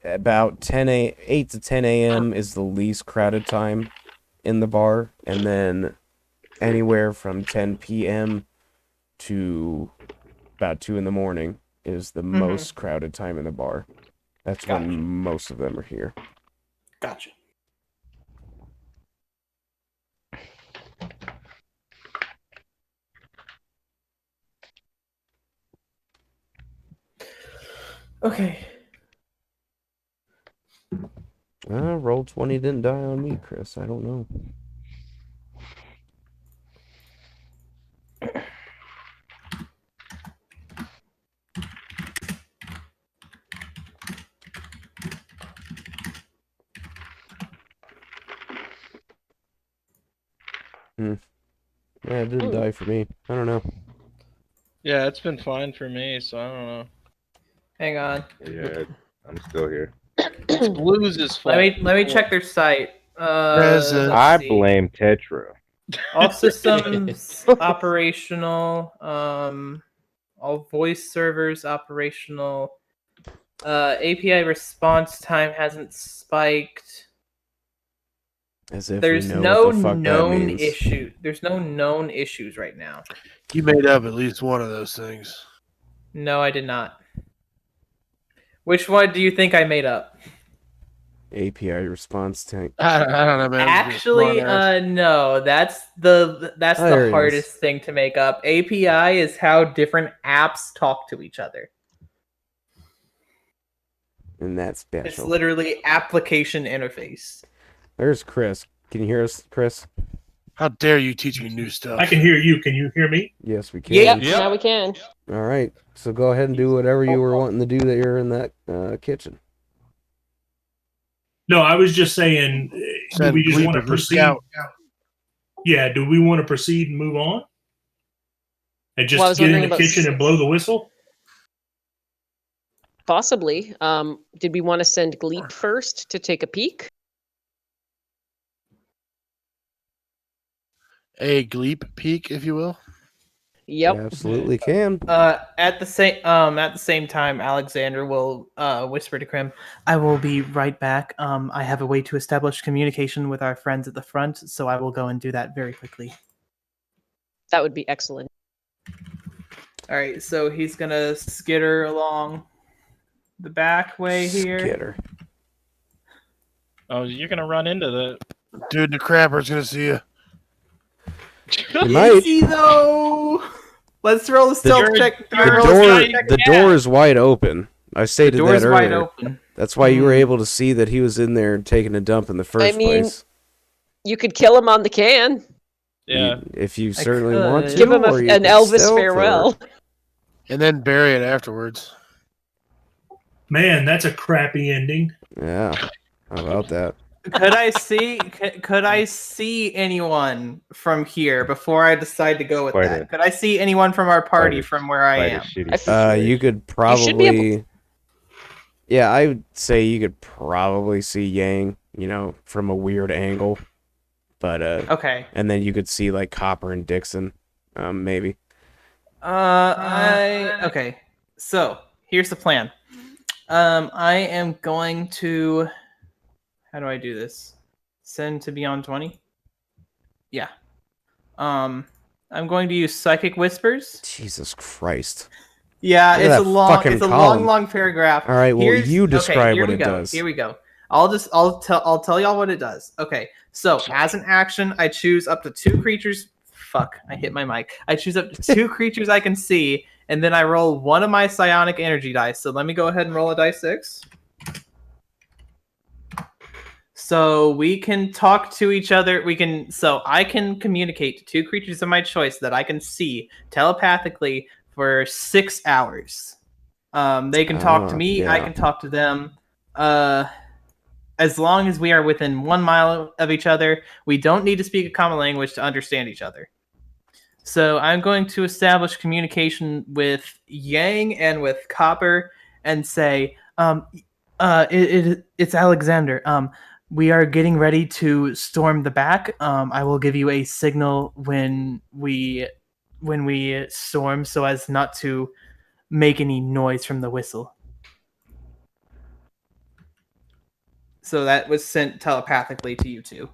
about 8 to 10 a.m. is the least crowded time in the bar, and then anywhere from 10 p.m. to about 2 in the morning is the most crowded time in the bar. That's Gotcha. when most of them are here. Gotcha. Okay. Roll 20 didn't die on me, Chris. I don't know. Yeah, it didn't die for me. I don't know. Yeah, it's been fine for me, so I don't know. Hang on. Yeah, I'm still here. It's Blues' fault. Let me check their site. Present. Let's I see. blame Tetra. All systems operational. All voice servers operational. API response time hasn't spiked. As if There's we know no what the fuck that known means. issue. There's no known issues right now. You made up at least one of those things. No, I did not. Which one do you think I made up? API response tank. I don't know, man. Actually, no. That's There the it hardest is. thing to make up. API is how different apps talk to each other. And that's It's special. literally application interface. There's Chris. Can you hear us, Chris? How dare you teach me new stuff? I can hear you. Can you hear me? Yes, we can. Yep, Yep. now we can. All right. So go ahead and do whatever you were wanting to do that you're in that kitchen. No, I was just saying, do Send we just Gleep want to as your proceed? scout. Yeah, do we want to proceed and move on? And just Well, I was get in wondering the about kitchen and blow the whistle? Possibly. Did we want to send Gleep first to take a peek? A Gleep peak, if you will. Yep. You absolutely can. At the same time, Alexander will whisper to Krim, "I will be right back. I have a way to establish communication with our friends at the front, so I will go and do that very quickly." That would be excellent. All right, so he's gonna skitter along the back way here. Skitter. Oh, you're gonna run into the. Dude, the crapper's gonna see you. You might. Easy though. Let's roll a stealth check. The door is wide open. I stated The door that is earlier. wide open. That's why you were able to see that he was in there taking a dump in the first mean, place. You could kill him on the can. Yeah. If you I certainly want could. to. Give him or you an could Elvis stealth, or- farewell. And then bury it afterwards. Man, that's a crappy ending. Yeah. How about that? Could I see anyone from here before I decide to go with Quite that? Could I see anyone from our party quite a- from where I Quite a am? shitty I- situation. You could should be able- probably. Yeah, I would say you could probably see Yang, from a weird angle. But, Okay. and then you could see, like, Copper and Dixon, maybe. Okay. So here's the plan. I am going to. How do I do this? Send to Beyond 20. Yeah. I'm going to use Psychic Whispers. Jesus Christ. Yeah, Look at it's that a long, fucking it's a column. long paragraph. All right, well, you describe here what we it go. does. Here we go. I'll tell y'all what it does. Okay, so as an action, I choose up to 2 creatures. Fuck, I hit my mic. I choose up to 2 creatures I can see, and then I roll one of my psionic energy dice. So let me go ahead and roll a dice 6. So we can talk to each other. So I can communicate to 2 creatures of my choice that I can see telepathically for 6 hours. They can talk to me. I yeah. can talk to them. As long as we are within 1 mile of each other, we don't need to speak a common language to understand each other. So I'm going to establish communication with Yang and with Copper and say, it's Alexander. We are getting ready to storm the back. I will give you a signal when we storm, so as not to make any noise from the whistle. So that was sent telepathically to you two.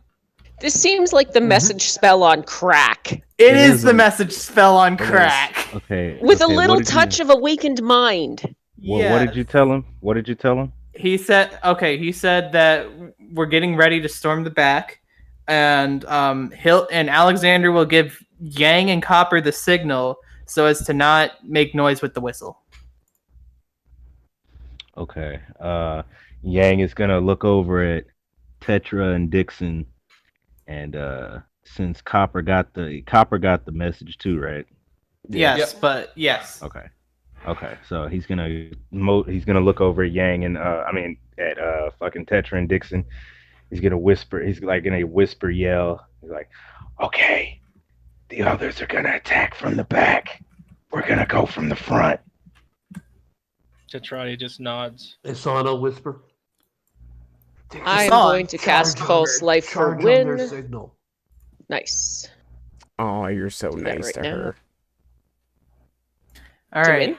This seems like the message spell on crack. It is the message spell on It is. crack. Okay. With a okay, little what did touch of awakened mind. What did you tell him? What did you tell him? He said that we're getting ready to storm the back, and Alexander will give Yang and Copper the signal so as to not make noise with the whistle. Okay. Yang is gonna look over at Tetra and Dixon, and since Copper got the message too, right? Yes, but yes. Okay. Okay. So he's gonna look over at Yang and at fucking Tetra and Dixon. He's gonna whisper. He's like gonna whisper yell. He's like, "Okay, the others are gonna attack from the back. We're gonna go from the front." Tetrati just nods. Isana whisper. I'm going to cast False Life for win. Signal. Nice. Oh, you're so nice right to now. her. All right. win?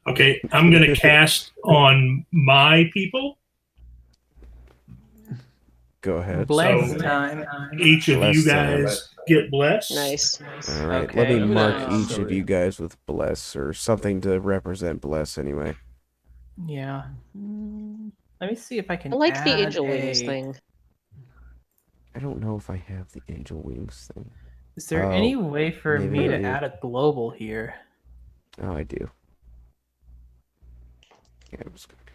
Okay, I'm gonna cast on my people. Go ahead. Bless So- time. Each of Bless you them. guys get blessed. Nice. All right, Okay. let me I'm mark gonna- each of you guys with bless or something to represent bless anyway. Yeah. Let me see if I can. I like the add angel wings a- thing. I don't know if I have the angel wings thing. Is there Oh, any way for maybe me I to do. add a global here? Oh, I do. Yeah, I'm just gonna do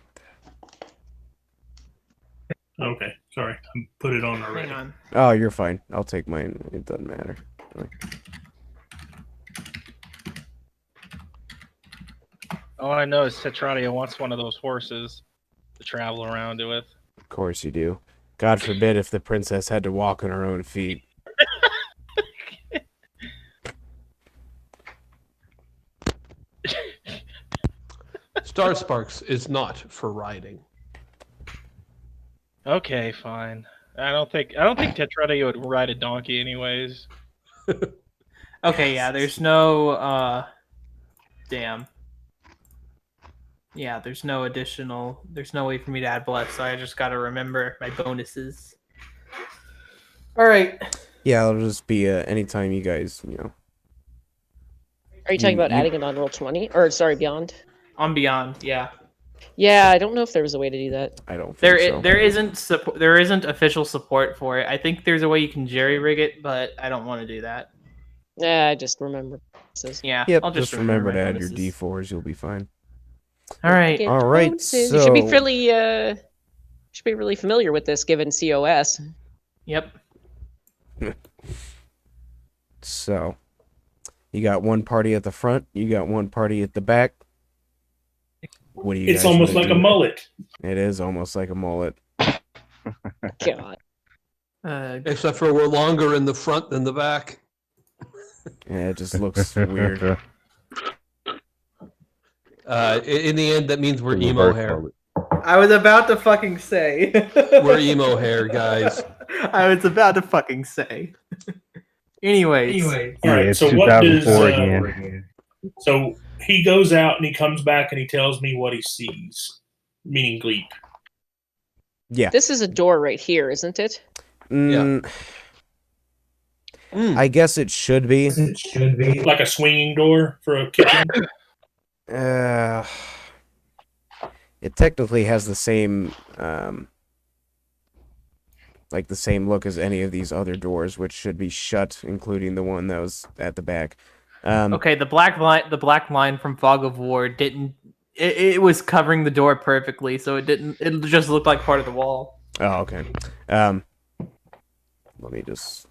that. Okay, sorry, I put it on already. Hang on. Oh, you're fine. I'll take mine. It doesn't matter. All I know is Tetradia wants one of those horses to travel around with. Of course you do. God forbid if the princess had to walk on her own feet. Star Sparks is not for riding. Okay, fine. I don't think Tetradia would ride a donkey anyways. Okay, yeah, there's no damn. Yeah, there's no way for me to add bless, so I just gotta remember my bonuses. Alright. Yeah, it'll just be anytime you guys, Are you talking about you- adding it on roll 20? Or, sorry, beyond? On beyond, yeah. Yeah, I don't know if there was a way to do that. I don't There think so. there isn't official support for it. I think there's a way you can jerry rig it, but I don't want to do that. Yeah, I just remember. Yeah, Yep, I'll just remember to my add your bonuses. D4s, you'll be fine. All right. Get All right, bonuses. You should be so- really familiar with this given COS. Yep. So, you got one party at the front, you got one party at the back. What do you It's guys almost wanna like a do? mullet. It is almost like a mullet. God. Except for we're longer in the front than the back. Yeah, it just looks weird. In the end, that means we're The emo reverse hair. mullet. I was about to fucking say. We're emo hair, guys. I was about to fucking say. Anyways. All Yeah, right, it's so what does 2004 again. So he goes out and he comes back and he tells me what he sees, meaning Gleep. Yeah. This is a door right here, isn't it? Mm, I guess it should be. Like a swinging door for a kitchen. It technically has the same, like the same look as any of these other doors, which should be shut, including the one that was at the back. Okay, the black line from Fog of War didn't. It was covering the door perfectly, so it didn't. It just looked like part of the wall. Oh, okay. Let me just.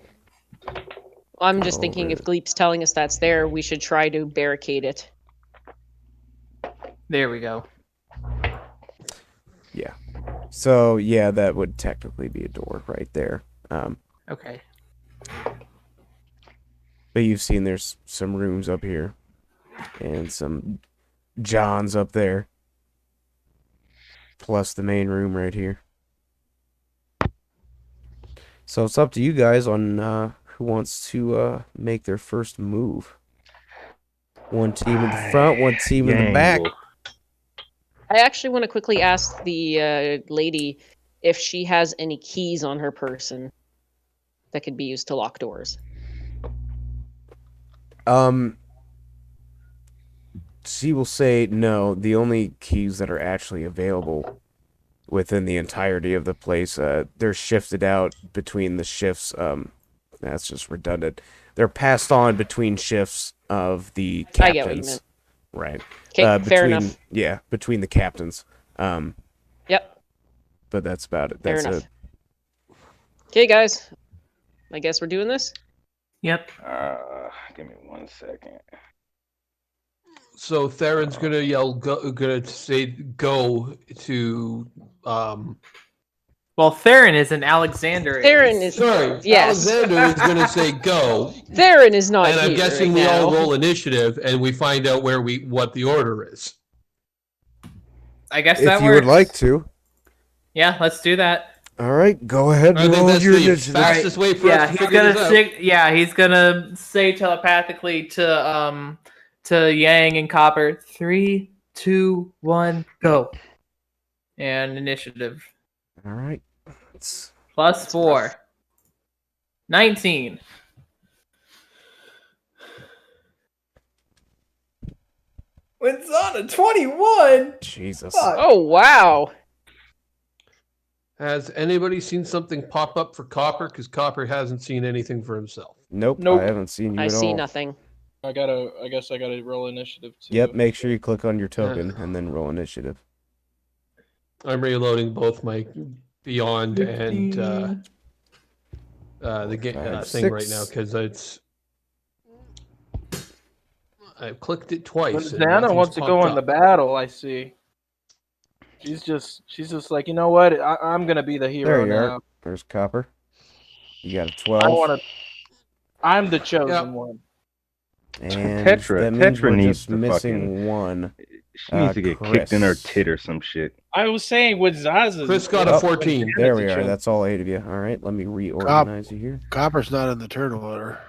I'm just thinking if Gleep's telling us that's there, we should try to barricade it. There we go. Yeah. So yeah, that would technically be a door right there. Okay. But you've seen there's some rooms up here, and some Johns up there, plus the main room right here. So it's up to you guys on who wants to make their first move. One team in the front, one team in the back. I actually want to quickly ask the lady if she has any keys on her person that could be used to lock doors. She will say no. The only keys that are actually available within the entirety of the place. They're shifted out between the shifts. That's just redundant. They're passed on between shifts of the captains. I get what you meant. Right. Okay, fair between, enough. Yeah, between the captains. Yep, But that's about it. fair That's enough. it. Okay, guys. I guess we're doing this. Yep. Give me 1 second. So Theron's gonna yell, gonna say go to. Well, Theron isn't. Alexander Theron is. is. Sorry, Yes. Alexander is gonna say go, Theron is not and I'm here guessing right we now. all roll initiative, and we find out what the order is. I guess If that you works. would like to. Yeah, let's do that. All right, go ahead I and think roll that's your the initiative. fastest way for Yeah, us to he's figure gonna this out. he's gonna say telepathically to Yang and Copper, 3, 2, 1, go. And initiative. All right. Let's Plus 4. rough. 19. It's on a 21. Jesus. Fuck. Oh, wow. Has anybody seen something pop up for Copper? Because Copper hasn't seen anything for himself. Nope, Nope. I haven't seen you I at see all. nothing. I guess I gotta roll initiative too. Yep, make sure you click on your token and then roll initiative. I'm reloading both my Beyond and the Five, thing right six. now because I've clicked it twice. and Xana nothing's wants to go popped in the up. battle. I see. She's just like, you know what? I'm gonna be the hero There you now. are. There's Copper. You got a I 12. want to. I'm the chosen Yep. one. And Tetra- that means Tetra we're needs just to missing one. She needs to get kicked in her Chris. tit or some shit. I was saying with Zaza's. Chris got Oh, a 14. There we are. That's all 8 of you. All right, let me reorganize you here. Copper's not in the turn order.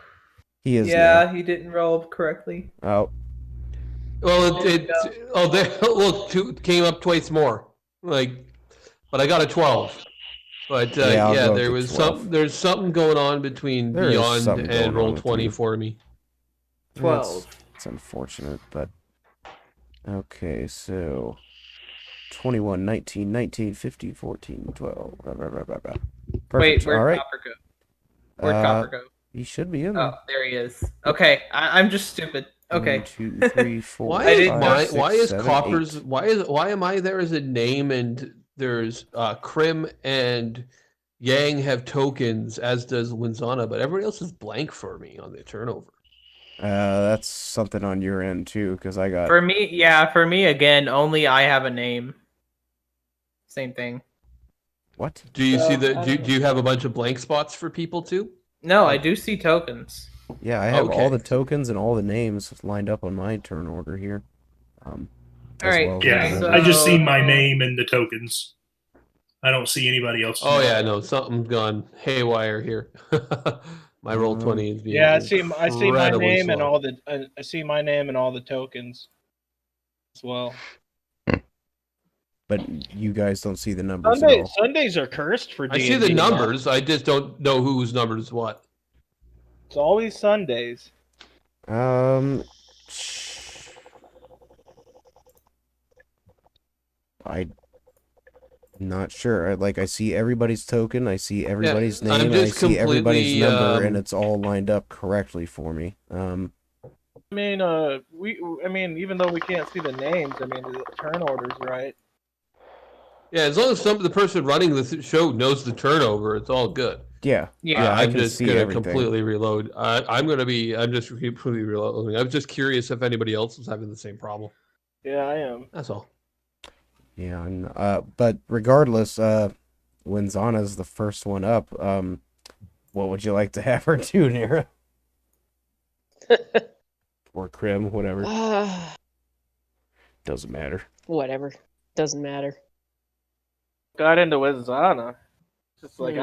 He is Yeah, he didn't roll correctly. now. Oh, Well, look, came up twice more. But I got a 12. But Yeah, I'll go there to was 12. there's something going on between There is Beyond something going and on Roll with 20 you. for me. 12. It's unfortunate, but okay. So 21, 19, 19, 15, 14, 12. Perfect. Wait, where'd all right. Copper go? Where'd Copper go? He should be in Oh, there. there he is. Okay, I'm just stupid. Okay. 1, 2, 3, 4. Why I is didn't know- six, why is seven, Copper's 8. why am I there as a name and there's Krim and Yang have tokens as does Winzana, but everybody else is blank for me on the turnover. That's something on your end too, because I got. For me again, only I have a name. Same thing. What? Do you see do you have a bunch of blank spots for people too? No, I do see tokens. Yeah, I have all Okay. the tokens and all the names lined up on my turn order here. As right, well as Yeah, everything so- else. I just see my name and the tokens. I don't see anybody else. Oh yeah, no, something's gone haywire here. My roll 20 is being Yeah, I see my incredibly name and slow. all the. I see my name and all the tokens. As well. But you guys don't see the numbers at all. Sundays are cursed for I D&D. see the numbers, I just don't know whose number is what. It's always Sundays. I'm not sure. I see everybody's token, I see everybody's I'm name, and I just see everybody's completely, number, and it's all lined up correctly for me. I mean, even though we can't see the names, I mean, the turn order's right. Yeah, as long as the person running the show knows the turnover, it's all good. Yeah, Yeah, I I'm can just see gonna everything. completely reload. I'm just completely reloading. I'm just curious if anybody else is having the same problem. Yeah, I am. That's all. Yeah, but regardless, when Zana's the first one up, what would you like to have her do, Nira? Or Krim, whatever. Doesn't matter. Whatever. Doesn't matter. Got into Wizana. Just like,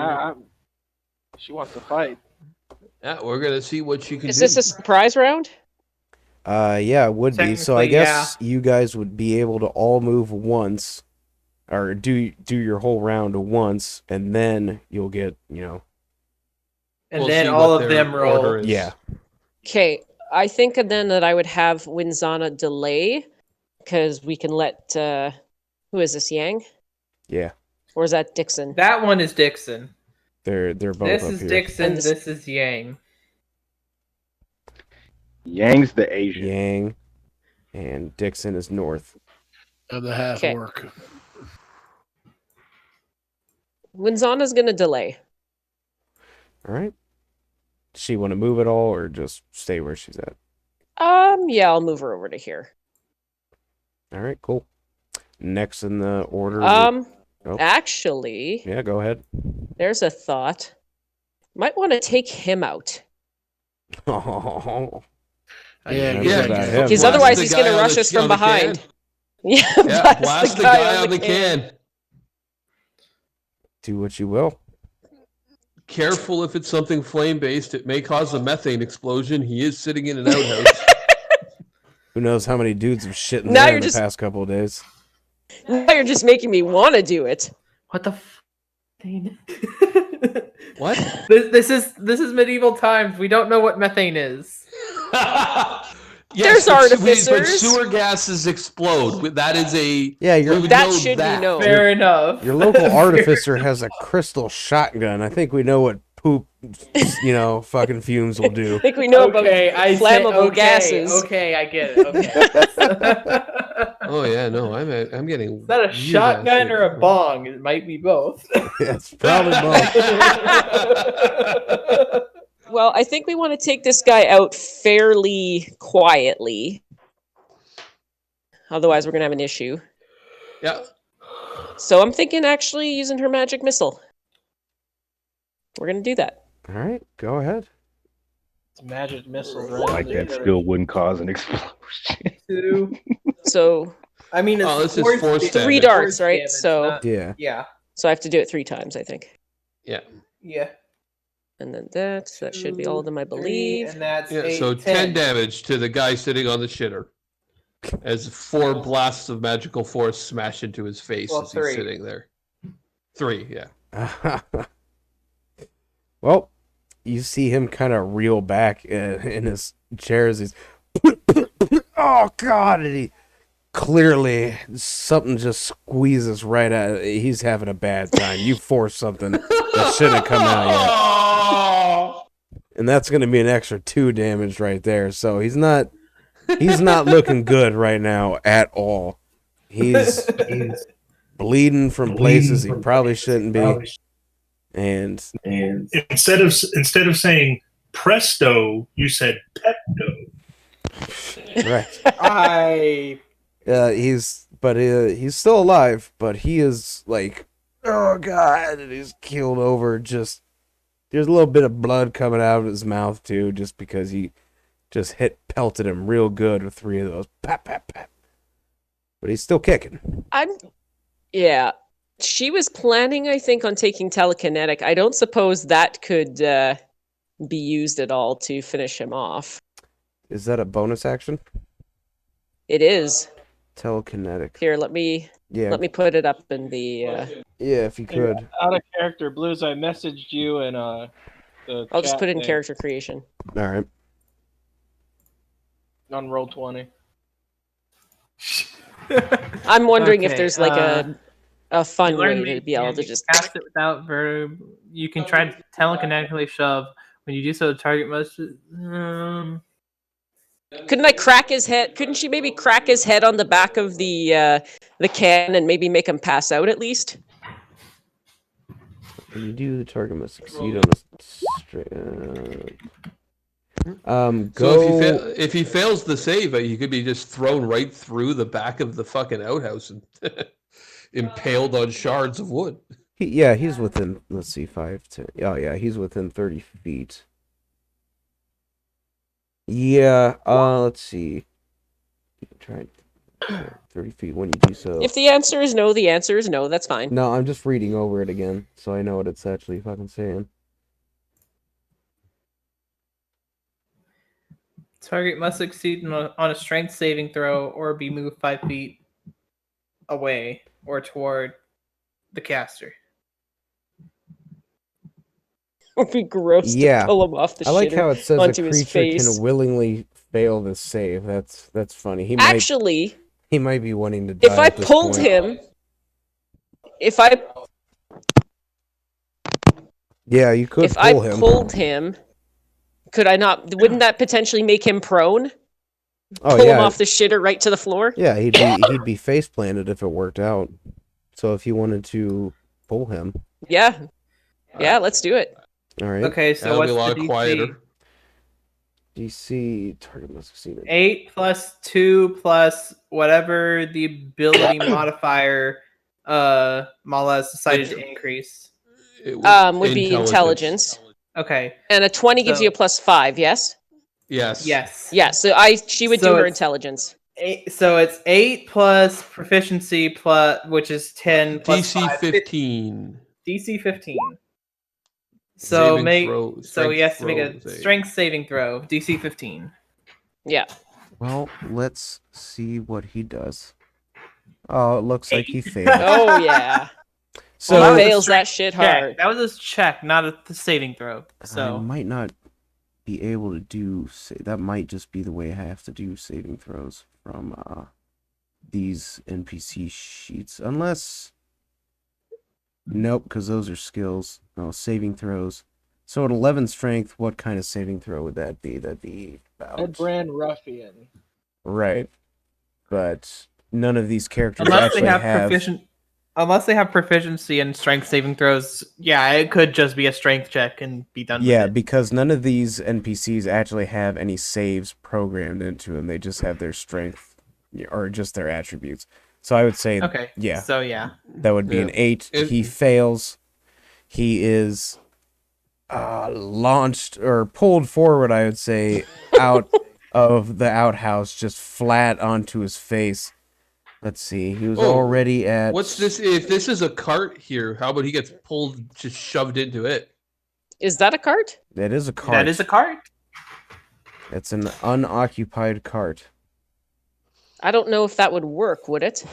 she wants to fight. Yeah, we're gonna see what she can Is do. this a surprise round? Yeah, it would be. So I Technically, guess you guys would be able to all move once, or do your whole round once, and then you'll get, and We'll then see all what of their them roll. order is. Yeah. Okay, I think then that I would have Winzana delay, because we can let, who is this, Yang? Yeah. Or is that Dixon? That one is Dixon. They're both This up is here. Dixon. And This is Yang. Yang's the Asian. Yang and Dixon is north. Of the half Okay. orc. Winzana's gonna delay. All right. Does she want to move at all or just stay where she's at? Yeah, I'll move her over to here. All right, cool. Next in the order. Oh. Actually, Yeah, go ahead. there's a thought. Might want to take him out. Oh. Yeah, Yeah, about him. Because Blast otherwise the he's guy going to on rush the- us on from the behind. can. Yeah, Yeah, blast the guy on the can. Do what you will. Careful if it's something flame-based. It may cause a methane explosion. He is sitting in an outhouse. Who knows how many dudes have shit in Now there you're in the just- past couple of days. Now you're just making me want to do it. What the f? What? This is medieval times. We don't know what methane is. There's but artificers. sewer gases explode. That is a... Yeah, we would That know should be known. Fair enough. Your local artificer has a crystal shotgun. I think we know what poop, fucking fumes will do. I think we know Okay, about I say- flammable okay, gases. Okay, I get it. Okay. Oh yeah, no, I'm getting... Is that a shotgun or a bong? It might be both. It's probably both. Well, I think we want to take this guy out fairly quietly. Otherwise, we're going to have an issue. Yeah. So I'm thinking actually using her magic missile. We're going to do that. All right, go ahead. It's magic missiles, right? Like that still wouldn't cause an explosion. Two. So I mean, it's Oh, this is force force damage. damage. 3 darts, Force right? damage, So not- Yeah. yeah, so I have to do it 3 times, I think. Yeah. yeah. And then that should be all of them, I 2, 3, believe. and that's Yeah, 8, so 10 damage to the guy sitting on the shitter. As 4 blasts of magical force smash into his face Well, as 3. he's sitting there. 3, yeah. Well, you see him kind of reel back in his chair as he's, oh God, and he clearly something just squeezes right out. He's having a bad time. You forced something that shouldn't have come out yet, and that's going to be an extra 2 damage right there. So he's not looking good right now at all. He's bleeding from places he probably shouldn't be. And Instead of saying presto, you said pepto. right. He's still alive, but he is like, oh God, and he's keeled over. Just there's a little bit of blood coming out of his mouth too, just because he just pelted him real good with 3 of those. Pap, pap, pap. But he's still kicking. Yeah. She was planning, I think, on taking telekinetic. I don't suppose that could be used at all to finish him off. Is that a bonus action? It is. Telekinetic. Here, let me put it up in the. Yeah, if you could. Out of character, Blues. I messaged you and the. I'll just chat put it in thing character creation. All right. on Roll20. I'm wondering if Okay, there's like a fun You way learn to be able to you just. cast it without verb. You can try to telekinetically shove. When you do so, the target must. Couldn't I crack his head? Couldn't she maybe crack his head on the back of the can and maybe make him pass out at least? When you do, the target must succeed on a straight. Go. So if he fails the save, he could be just thrown right through the back of the fucking outhouse and impaled on shards of wood. He's within. Let's see, 5 to. Oh yeah, he's within 30 feet. Yeah. Let's see. Try 30 feet when you do so. If the answer is no, the answer is no. That's fine. No, I'm just reading over it again, so I know what it's actually fucking saying. Target must succeed on a strength saving throw or be moved 5 feet away or toward the caster. It would be gross Yeah. to pull him off the I like shitter how it says a onto his creature face. can willingly fail this save. That's funny. He Actually, might be wanting to die. if I at this pulled point. him, if I Yeah, you could If I pull him. pulled him, could I not? Wouldn't that potentially make him prone? Oh Pull him yeah, off the shitter right to the floor? yeah. He'd be face planted if it worked out. So if you wanted to pull him, Yeah. Yeah, let's do it. all right. Okay, so That'll what's be a the lot DC? quieter. DC target must succeed. 8 plus 2 plus whatever the ability modifier Mala has decided to increase. It Would be intelligence. Okay. And a 20 gives So- you a +5, yes? Yes. Yes. Yeah, so she would So do her it's- intelligence. So it's 8 plus proficiency plus, which is 10 plus DC 5, 15. DC 15. So Saving throw, so he has to make strength a throw, strength saving throw, DC 15. Yeah. Well, let's see what he does. Oh, it looks like he failed. Oh, yeah. So Well, that was a fails that strength shit check. hard. That was his check, not a saving throw. I So might not be able to do. That might just be the way I have to do saving throws from these NPC sheets, unless. Nope, because those are skills. No, saving throws. So at 11 strength, what kind of saving throw would that be? That'd be about... Brand Ruffian. Right. But none of these characters unless actually they have unless they have proficiency in strength saving throws, yeah, it could just be a strength check and be done Yeah, with it. because none of these NPCs actually have any saves programmed into them. They just have their strength, or just their attributes. So I would say, Okay. yeah, So yeah. that would be an 8. He fails. He is launched or pulled forward, I would say, out of the outhouse, just flat onto his face. Let's see. He was already at... What's this? If this is a cart here, how about he gets pulled, just shoved into it? Is that a cart? That is a cart. That is a cart. It's an unoccupied cart. I don't know if that would work, would it?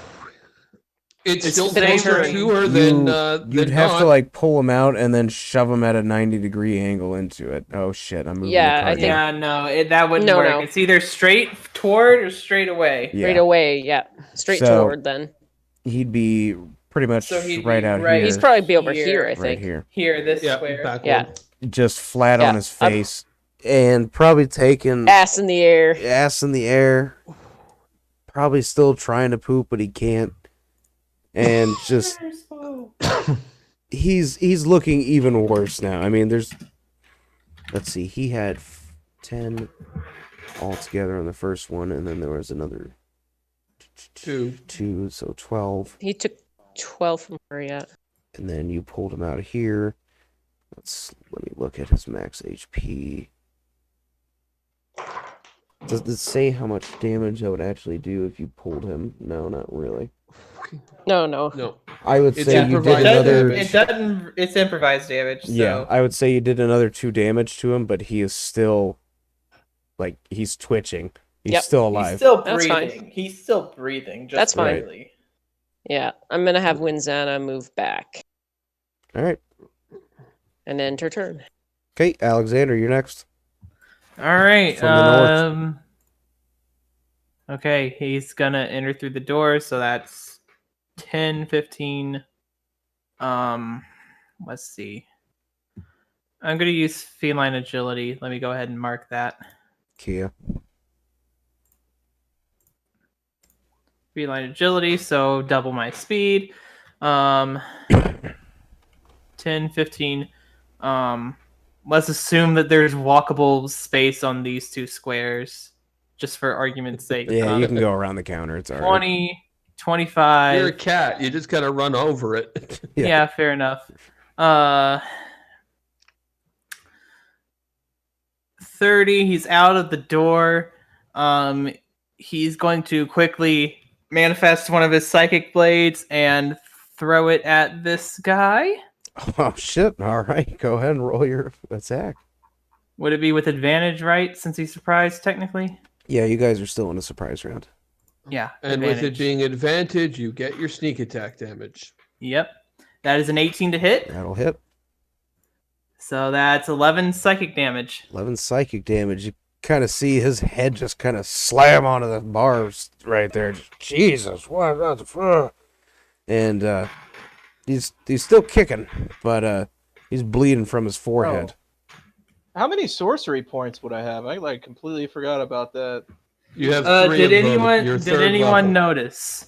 It's still today's closer turn. to her than You'd have not. to like pull him out and then shove him at a 90-degree angle into it. Oh shit! I'm moving. Yeah, the cart I think- now. Yeah, no, that wouldn't No, work. no. It's either straight toward or straight away. Yeah. Right away, yeah. Straight So- toward then. He'd be pretty much So he'd right be out right- here. He's probably be over Here. here, I right think. here, Here, this Yeah, square. back Yeah. one. just flat Yeah, on his I'm- face, and probably taking Ass in the air. ass in the air. Probably still trying to poop, but he can't. And just he's looking even worse now. I mean, let's see, he had 10 altogether on the first one, and then there was another 2, so 12. He took 12 from her, yeah. And then you pulled him out of here. Let me look at his max HP. Does it say how much damage that would actually do if you pulled him? No, not really. No, no. No. I would It's say you did improvised another. damage. It doesn't. It's improvised damage. So. Yeah, I would say you did another 2 damage to him, but he is still, like, he's twitching. He's Yep. still alive. He's still That's fine. breathing. He's still breathing. Just That's fine. barely. Yeah, I'm gonna have Winzana move back All right. and end her turn. Okay, Alexander, you're next. All right. From the north. Okay, he's gonna enter through the door, so that's 10, 15. Let's see. I'm gonna use feline agility. Let me go ahead and mark that. Kia. Feline agility, so double my speed. 10, 15. Let's assume that there's walkable space on these 2 squares, just for argument's sake. Yeah, you can go around the counter. It's all right. 20, 25. You're a cat. You just gotta run over it. Yeah. Yeah, fair enough. 30. He's out of the door. He's going to quickly manifest one of his psychic blades and throw it at this guy. Oh, shit. All right. Go ahead and roll your attack. Would it be with advantage, right? Since he's surprised, technically. Yeah, you guys are still in a surprise round. Yeah. And with it advantage. being advantage, you get your sneak attack damage. Yep. That is an 18 to hit. That'll hit. So that's 11 psychic damage. 11 psychic damage. You kind of see his head just kind of slam onto the bars right there. Jesus, what the fuck? And he's still kicking, but He's bleeding from his forehead. How many sorcery points would I have? I like completely forgot about that. You have three Did of them. anyone Your did third anyone level. notice?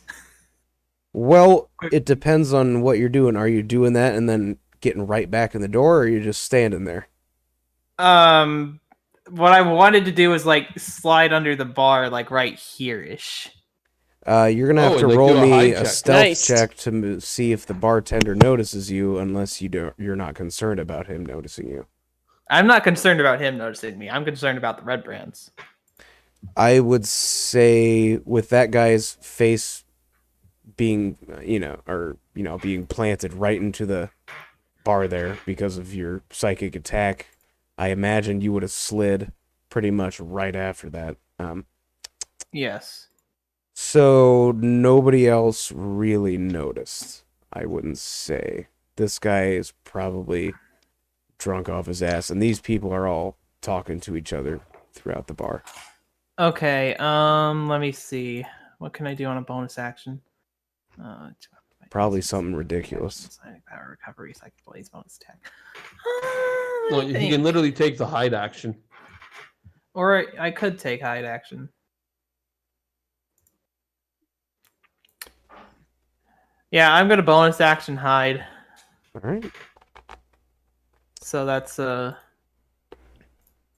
Well, it depends on what you're doing. Are you doing that and then getting right back in the door, or are you just standing there? What I wanted to do was like slide under the bar, like right here-ish. You're gonna have to and, like, roll do a me high a check. stealth Nice. check to see if the bartender notices you, unless you're not concerned about him noticing you. I'm not concerned about him noticing me. I'm concerned about the red brands. I would say with that guy's face being, being planted right into the bar there because of your psychic attack, I imagine you would have slid pretty much right after that. Yes. So nobody else really noticed, I wouldn't say. This guy is probably drunk off his ass, and these people are all talking to each other throughout the bar. Okay, let me see. What can I do on a bonus action? Probably something ridiculous. Power recovery, psychic blades, bonus attack. No, he can literally take the hide action. Or I could take hide action. Yeah, I'm gonna bonus action hide. All right. So that's a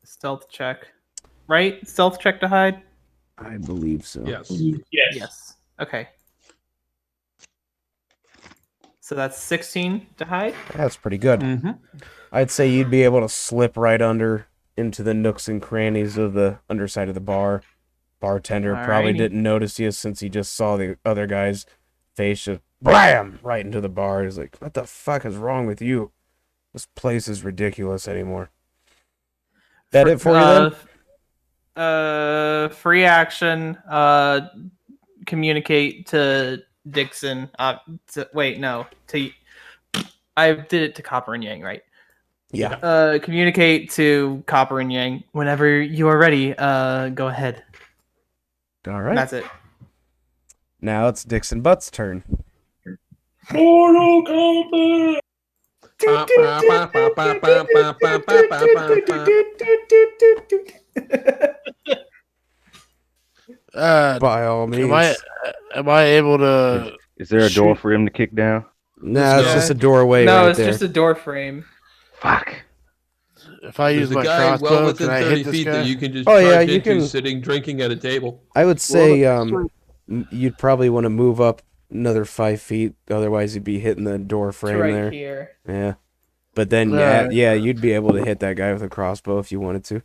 stealth check, right? Stealth check to hide. I believe so. Yes. Yes. Okay. So that's 16 to hide. That's pretty good. Mm-hmm. I'd say you'd be able to slip right under into the nooks and crannies of the underside of the bar. Bartender probably Alrighty. didn't notice you since he just saw the other guy's face just blam right into the bar. He's like, "What the fuck is wrong with you? This place is ridiculous anymore." That it for you then? Free action. Communicate to Dixon. I did it to Copper and Yang, right? Yeah. Communicate to Copper and Yang whenever you are ready. Go ahead. All right. That's it. Now it's Dixon Butt's turn. Mortal Kombat! By all means. Am I able to? Is there a door for him to kick down? No, it's just a doorway No, right it's there. just a door frame. Fuck. If I use There's a my guy crossbow, well within can I 30 hit this feet guy? that you can just Oh, yeah, charge you into can- sitting drinking at a table. I would say you'd probably want to move up another 5 feet, otherwise you'd be hitting the door It's frame right there. here. Yeah. But then, Right. yeah, you'd be able to hit that guy with a crossbow if you wanted to.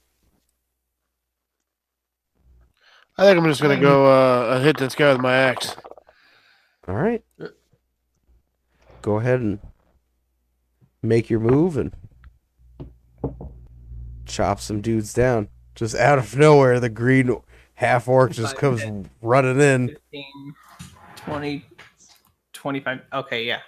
I think I'm just gonna go hit this guy with my axe. All right. Go ahead and make your move and chop some dudes down. Just out of nowhere, the green half orc just comes running in. 15, 20, 25. Okay, yeah.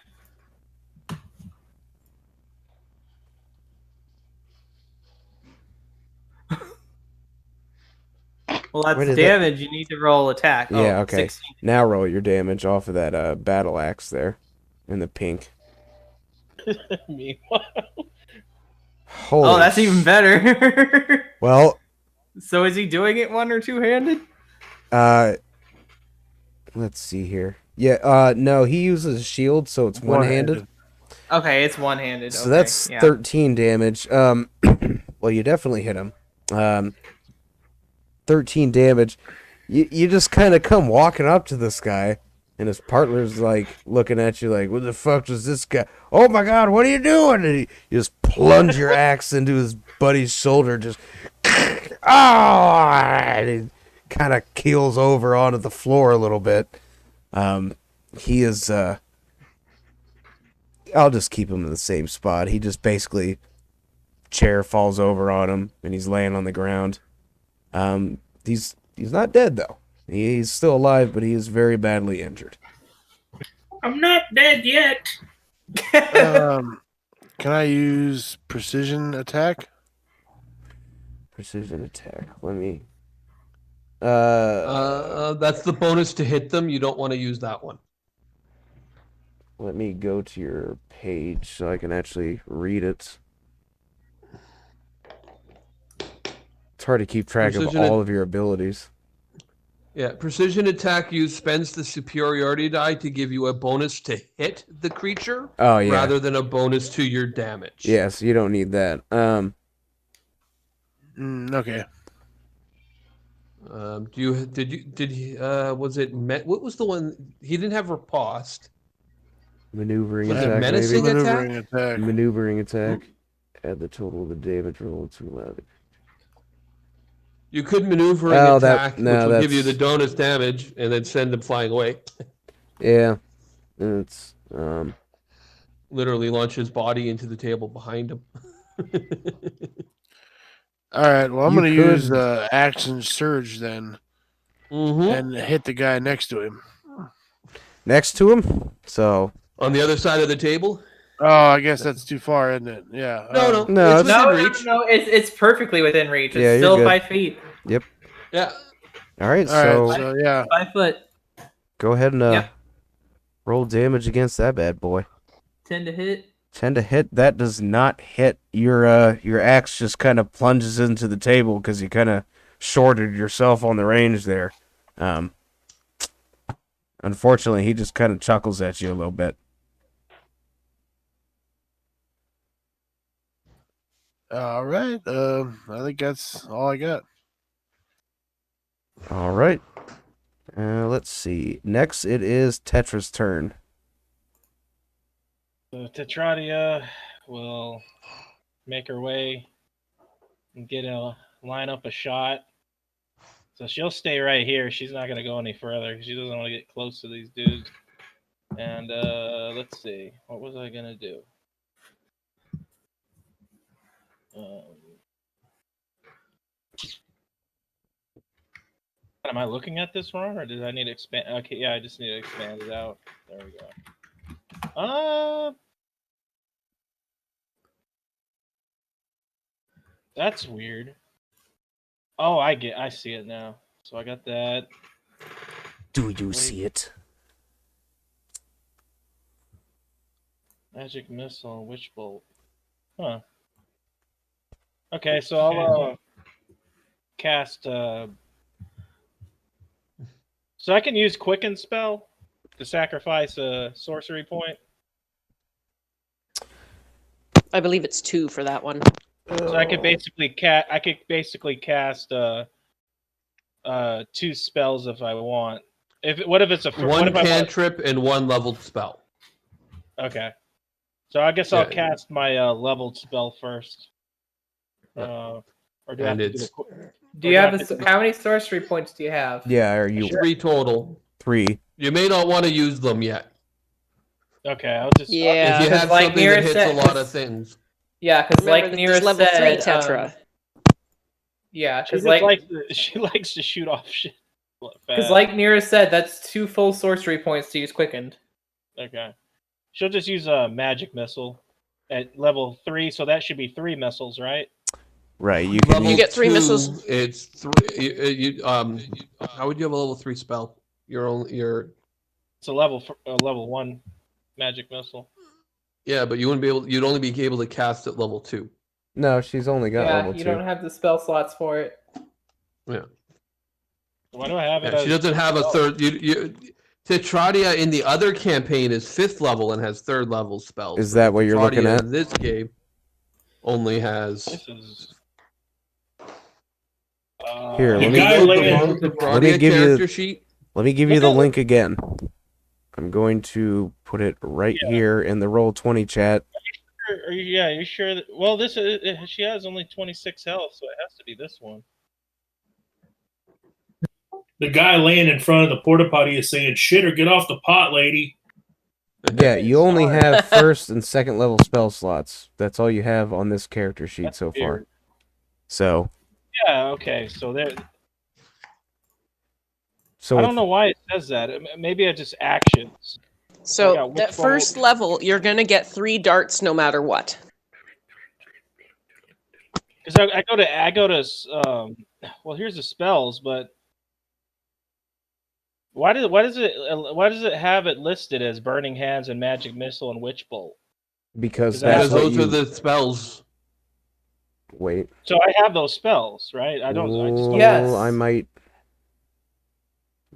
Well, Where that's did that- damage. You need to roll attack. Yeah, Oh, okay. 16. Now roll your damage off of that battle axe there in the pink. Meanwhile, Holy Oh, that's even better. Well, So is he doing it one or two handed? let's see here. Yeah, no, he uses a shield, so it's one-handed. Okay, it's one handed. So that's 13 damage. Well, you definitely hit him. 13 damage. You just kind of come walking up to this guy, and his partner's like looking at you like, "What the fuck does this guy? Oh my god, what are you doing?" And you just plunge your axe into his buddy's shoulder, just and he kind of keels over onto the floor a little bit. He is. I'll just keep him in the same spot. He just basically chair falls over on him, and he's laying on the ground. He's not dead though. He's still alive, but he is very badly injured. I'm not dead yet. Can I use precision attack? Precision attack. Let me. That's the bonus to hit them. You don't want to use that one. Let me go to your page so I can actually read it. It's hard to keep track of Precision all of your abilities. Yeah, precision attack use spends the superiority die to give you a bonus to hit the creature Oh, yeah. rather than a bonus to your damage. Yes, you don't need that. Okay. Was it what was the one he didn't have riposte? Maneuvering Was it attack, menacing maybe? Maneuvering attack? attack. Maneuvering attack. Add the total of the damage rolled to 11. You could maneuvering attack, which will give you the bonus damage, and then send them flying away. Yeah. It's literally launch his body into the table behind him. All right. Well, I'm You going to could- use action surge then, and hit the guy next to him. next to him. So on the other side of the table. Oh, I guess that's too far, isn't it? Yeah. No, No, it's it's- within reach. No, it's perfectly within reach. It's Yeah, you're still good. 5 feet. Yep. Yeah. All right. All right, so yeah. 5 foot. Go ahead and Yeah. roll damage against that bad boy. 10 to hit. 10 to hit. That does not hit. Your axe just kind of plunges into the table because you kind of shorted yourself on the range there. Unfortunately, he just kind of chuckles at you a little bit. All right. I think that's all I got. All right. Let's see. Next, it is Tetra's turn. So Tetradia will make her way and line up a shot. So she'll stay right here. She's not going to go any further because she doesn't want to get close to these dudes. And let's see. What was I going to do? Am I looking at this wrong, or did I need to expand? Okay, yeah, I just need to expand it out. There we go. That's weird. Oh, I see it now. So I got that. Do you see it? Magic missile, witch bolt. Huh. Okay, so I'll cast. So I can use Quicken spell to sacrifice a sorcery point. I believe it's 2 for that one. So I could basically cast 2 spells if I want. What if it's a one cantrip and one leveled spell? Okay. So I guess I'll cast my leveled spell first. Or do I have to do Do you have how many sorcery points do you have? Yeah, are you 3 total? 3. You may not want to use them yet. Okay, I'll just if you have like something Nira that hits said, a lot of things. Yeah, because like Nira level said, 3 Tetra. yeah, she because she likes to shoot off shit. Because like Nira said, that's 2 full sorcery points to use quickened. Okay. She'll just use a magic missile at level 3, so that should be 3 missiles, right? Right, you can You get 3 missiles. It's 3. How would you have a level 3 spell? It's a level 1 magic missile. Yeah, but you wouldn't be able. You'd only be able to cast at level 2. No, she's only got level 2. You don't have the spell slots for it. Yeah. Why do I have it? Yeah, she doesn't have a third. Tetradia in the other campaign is 5th level and has 3rd level spells. Is that what you're looking Tetradia at? in this game only has. Here, The let guy me laying- give character you. sheet. Let me give you the link again. I'm going to put it right here in the Roll20 chat. Yeah, you sure? Well, this she has only 26 health, so it has to be this one. The guy laying in front of the porta potty is saying, "Shit, or get off the pot, lady." Yeah, you only have 1st and 2nd level spell slots. That's all you have on this character sheet so far. weird. So. Yeah. Okay. So there. So I don't know why it says that. Maybe it's just actions. So that first level, you're gonna get 3 darts no matter what. Because I go to well, here's the spells, but Why does it have it listed as Burning Hands and Magic Missile and Witch Bolt? Because Because that's what those you are the spells. wait. So I have those spells, right? I don't. I just don't. Yes. I might.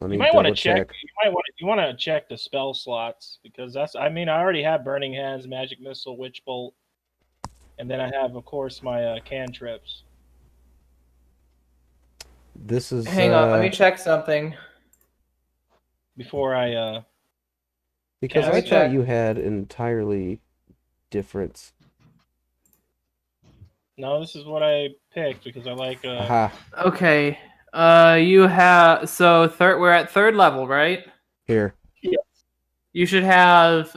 Let me You might want to double check. check. You want to check the spell slots because that's. I mean, I already have Burning Hands, Magic Missile, Witch Bolt, and then I have, of course, my cantrips. This is. Hang on, let me check something. Before I. Because Yeah, I let me thought check. you had entirely different. No, this is what I picked because I like. Aha! Okay. You have we're at third level, right? Here. You should have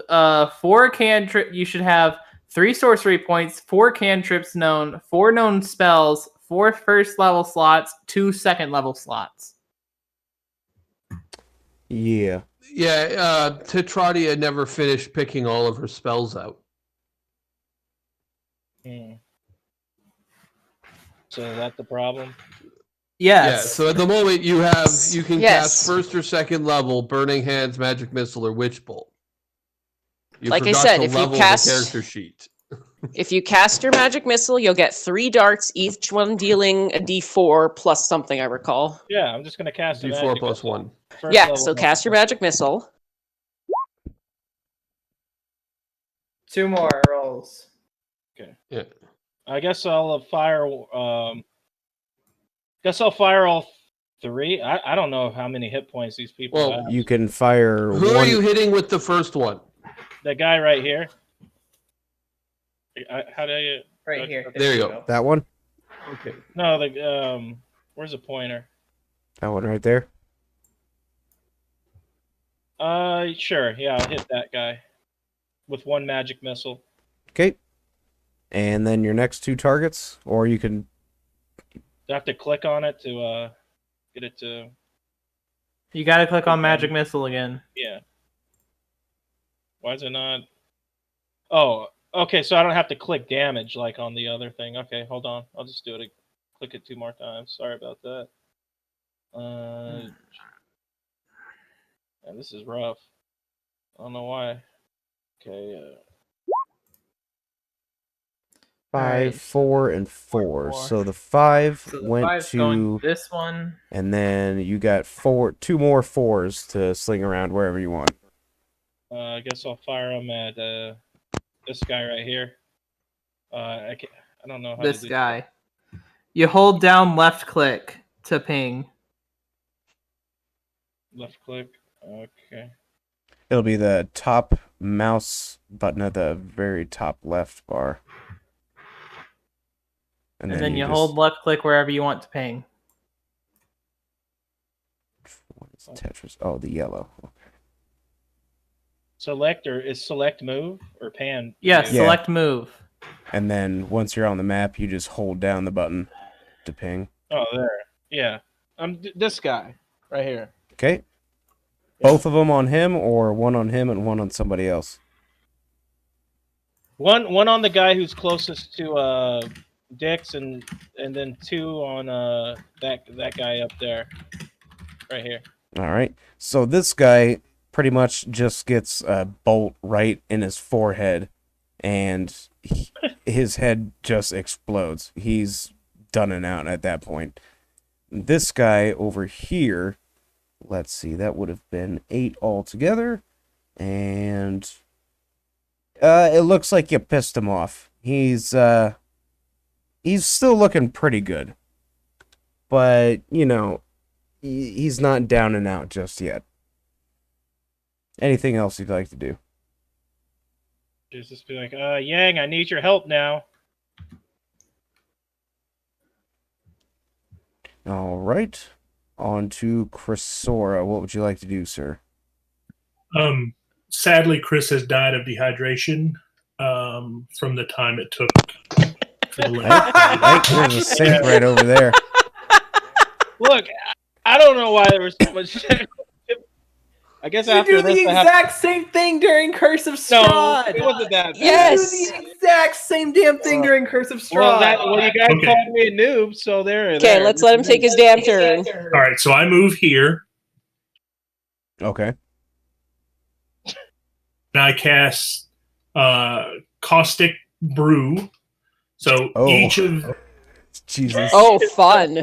4 cantrip. You should have 3 sorcery points, 4 cantrips known, 4 known spells, 4 first level slots, 2 second level slots. Yeah. Yeah, Tetradia never finished picking all of her spells out. So is that the problem? Yes. Yeah, so at the moment you can Yes. cast first or second level Burning Hands, Magic Missile, or Witch Bolt. You Like I forgot said, to if you level cast- the character sheet. If you cast your magic missile, you'll get 3 darts, each one dealing a d4 plus something, I recall. Yeah, I'm just gonna cast a D4 magic plus missile. 1. First Yeah, level so cast your magic missile. 2 more rolls. Okay. Yeah. I guess I'll fire. Guess I'll fire all 3. I don't know how many hit points these people Well, have. You can fire Who one. are you hitting with the first one? That guy right here. How do you? Right here. There you go. That one? Okay. No, the where's the pointer? That one right there? Sure. Yeah, I'll hit that guy with 1 magic missile. Okay. And then your next 2 targets, or you can. Do I have to click on it to get it to? You gotta click on magic missile again. Yeah. Why is it not? Oh, okay. So I don't have to click damage like on the other thing. Okay, hold on. I'll just do it. Click it 2 more times. Sorry about that. Yeah, this is rough. I don't know why. Okay. 5, Alright. 4, and 4. 4. So the 5 So the went 5's going to. this one. And then you got 2 more 4s to sling around wherever you want. I guess I'll fire them at this guy right here. I don't know how This to do guy. You hold down left click to ping. left click. Okay. It'll be the top mouse button at the very top left bar. And then you hold left click wherever you want to ping. What is Tetris? Oh, the yellow. Select is select move or pan? Yes, move? Yeah. select move. And then once you're on the map, you just hold down the button to ping. Oh, there. Yeah. This guy right here. Okay. Both of them on him, or one on him and one on somebody else? One on the guy who's closest to Dix, and then 2 on that guy up there, right here. All right. So this guy pretty much just gets a bolt right in his forehead, and his head just explodes. He's done and out at that point. This guy over here, let's see, that would have been 8 altogether, and it looks like you pissed him off. He's still looking pretty good, but you know, he's not down and out just yet. Anything else you'd like to do? Just be like, Yang, I need your help now. All right. On to Chrysora. What would you like to do, sir? Sadly, Chris has died of dehydration from the time it took for the There's a sink right over there. Look, I don't know why there was so much. I guess You after do the this, I have exact same thing during Curse of no, Strahd. it wasn't that bad. Yes. You do the exact same damn thing during Curse of Strahd. Well, you guys Okay. called me a noob, so there. Okay, let's let him take his damn turn. All right, so I move here. Okay. And I cast Caustic Brew. So Oh. each of Jesus. Oh, fun.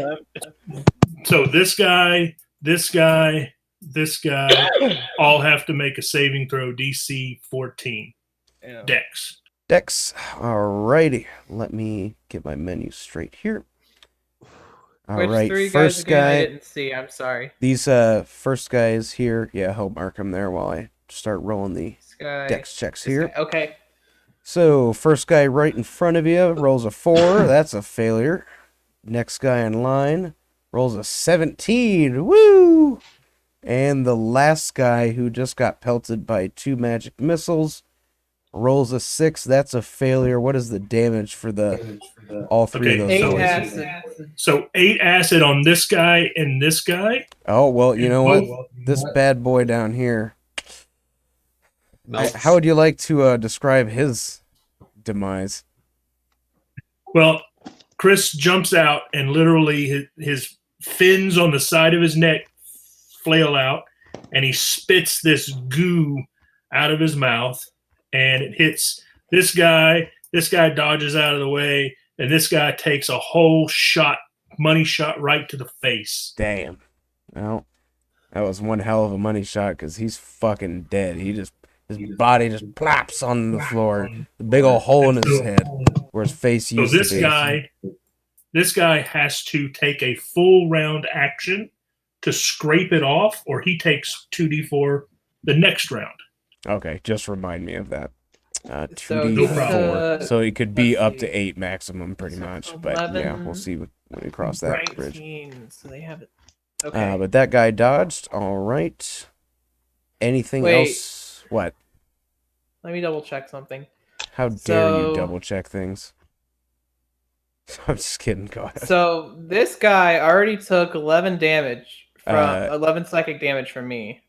so this guy, this guy, this guy all have to make a saving throw DC 14. Yeah. Dex. Dex. Alrighty. Let me get my menu straight here. Which Alright, three guys first again? I guy. didn't see. I'm sorry. These first guys here. Yeah, I'll mark them there while I start rolling the This guy. Dex checks this here. guy- Okay. So, first guy right in front of you rolls a 4. That's a failure. Next guy in line rolls a 17. Woo! And the last guy who just got pelted by 2 magic missiles rolls a 6. That's a failure. What is the damage for the all three of Okay, those Eight boys? acid. So 8 acid on this guy and this guy. Oh, well, you know what? Both- This bad boy down here. Melts. How would you like to describe his demise? Well, Chris jumps out and literally his fins on the side of his neck flail out, and he spits this goo out of his mouth, and it hits this guy. This guy dodges out of the way, and this guy takes a whole money shot right to the face. Damn. Well, that was one hell of a money shot because he's fucking dead. His body just plops on the floor. The big old hole in his head where his face So used this to be. this guy has to take a full round action to scrape it off, or he takes 2d4 the next round. Okay, just remind me of that. So 2d4. he's, So it could be let's up to see. 8 maximum, pretty much. But yeah, we'll see when we cross that bridge. 19. So they have it. Okay. But that guy dodged. All right. Anything Wait. else? What? Let me double check something. How dare So- you double check things? I'm just kidding. Go ahead. So this guy already took 11 damage from 11 psychic damage from me.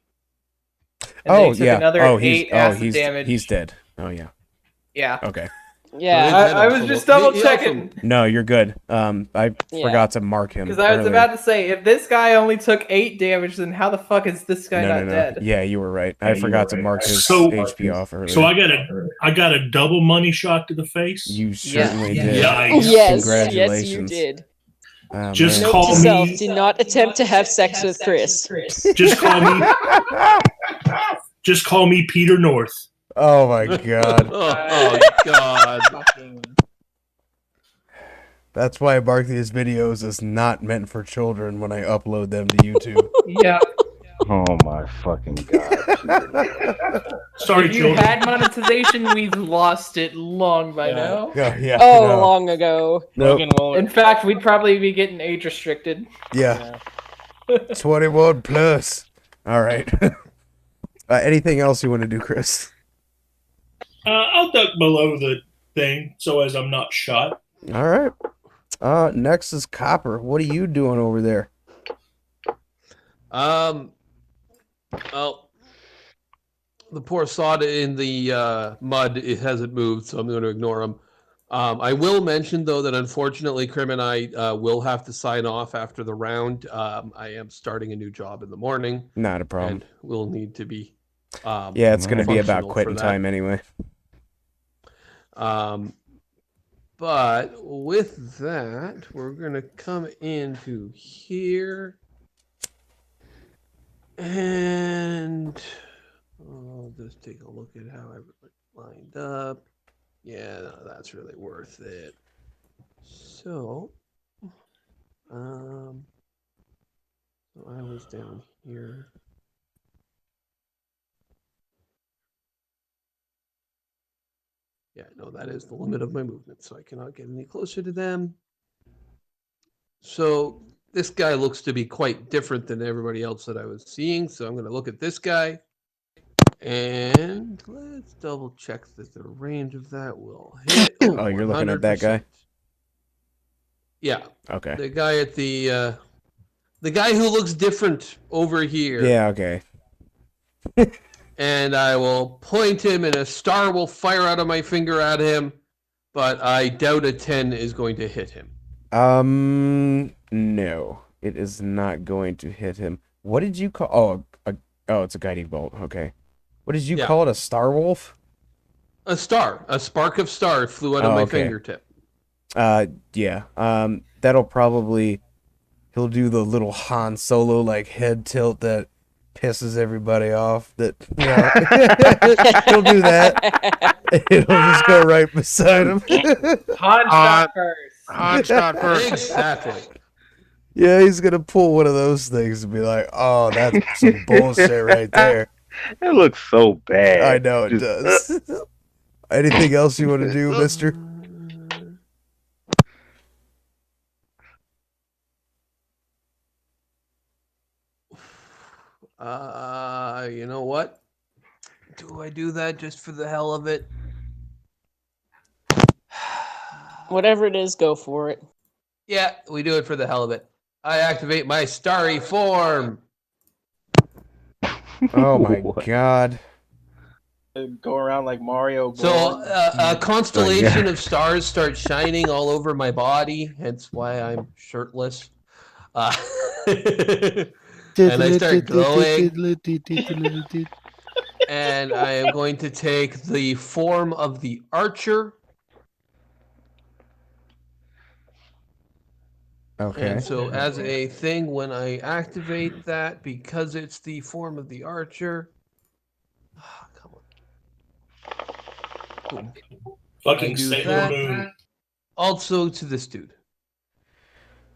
And then Oh he took yeah. Another Oh 8 acid he's damage. he's dead. Oh yeah. Yeah. Okay. Yeah. I was just double checking No, you're good. I Yeah. forgot to mark him. because I was earlier. about to say if this guy only took 8 damage, then how the fuck is this guy not dead? Yeah, you were right. I forgot to mark his So- HP off earlier. So I got a double money shot to the face. You certainly did. Yikes. Yes, yes, Congratulations. you did. Oh, Just man. Note call to self: me- do not attempt to have sex with Chris. Just call me. Just call me Peter North. Oh my god. Oh God. Fucking- That's why I mark these videos as not meant for children when I upload them to YouTube. Yeah. Oh my fucking god. Sorry, If you children. had monetization, we've lost it long by Yeah. now. Yeah. Oh, no. long ago. Nope. Logan will- In fact, we'd probably be getting age restricted. Yeah. 21 plus. All right. Anything else you want to do, Chris? I'll duck below the thing so as I'm not shot. All right. Next is Copper. What are you doing over there? Well, the poor sod in the mud, it hasn't moved, so I'm going to ignore him. I will mention, though, that unfortunately, Krim and I will have to sign off after the round. I am starting a new job in the morning, Not a problem. and we'll need to be. Yeah, it's going to be about functional quitting for that. time anyway. But with that, we're going to come into here. And I'll just take a look at how everything lined up. Yeah, no, that's really worth it. So, so I was down here. Yeah, no, that is the limit of my movement, so I cannot get any closer to them. So this guy looks to be quite different than everybody else that I was seeing, so I'm going to look at this guy. And let's double check that the range of that will hit. Oh, you're looking at that guy? 100%. Yeah, Okay. the guy at the guy who looks different over here. Yeah, okay. And I will point him, and a star will fire out of my finger at him, but I doubt a 10 is going to hit him. No. It is not going to hit him. What did you call... Oh, Oh, it's a guiding bolt. Okay. What did you Yeah. call it? A star wolf? A star, a spark of star flew out of Oh, my okay. fingertip. Yeah. That'll probably he'll do the little Han Solo like head tilt that pisses everybody off. That he'll do that. It'll just go right beside him. Han shot first. Han shot first. Exactly. Yeah, he's gonna pull one of those things and be like, "Oh, that's some bullshit right there." It looks so bad. I know it Just- does. Anything else you want to do, Mister? You know what? Do I do that just for the hell of it? Whatever it is, go for it. Yeah, we do it for the hell of it. I activate my starry form. Oh my What? god. Go around like Mario. So Ball. a constellation Oh, yeah. of stars start shining all over my body. Hence why I'm shirtless. And I start glowing. And I am going to take the form of the archer. Okay. And so as a thing, when I activate that, because it's the form of the archer. Come on. Boom. I Fucking do Sailor that. Moon. Also to this dude.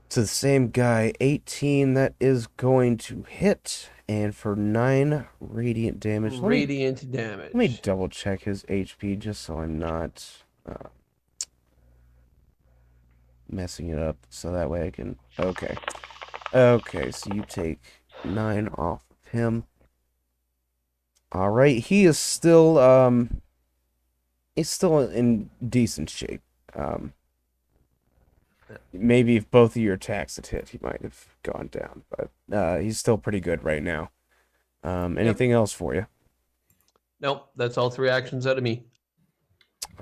To the same guy, 18. That is going to hit, and for 9 radiant damage. Radiant damage. Let me double check his HP just so I'm not messing it up. So that way I can. Okay. Okay, so you take 9 off of him. All right, he is still he's still in decent shape. Maybe if both of your attacks had hit, he might have gone down, but he's still pretty good right now. Anything else for you? Nope, that's all 3 actions out of me.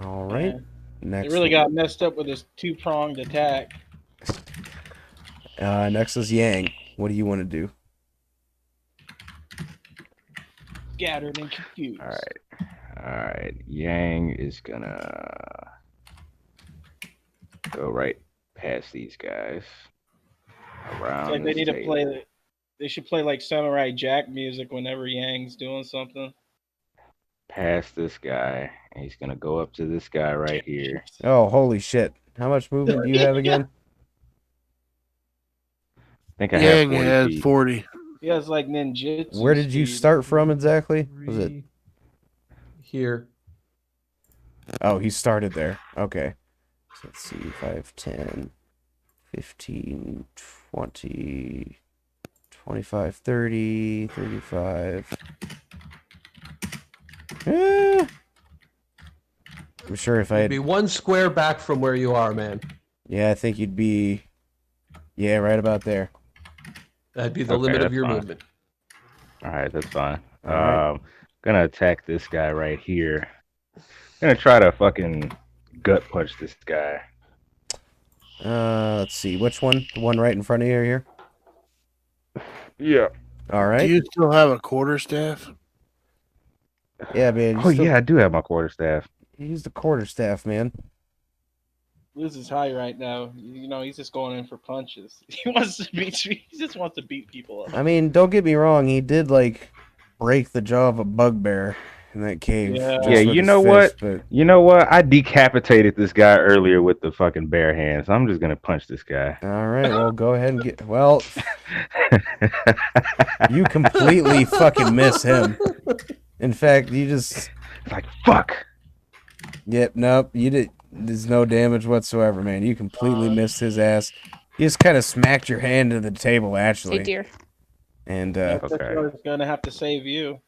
All right. Yeah. Next, He really got messed up with his 2-pronged attack. next is Yang. What do you want to do? Scattered and confused. All right. Yang is gonna go right past these guys. Around. It's like they this need to table. play. They should play like Samurai Jack music whenever Yang's doing something. Past this guy, and he's gonna go up to this guy right here. Oh, holy shit. How much movement do you have again? I think I Yang have 40 had feet. 40. He has like ninjutsu. Where did you speed. start from exactly? Was it? Here. Oh, he started there. Okay. So let's see. 5, 10, 15, 20, 25, 30, 35. I'm sure if I had... Be 1 square back from where you are, man. Yeah, I think you'd be... Yeah, right about there. That'd be the Okay, limit of that's your fine. movement. All right, that's fine. All right. Gonna attack this guy right here. Gonna try to fucking gut punch this guy. Let's see. Which one? The one right in front of you here? Yeah. All Do right. you still have a quarterstaff? Yeah, man. Oh yeah, I do have my quarterstaff. Use the quarterstaff, man. Liz is high right now. You know, he's just going in for punches. He wants to beat. He just wants to beat people up. I mean, don't get me wrong. He did, like, break the jaw of a bugbear in that cave. Yeah. just Yeah, with you his know fist, what? But... You know what? I decapitated this guy earlier with the fucking bare hands. I'm just gonna punch this guy. All right, well, go ahead and get... Well, you completely fucking miss him. In fact, you just... It's like, fuck. Yep, nope, you did... There's no damage whatsoever, man. You completely missed his ass. You just kind of smacked your hand into the table, actually. Hey, dear. And, That's Okay. what's gonna have to save you.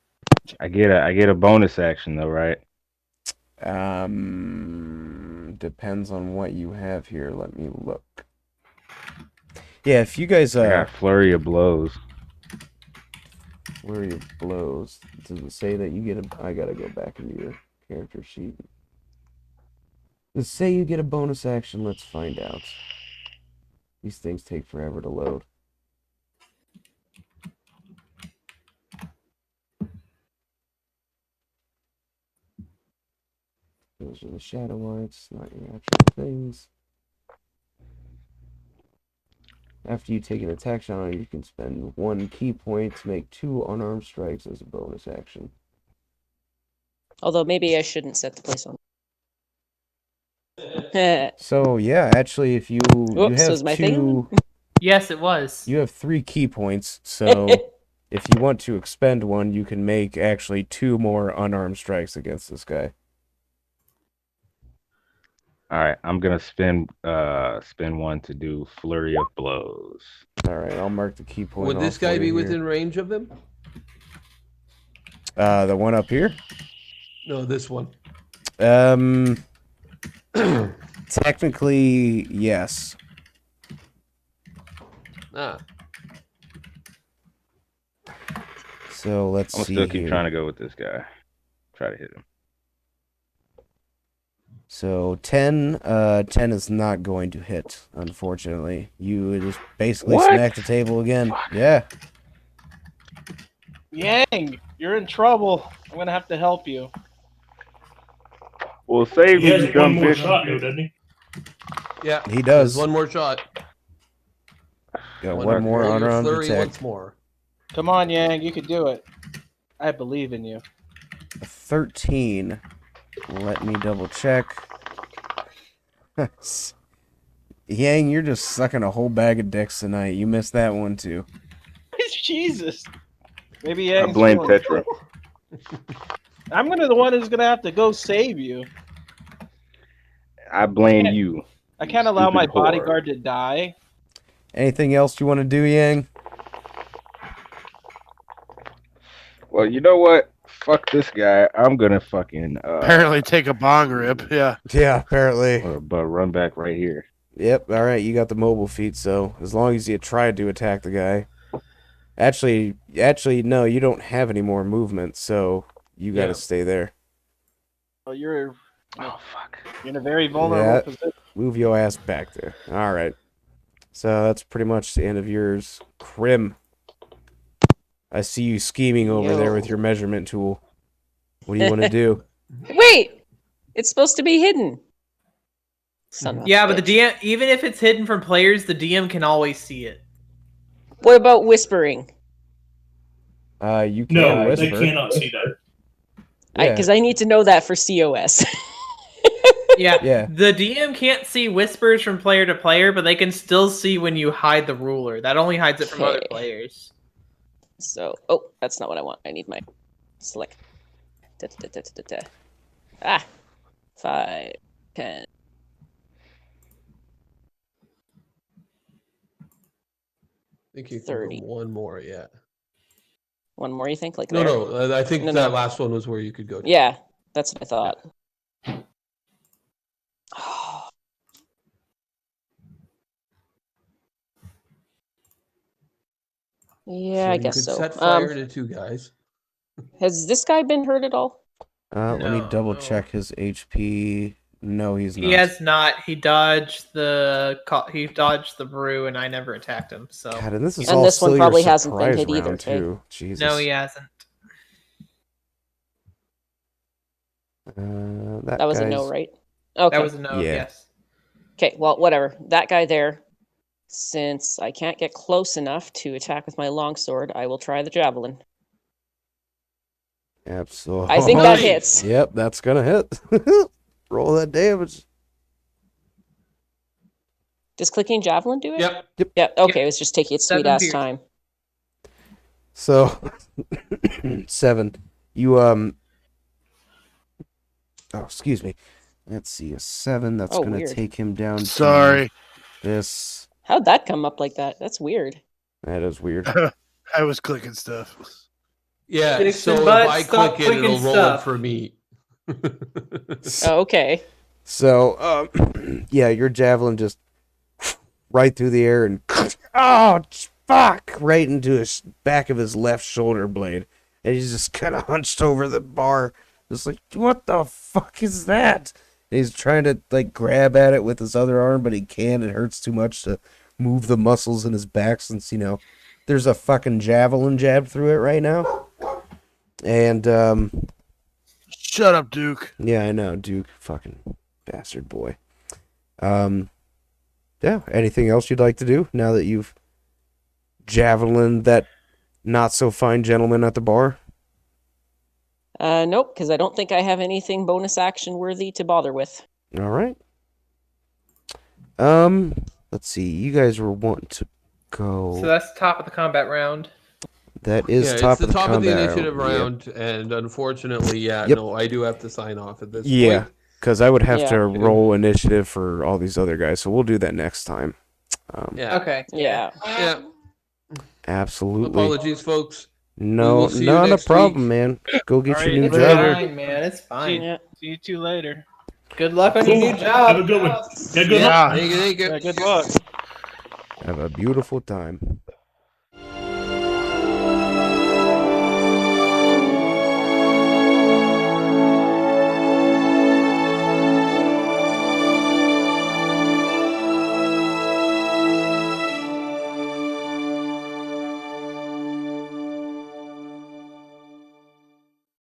I get a bonus action though, right? depends on what you have here. Let me look. Yeah, if you guys, I got flurry of blows. Flurry of blows. Does it say that you get a... I gotta go back into your character sheet. Does it say you get a bonus action? Let's find out. These things take forever to load. Those are the shadow arts, not your actual things. After you take an attack shot on it, you can spend 1 ki point to make 2 unarmed strikes as a bonus action. Although maybe I shouldn't set the place on. So yeah, actually, if you Whoops, have was my thing? Yes, it was. you have 3 ki points. So if you want to expend 1, you can make actually 2 more unarmed strikes against this guy. All right, I'm gonna spend 1 to do flurry of blows. All right, I'll mark the ki point. Would this off guy for be you here. within range of him? The one up here? No, this one. Technically, yes. Ah. So let's I'm see still keep here. trying to go with this guy. Try to hit him. So 10 is not going to hit, unfortunately. You just basically What? smack the table again. Yeah. Yang, you're in trouble. I'm gonna have to help you. Well, save He me, has you one dumb more bitch. shot, though, doesn't he? Yeah. He does. One more shot. Got one more Roll your unarmed flurry attack. once more. Come on, Yang, you can do it. I believe in you. A 13. Let me double check. Yang, you're just sucking a whole bag of dicks tonight. You missed that one too. Jesus. Maybe I Yang's blame feeling- Tetra. I'm the one who's gonna have to go save you. I blame you. I can't allow my Stupid whore. bodyguard to die. Anything else you want to do, Yang? Well, you know what? Fuck this guy. I'm gonna fucking Apparently, take a bong rip. Yeah. Yeah, apparently. but run back right here. Yep, alright, you got the mobile feat, so as long as you tried to attack the guy. Actually, no, you don't have any more movement, so you gotta stay there. Oh, you're Oh fuck. in a very vulnerable Yeah. position. Move your ass back there. Alright. So that's pretty much the end of yours. Crim. I see you scheming over there with your measurement tool. What do you want to do? Wait! It's supposed to be hidden. Son of a Yeah, but the bitch. DM, even if it's hidden from players, the DM can always see it. What about whispering? You can No, whisper. they cannot see that. Yeah. Because I need to know that for COS. Yeah. Yeah. The DM can't see whispers from player to player, but they can still see when you hide the ruler. That only hides it from other Okay. players. So, oh, that's not what I want. I need my select. Da, da, da, da, da, da. Ah, 5, 10. I think you can 30. go one more, yeah. One more, you think? Like No, there? no, I think No, that no. last one was where you could go to. Yeah, that's what I thought. Yeah, So I you guess could so. set fire to 2 guys. Has this guy been hurt at all? Let me No, double no. check his HP. No, he's not. He has not. He dodged the brew, and I never attacked him. So God, and this is And all this one still probably your hasn't been surprise hit either, round, okay? too. Jesus. no, he hasn't. That was a no, right? Okay. That was a no. Yeah. Yes. Okay, well, whatever. That guy there, since I can't get close enough to attack with my longsword, I will try the javelin. Absolutely. I think that Nice. hits. Yep, that's gonna hit. Roll that damage. Does clicking javelin do it? Yep. Yeah, okay, it was just taking its sweet 7 ass pierce. time. So 7. You oh, excuse me. Let's see, a 7. That's Oh, gonna weird. take him down. to Sorry. This. How'd that come up like that? That's weird. That is weird. I was clicking stuff. Yeah, Dixon, so if bud, I stop click it, it'll clicking roll stuff. it for me. Oh, okay. So, yeah, your javelin just right through the air and oh fuck, right into his back of his left shoulder blade, and he's just kind of hunched over the bar, just like, what the fuck is that? And he's trying to like grab at it with his other arm, but he can't. It hurts too much to move the muscles in his back since there's a fucking javelin jabbed through it right now, and Shut up, Duke. Yeah, I know, Duke. Fucking bastard boy. Yeah, anything else you'd like to do now that you've javelined that not-so-fine gentleman at the bar? Nope, because I don't think I have anything bonus action worthy to bother with. All right. Let's see. You guys were wanting to go. So that's top of the combat round. That is Yeah, top it's of the top of the combat initiative round. round, and unfortunately, yeah, Yep. no, I do have to sign off at this Yeah, point. because I would have Yeah. to roll initiative for all these other guys, so we'll do that next time. Yeah. Okay. Yeah. Yeah. Absolutely. Apologies, folks. No, will see you not a next problem, week. man. Go get All your right, new It's job. fine, man. It's fine. Yeah. See you two later. Good luck on your new Have a job. good one. Yeah, good luck. Yeah. Thank you. Yeah, good luck. Have a beautiful time.